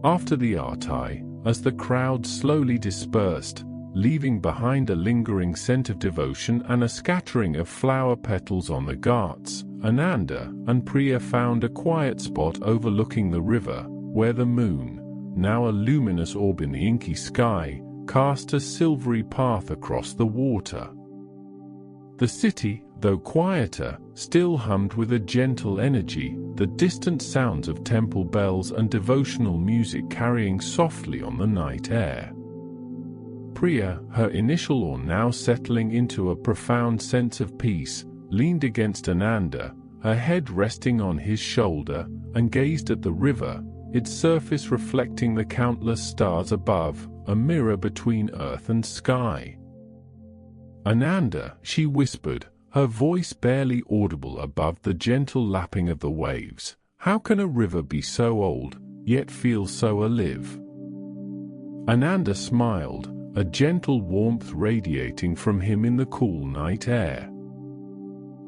After the arti, as the crowd slowly dispersed, leaving behind a lingering scent of devotion and a scattering of flower petals on the ghats, Ananda and Priya found a quiet spot overlooking the river, where the moon, now a luminous orb in the inky sky, cast a silvery path across the water. The city, though quieter, still hummed with a gentle energy, the distant sounds of temple bells and devotional music carrying softly on the night air. Priya, her initial awe now settling into a profound sense of peace, leaned against Ananda, her head resting on his shoulder, and gazed at the river, its surface reflecting the countless stars above, a mirror between earth and sky. "Ananda," she whispered, her voice barely audible above the gentle lapping of the waves, "how can a river be so old, yet feel so alive?" Ananda smiled, a gentle warmth radiating from him in the cool night air.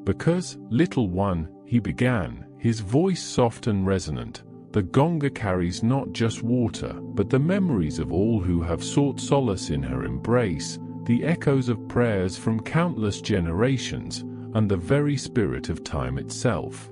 "Because, little one," he began, his voice soft and resonant, "the Ganga carries not just water, but the memories of all who have sought solace in her embrace, the echoes of prayers from countless generations, and the very spirit of time itself."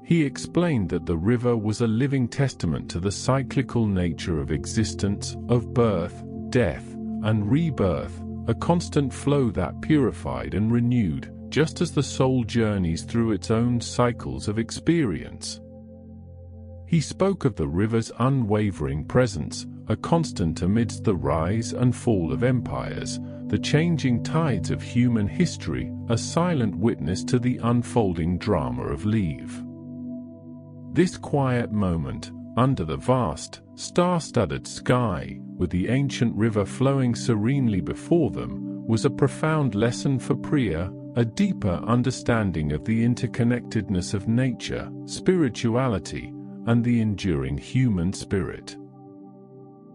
He explained that the river was a living testament to the cyclical nature of existence, of birth, death, and rebirth, a constant flow that purified and renewed, just as the soul journeys through its own cycles of experience. He spoke of the river's unwavering presence, a constant amidst the rise and fall of empires, the changing tides of human history, a silent witness to the unfolding drama of life. This quiet moment, under the vast, star-studded sky, with the ancient river flowing serenely before them, was a profound lesson for Priya, a deeper understanding of the interconnectedness of nature, spirituality, and the enduring human spirit.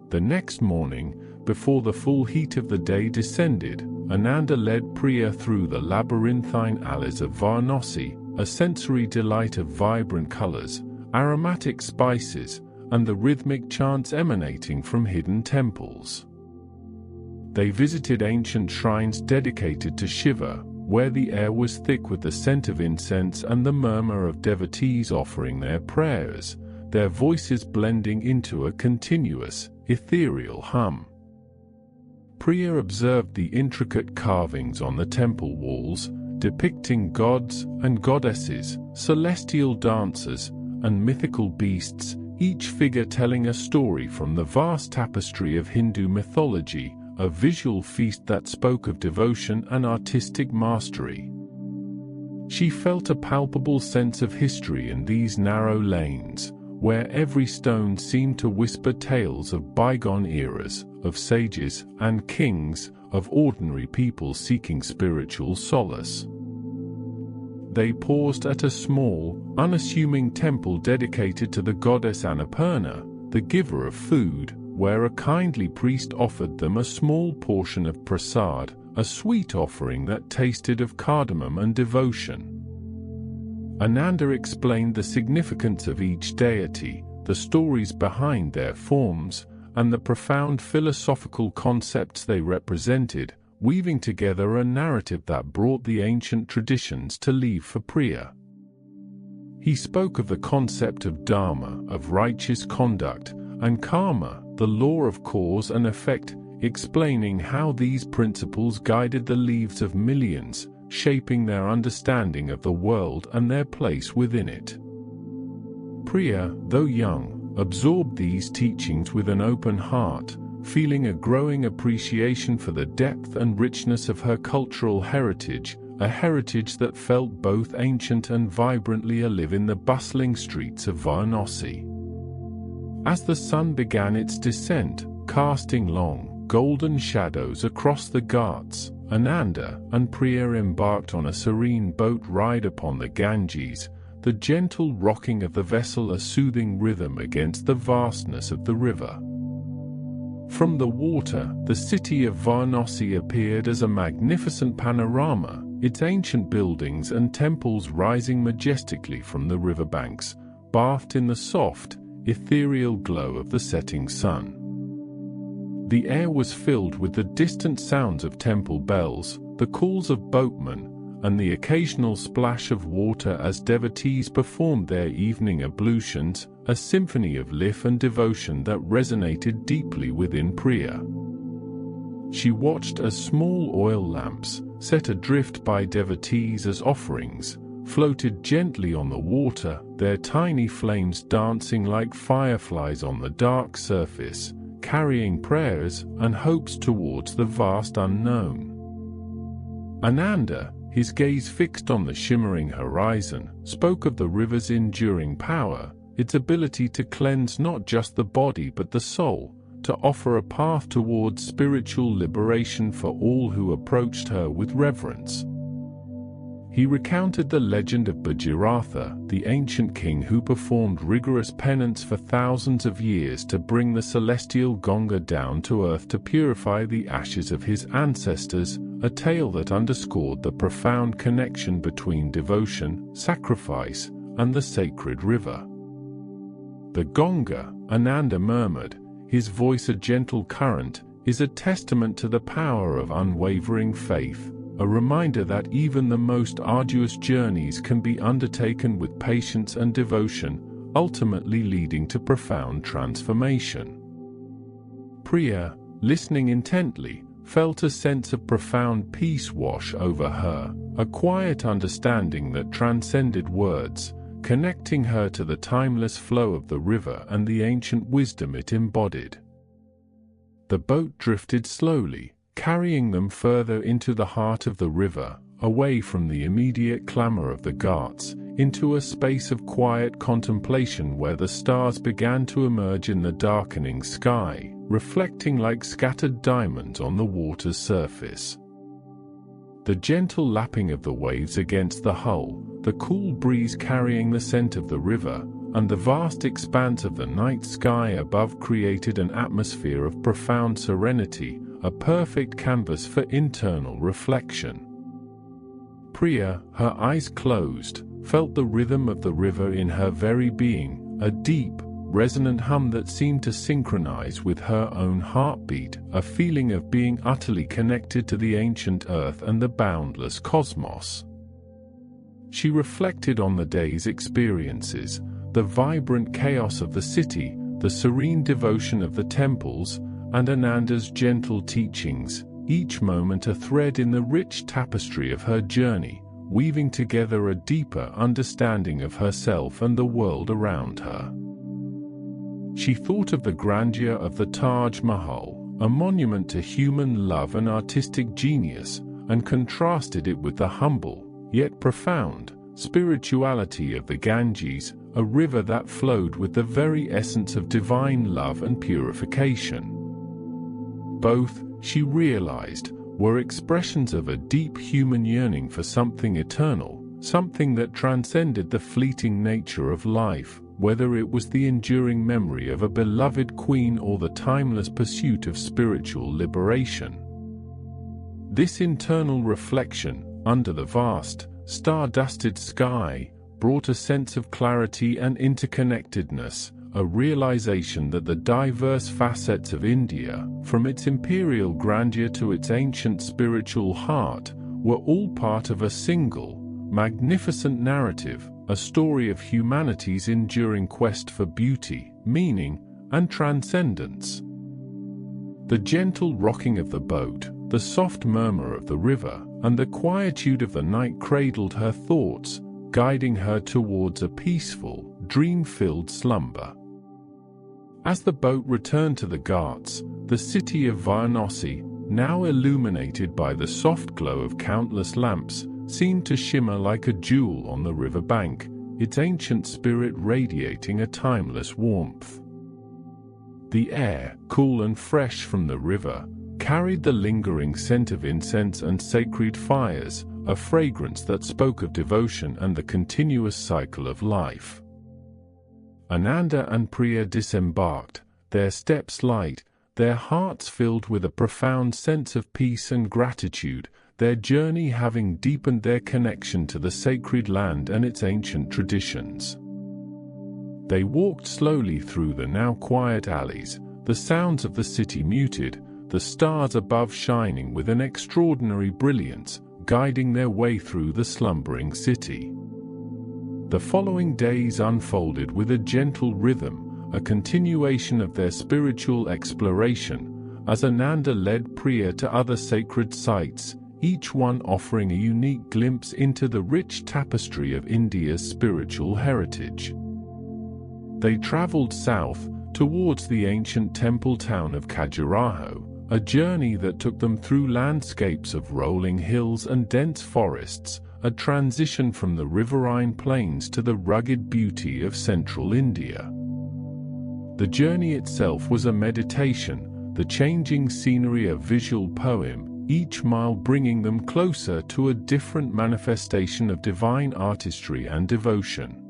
The next morning, before the full heat of the day descended, Ananda led Priya through the labyrinthine alleys of Varanasi, a sensory delight of vibrant colors, aromatic spices, and the rhythmic chants emanating from hidden temples. They visited ancient shrines dedicated to Shiva, where the air was thick with the scent of incense and the murmur of devotees offering their prayers, their voices blending into a continuous, ethereal hum. Priya observed the intricate carvings on the temple walls, depicting gods and goddesses, celestial dancers, and mythical beasts, each figure telling a story from the vast tapestry of Hindu mythology, a visual feast that spoke of devotion and artistic mastery. She felt a palpable sense of history in these narrow lanes, where every stone seemed to whisper tales of bygone eras, of sages and kings, of ordinary people seeking spiritual solace. They paused at a small, unassuming temple dedicated to the goddess Annapurna, the giver of food, where a kindly priest offered them a small portion of prasad, a sweet offering that tasted of cardamom and devotion. Ananda explained the significance of each deity, the stories behind their forms, and the profound philosophical concepts they represented, weaving together a narrative that brought the ancient traditions to life for Priya. He spoke of the concept of dharma, of righteous conduct, and karma, the law of cause and effect, explaining how these principles guided the lives of millions, shaping their understanding of the world and their place within it. Priya, though young, absorbed these teachings with an open heart, feeling a growing appreciation for the depth and richness of her cultural heritage, a heritage that felt both ancient and vibrantly alive in the bustling streets of Varanasi. As the sun began its descent, casting long, golden shadows across the Ghats, Ananda and Priya embarked on a serene boat ride upon the Ganges, the gentle rocking of the vessel a soothing rhythm against the vastness of the river. From the water, the city of Varanasi appeared as a magnificent panorama, its ancient buildings and temples rising majestically from the riverbanks, bathed in the soft, ethereal glow of the setting sun. The air was filled with the distant sounds of temple bells, the calls of boatmen, and the occasional splash of water as devotees performed their evening ablutions, a symphony of life and devotion that resonated deeply within Priya. She watched as small oil lamps, set adrift by devotees as offerings, floated gently on the water, their tiny flames dancing like fireflies on the dark surface, carrying prayers and hopes towards the vast unknown. Ananda, his gaze fixed on the shimmering horizon, spoke of the river's enduring power, its ability to cleanse not just the body but the soul, to offer a path towards spiritual liberation for all who approached her with reverence. He recounted the legend of Bhagiratha, the ancient king who performed rigorous penance for thousands of years to bring the celestial Ganga down to earth to purify the ashes of his ancestors, a tale that underscored the profound connection between devotion, sacrifice, and the sacred river. The Ganga, Ananda murmured, his voice a gentle current, is a testament to the power of unwavering faith, a reminder that even the most arduous journeys can be undertaken with patience and devotion, ultimately leading to profound transformation. Priya, listening intently, felt a sense of profound peace wash over her, a quiet understanding that transcended words, connecting her to the timeless flow of the river and the ancient wisdom it embodied. The boat drifted slowly, carrying them further into the heart of the river, away from the immediate clamor of the Ghats, into a space of quiet contemplation where the stars began to emerge in the darkening sky, reflecting like scattered diamonds on the water's surface. The gentle lapping of the waves against the hull, the cool breeze carrying the scent of the river, and the vast expanse of the night sky above created an atmosphere of profound serenity, a perfect canvas for internal reflection. Priya, her eyes closed, felt the rhythm of the river in her very being, a deep, resonant hum that seemed to synchronize with her own heartbeat, a feeling of being utterly connected to the ancient earth and the boundless cosmos. She reflected on the day's experiences, the vibrant chaos of the city, the serene devotion of the temples, and Ananda's gentle teachings, each moment a thread in the rich tapestry of her journey, weaving together a deeper understanding of herself and the world around her. She thought of the grandeur of the Taj Mahal, a monument to human love and artistic genius, and contrasted it with the humble, yet profound, spirituality of the Ganges, a river that flowed with the very essence of divine love and purification. Both, she realized, were expressions of a deep human yearning for something eternal, something that transcended the fleeting nature of life, whether it was the enduring memory of a beloved queen or the timeless pursuit of spiritual liberation. This internal reflection, under the vast, star-dusted sky, brought a sense of clarity and interconnectedness, a realization that the diverse facets of India, from its imperial grandeur to its ancient spiritual heart, were all part of a single, magnificent narrative, a story of humanity's enduring quest for beauty, meaning, and transcendence. The gentle rocking of the boat, the soft murmur of the river, and the quietude of the night cradled her thoughts, guiding her towards a peaceful, dream-filled slumber. As the boat returned to the Ghats, the city of Varanasi, now illuminated by the soft glow of countless lamps, seemed to shimmer like a jewel on the river bank, its ancient spirit radiating a timeless warmth. The air, cool and fresh from the river, carried the lingering scent of incense and sacred fires, a fragrance that spoke of devotion and the continuous cycle of life. Ananda and Priya disembarked, their steps light, their hearts filled with a profound sense of peace and gratitude, their journey having deepened their connection to the sacred land and its ancient traditions. They walked slowly through the now quiet alleys, the sounds of the city muted, the stars above shining with an extraordinary brilliance, guiding their way through the slumbering city. The following days unfolded with a gentle rhythm, a continuation of their spiritual exploration, as Ananda led Priya to other sacred sites, each one offering a unique glimpse into the rich tapestry of India's spiritual heritage. They traveled south, towards the ancient temple town of Khajuraho, a journey that took them through landscapes of rolling hills and dense forests, a transition from the riverine plains to the rugged beauty of central India. The journey itself was a meditation, the changing scenery a visual poem, each mile bringing them closer to a different manifestation of divine artistry and devotion.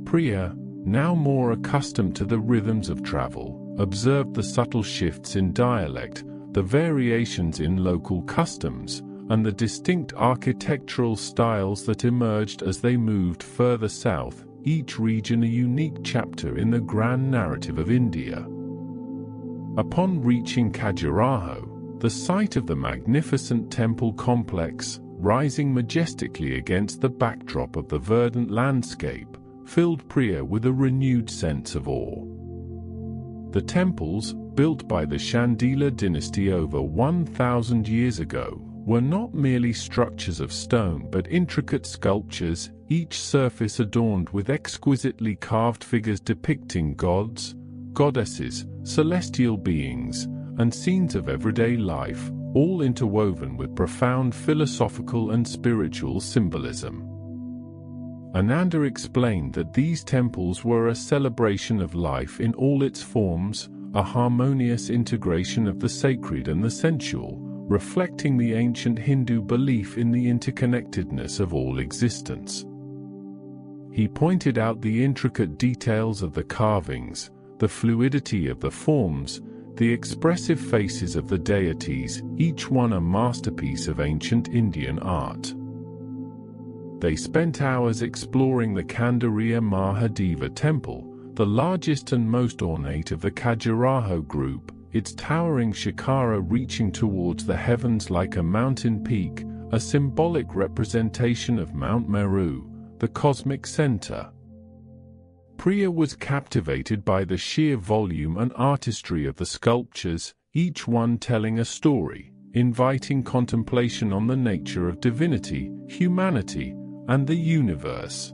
Priya, now more accustomed to the rhythms of travel, observed the subtle shifts in dialect, the variations in local customs, and the distinct architectural styles that emerged as they moved further south, each region a unique chapter in the grand narrative of India. Upon reaching Khajuraho, the site of the magnificent temple complex, rising majestically against the backdrop of the verdant landscape, filled Priya with a renewed sense of awe. The temples, built by the Chandela dynasty over 1,000 years ago, were not merely structures of stone but intricate sculptures, each surface adorned with exquisitely carved figures depicting gods, goddesses, celestial beings, and scenes of everyday life, all interwoven with profound philosophical and spiritual symbolism. Ananda explained that these temples were a celebration of life in all its forms, a harmonious integration of the sacred and the sensual, reflecting the ancient Hindu belief in the interconnectedness of all existence. He pointed out the intricate details of the carvings, the fluidity of the forms, the expressive faces of the deities, each one a masterpiece of ancient Indian art. They spent hours exploring the Kandariya Mahadeva temple, the largest and most ornate of the Khajuraho group, its towering shikara reaching towards the heavens like a mountain peak, a symbolic representation of Mount Meru, the cosmic center. Priya was captivated by the sheer volume and artistry of the sculptures, each one telling a story, inviting contemplation on the nature of divinity, humanity, and the universe.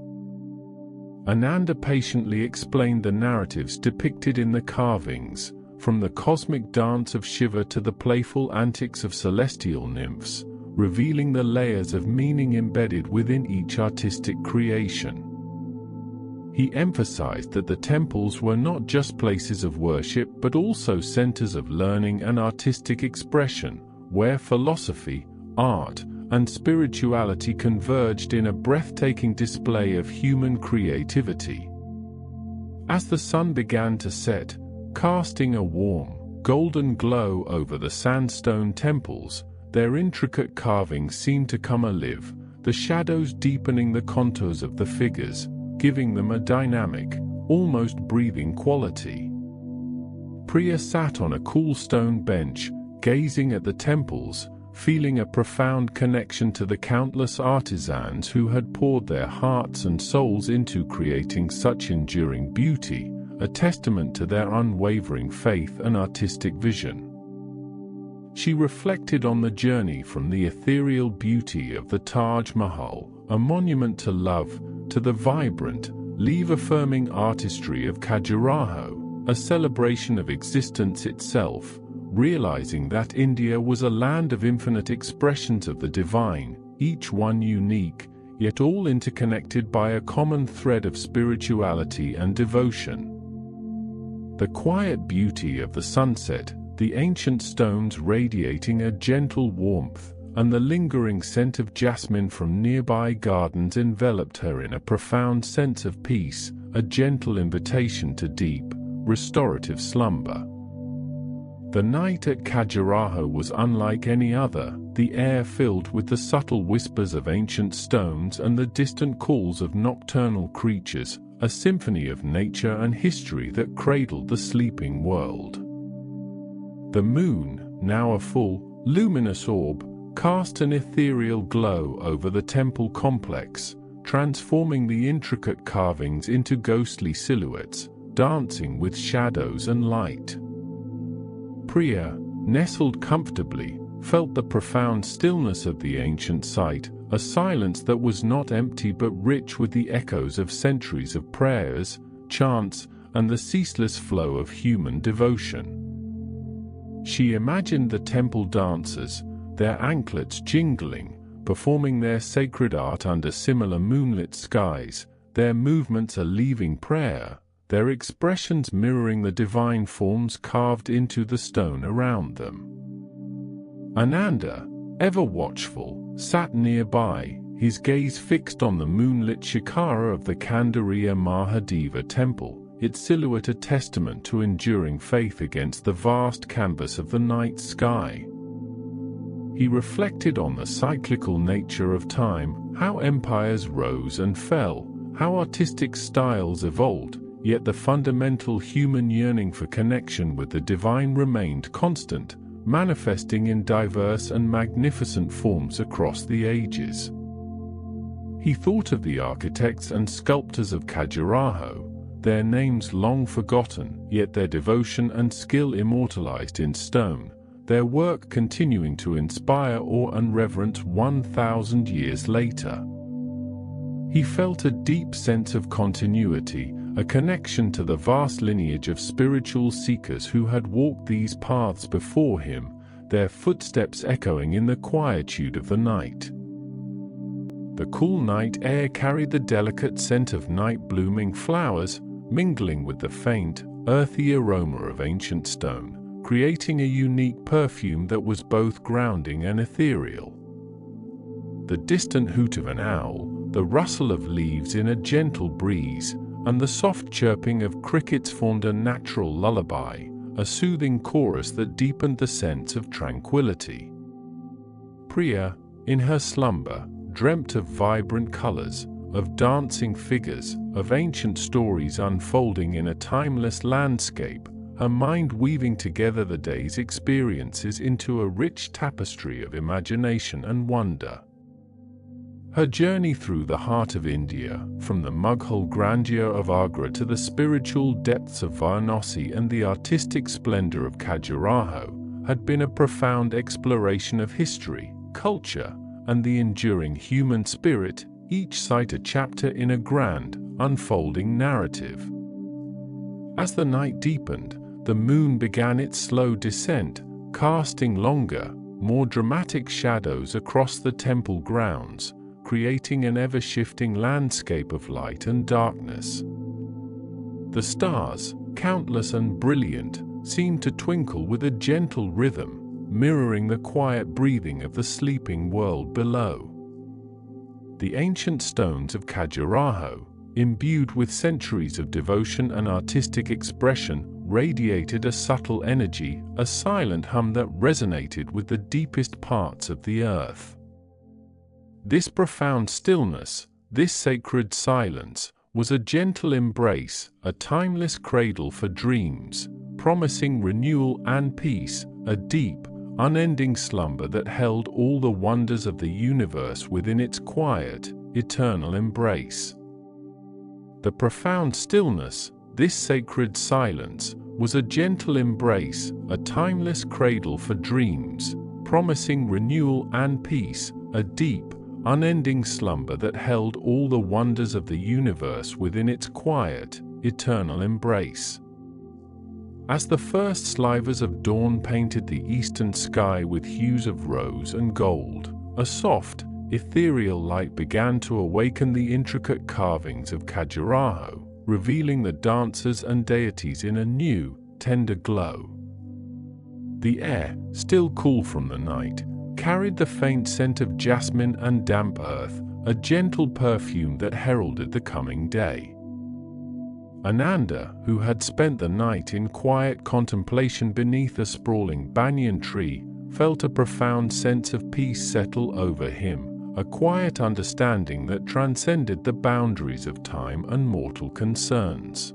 Ananda patiently explained the narratives depicted in the carvings, from the cosmic dance of Shiva to the playful antics of celestial nymphs, revealing the layers of meaning embedded within each artistic creation. He emphasized that the temples were not just places of worship but also centers of learning and artistic expression, where philosophy, art, and spirituality converged in a breathtaking display of human creativity. As the sun began to set, casting a warm, golden glow over the sandstone temples, their intricate carvings seemed to come alive, the shadows deepening the contours of the figures, giving them a dynamic, almost breathing quality. Priya sat on a cool stone bench, gazing at the temples, feeling a profound connection to the countless artisans who had poured their hearts and souls into creating such enduring beauty, a testament to their unwavering faith and artistic vision. She reflected on the journey from the ethereal beauty of the Taj Mahal, a monument to love, to the vibrant, leaf-affirming artistry of Khajuraho, a celebration of existence itself, realizing that India was a land of infinite expressions of the divine, each one unique, yet all interconnected by a common thread of spirituality and devotion. The quiet beauty of the sunset, the ancient stones radiating a gentle warmth, and the lingering scent of jasmine from nearby gardens enveloped her in a profound sense of peace, a gentle invitation to deep, restorative slumber. The night at Khajuraho was unlike any other, the air filled with the subtle whispers of ancient stones and the distant calls of nocturnal creatures, a symphony of nature and history that cradled the sleeping world. The moon, now a full, luminous orb, cast an ethereal glow over the temple complex, transforming the intricate carvings into ghostly silhouettes, dancing with shadows and light. Priya, nestled comfortably, felt the profound stillness of the ancient site, a silence that was not empty but rich with the echoes of centuries of prayers, chants, and the ceaseless flow of human devotion. She imagined the temple dancers, their anklets jingling, performing their sacred art under similar moonlit skies, their movements a leaving prayer, their expressions mirroring the divine forms carved into the stone around them. Ananda, ever watchful, sat nearby, his gaze fixed on the moonlit shikara of the Kandariya Mahadeva temple, its silhouette a testament to enduring faith against the vast canvas of the night sky. He reflected on the cyclical nature of time, how empires rose and fell, how artistic styles evolved, yet the fundamental human yearning for connection with the divine remained constant, manifesting in diverse and magnificent forms across the ages. He thought of the architects and sculptors of Khajuraho, their names long forgotten, yet their devotion and skill immortalized in stone, their work continuing to inspire awe and reverence 1,000 years later. He felt a deep sense of continuity, a connection to the vast lineage of spiritual seekers who had walked these paths before him, their footsteps echoing in the quietude of the night. The cool night air carried the delicate scent of night-blooming flowers, mingling with the faint, earthy aroma of ancient stone, creating a unique perfume that was both grounding and ethereal. The distant hoot of an owl, the rustle of leaves in a gentle breeze, and the soft chirping of crickets formed a natural lullaby, a soothing chorus that deepened the sense of tranquility. Priya, in her slumber, dreamt of vibrant colors, of dancing figures, of ancient stories unfolding in a timeless landscape, her mind weaving together the day's experiences into a rich tapestry of imagination and wonder. Her journey through the heart of India, from the Mughal grandeur of Agra to the spiritual depths of Varanasi and the artistic splendor of Khajuraho, had been a profound exploration of history, culture, and the enduring human spirit, each site a chapter in a grand, unfolding narrative. As the night deepened, the moon began its slow descent, casting longer, more dramatic shadows across the temple grounds, creating an ever-shifting landscape of light and darkness. The stars, countless and brilliant, seemed to twinkle with a gentle rhythm, mirroring the quiet breathing of the sleeping world below. The ancient stones of Khajuraho, imbued with centuries of devotion and artistic expression, radiated a subtle energy, a silent hum that resonated with the deepest parts of the earth. This profound stillness, this sacred silence, was a gentle embrace, a timeless cradle for dreams, promising renewal and peace, a deep, unending slumber that held all the wonders of the universe within its quiet, eternal embrace. The profound stillness, this sacred silence, was a gentle embrace, a timeless cradle for dreams, promising renewal and peace, a deep, unending slumber that held all the wonders of the universe within its quiet, eternal embrace. As the first slivers of dawn painted the eastern sky with hues of rose and gold, a soft, ethereal light began to awaken the intricate carvings of Khajuraho, revealing the dancers and deities in a new, tender glow. The air, still cool from the night, carried the faint scent of jasmine and damp earth, a gentle perfume that heralded the coming day. Ananda, who had spent the night in quiet contemplation beneath a sprawling banyan tree, felt a profound sense of peace settle over him, a quiet understanding that transcended the boundaries of time and mortal concerns.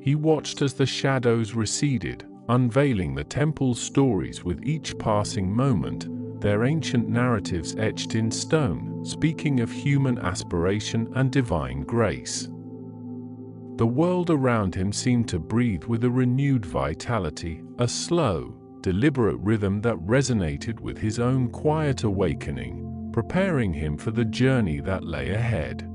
He watched as the shadows receded, unveiling the temple's stories with each passing moment, their ancient narratives etched in stone, speaking of human aspiration and divine grace. The world around him seemed to breathe with a renewed vitality, a slow, deliberate rhythm that resonated with his own quiet awakening, preparing him for the journey that lay ahead.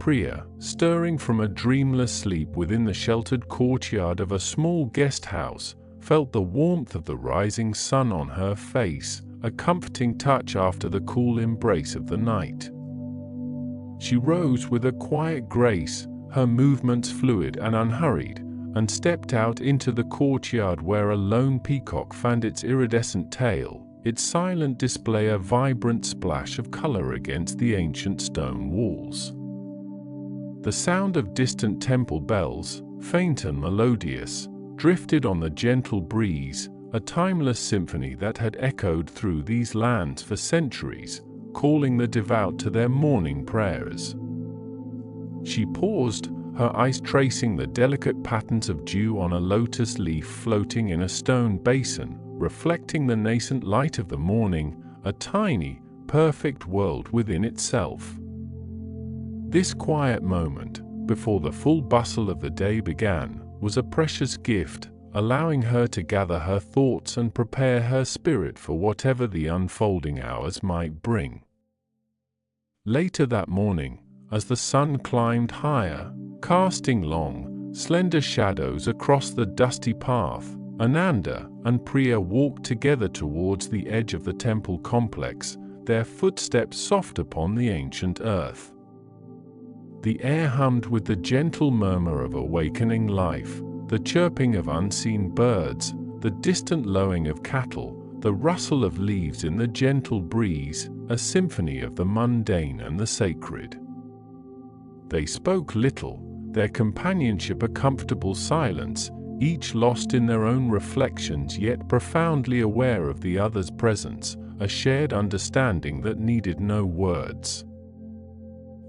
Priya, stirring from a dreamless sleep within the sheltered courtyard of a small guest house, felt the warmth of the rising sun on her face, a comforting touch after the cool embrace of the night. She rose with a quiet grace, her movements fluid and unhurried, and stepped out into the courtyard where a lone peacock fanned its iridescent tail, its silent display a vibrant splash of color against the ancient stone walls. The sound of distant temple bells, faint and melodious, drifted on the gentle breeze, a timeless symphony that had echoed through these lands for centuries, calling the devout to their morning prayers. She paused, her eyes tracing the delicate patterns of dew on a lotus leaf floating in a stone basin, reflecting the nascent light of the morning, a tiny, perfect world within itself. This quiet moment, before the full bustle of the day began, was a precious gift, allowing her to gather her thoughts and prepare her spirit for whatever the unfolding hours might bring. Later that morning, as the sun climbed higher, casting long, slender shadows across the dusty path, Ananda and Priya walked together towards the edge of the temple complex, their footsteps soft upon the ancient earth. The air hummed with the gentle murmur of awakening life, the chirping of unseen birds, the distant lowing of cattle, the rustle of leaves in the gentle breeze, a symphony of the mundane and the sacred. They spoke little, their companionship a comfortable silence, each lost in their own reflections yet profoundly aware of the other's presence, a shared understanding that needed no words.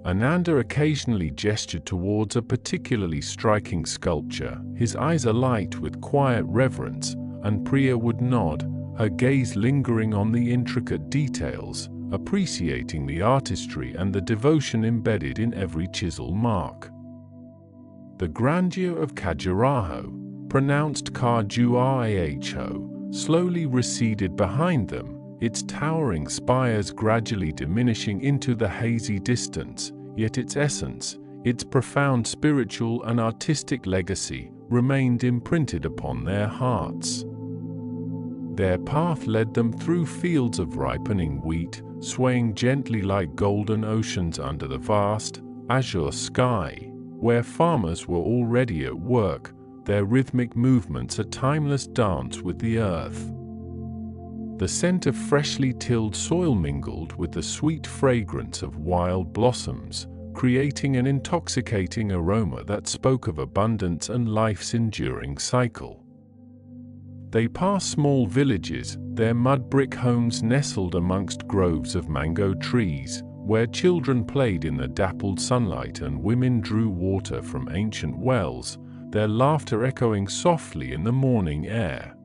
Ananda occasionally gestured towards a particularly striking sculpture, his eyes alight with quiet reverence, and Priya would nod, her gaze lingering on the intricate details, appreciating the artistry and the devotion embedded in every chisel mark. The grandeur of Khajuraho, pronounced Khajuraho, slowly receded behind them, its towering spires gradually diminishing into the hazy distance, yet its essence, its profound spiritual and artistic legacy, remained imprinted upon their hearts. Their path led them through fields of ripening wheat, swaying gently like golden oceans under the vast, azure sky, where farmers were already at work, their rhythmic movements a timeless dance with the earth. The scent of freshly tilled soil mingled with the sweet fragrance of wild blossoms, creating an intoxicating aroma that spoke of abundance and life's enduring cycle. They passed small villages, their mud brick homes nestled amongst groves of mango trees, where children played in the dappled sunlight and women drew water from ancient wells, their laughter echoing softly in the morning air.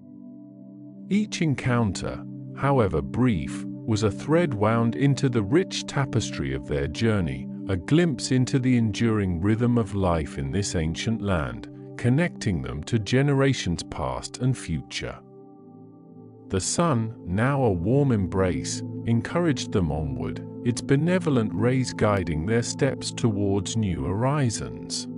Each encounter, however brief, was a thread wound into the rich tapestry of their journey, a glimpse into the enduring rhythm of life in this ancient land, connecting them to generations past and future. The sun, now a warm embrace, encouraged them onward, its benevolent rays guiding their steps towards new horizons.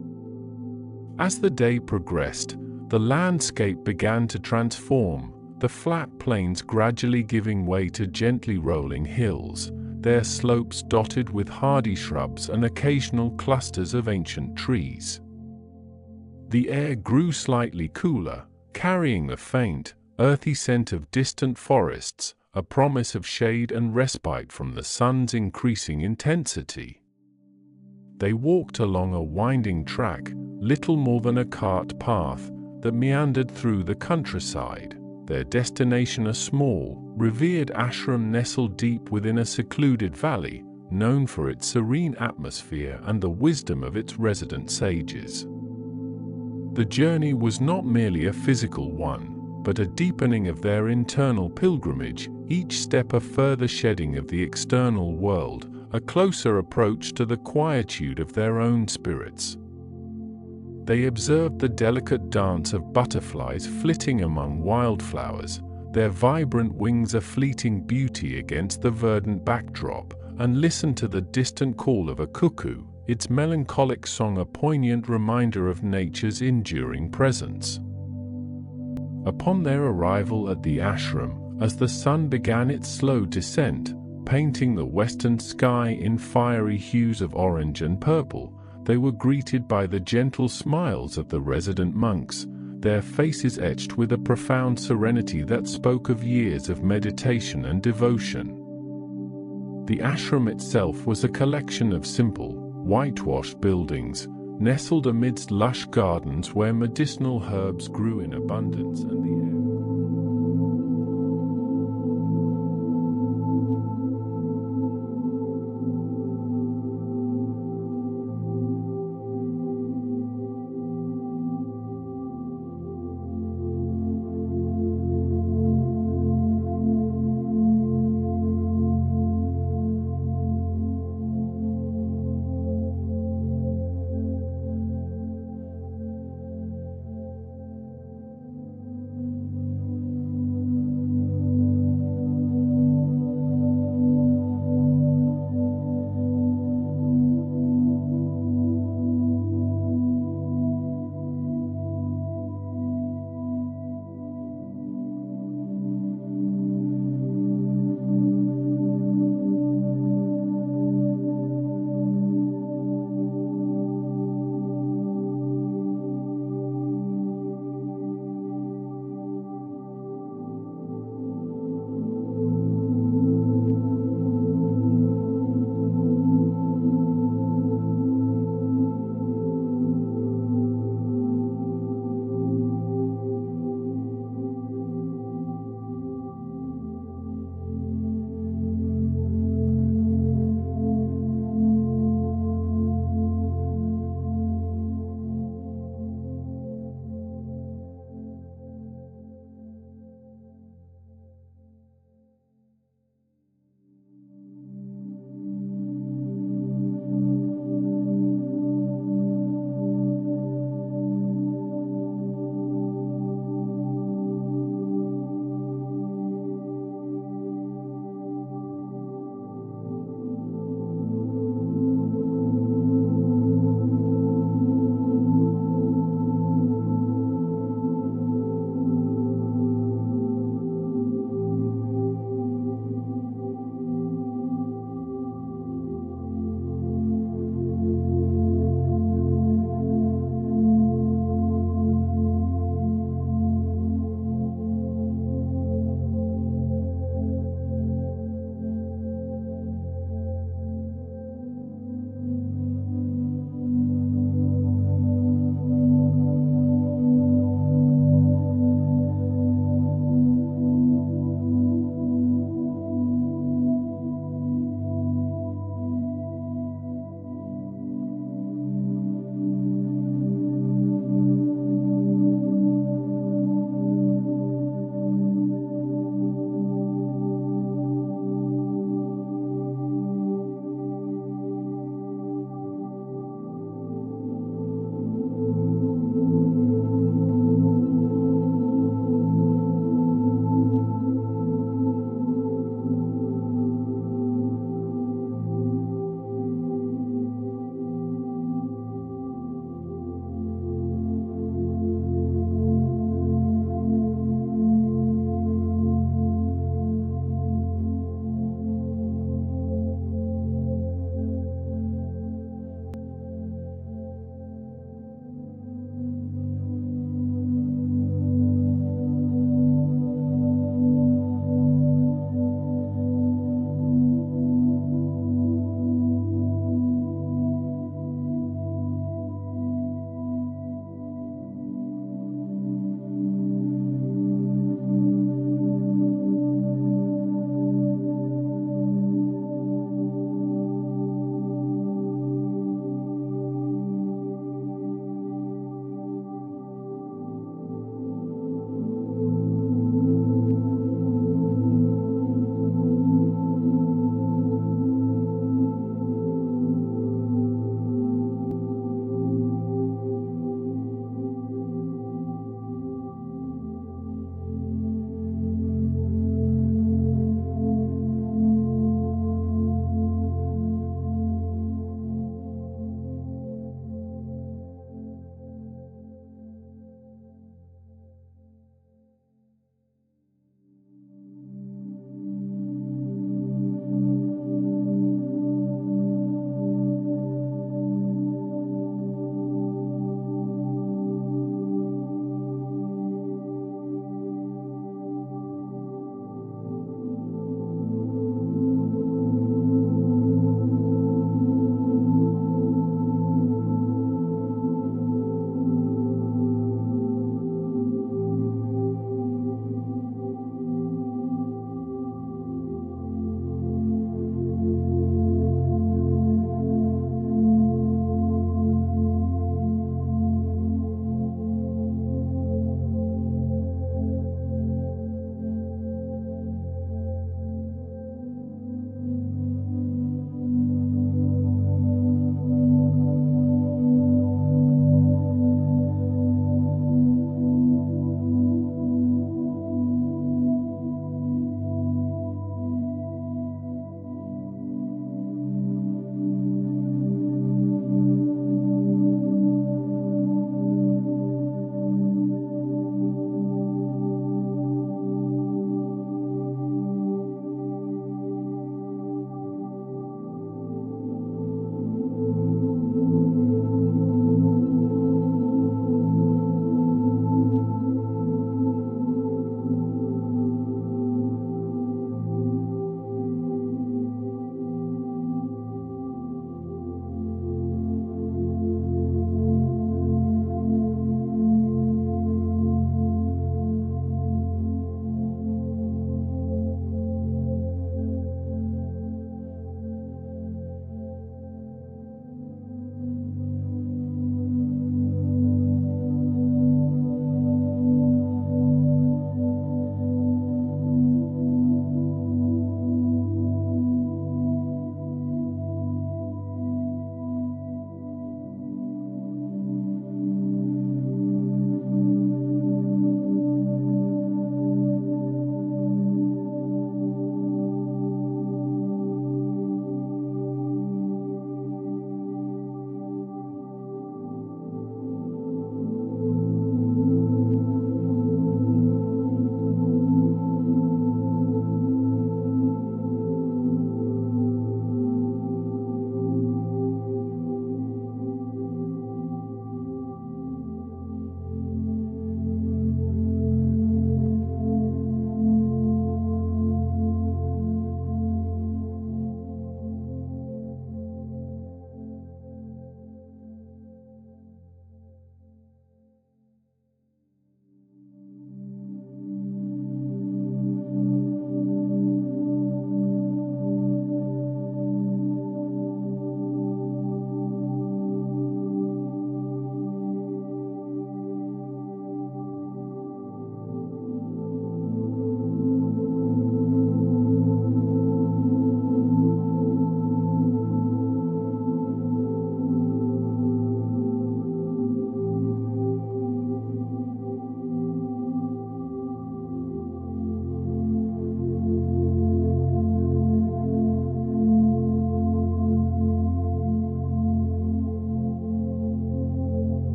As the day progressed, the landscape began to transform, the flat plains gradually giving way to gently rolling hills, their slopes dotted with hardy shrubs and occasional clusters of ancient trees. The air grew slightly cooler, carrying the faint, earthy scent of distant forests, a promise of shade and respite from the sun's increasing intensity. They walked along a winding track, little more than a cart path, that meandered through the countryside, their destination a small, revered ashram nestled deep within a secluded valley, known for its serene atmosphere and the wisdom of its resident sages. The journey was not merely a physical one, but a deepening of their internal pilgrimage, each step a further shedding of the external world, a closer approach to the quietude of their own spirits. They observed the delicate dance of butterflies flitting among wildflowers, their vibrant wings a fleeting beauty against the verdant backdrop, and listened to the distant call of a cuckoo, its melancholic song a poignant reminder of nature's enduring presence. Upon their arrival at the ashram, as the sun began its slow descent, painting the western sky in fiery hues of orange and purple, they were greeted by the gentle smiles of the resident monks, their faces etched with a profound serenity that spoke of years of meditation and devotion. The ashram itself was a collection of simple, whitewashed buildings, nestled amidst lush gardens where medicinal herbs grew in abundance, and the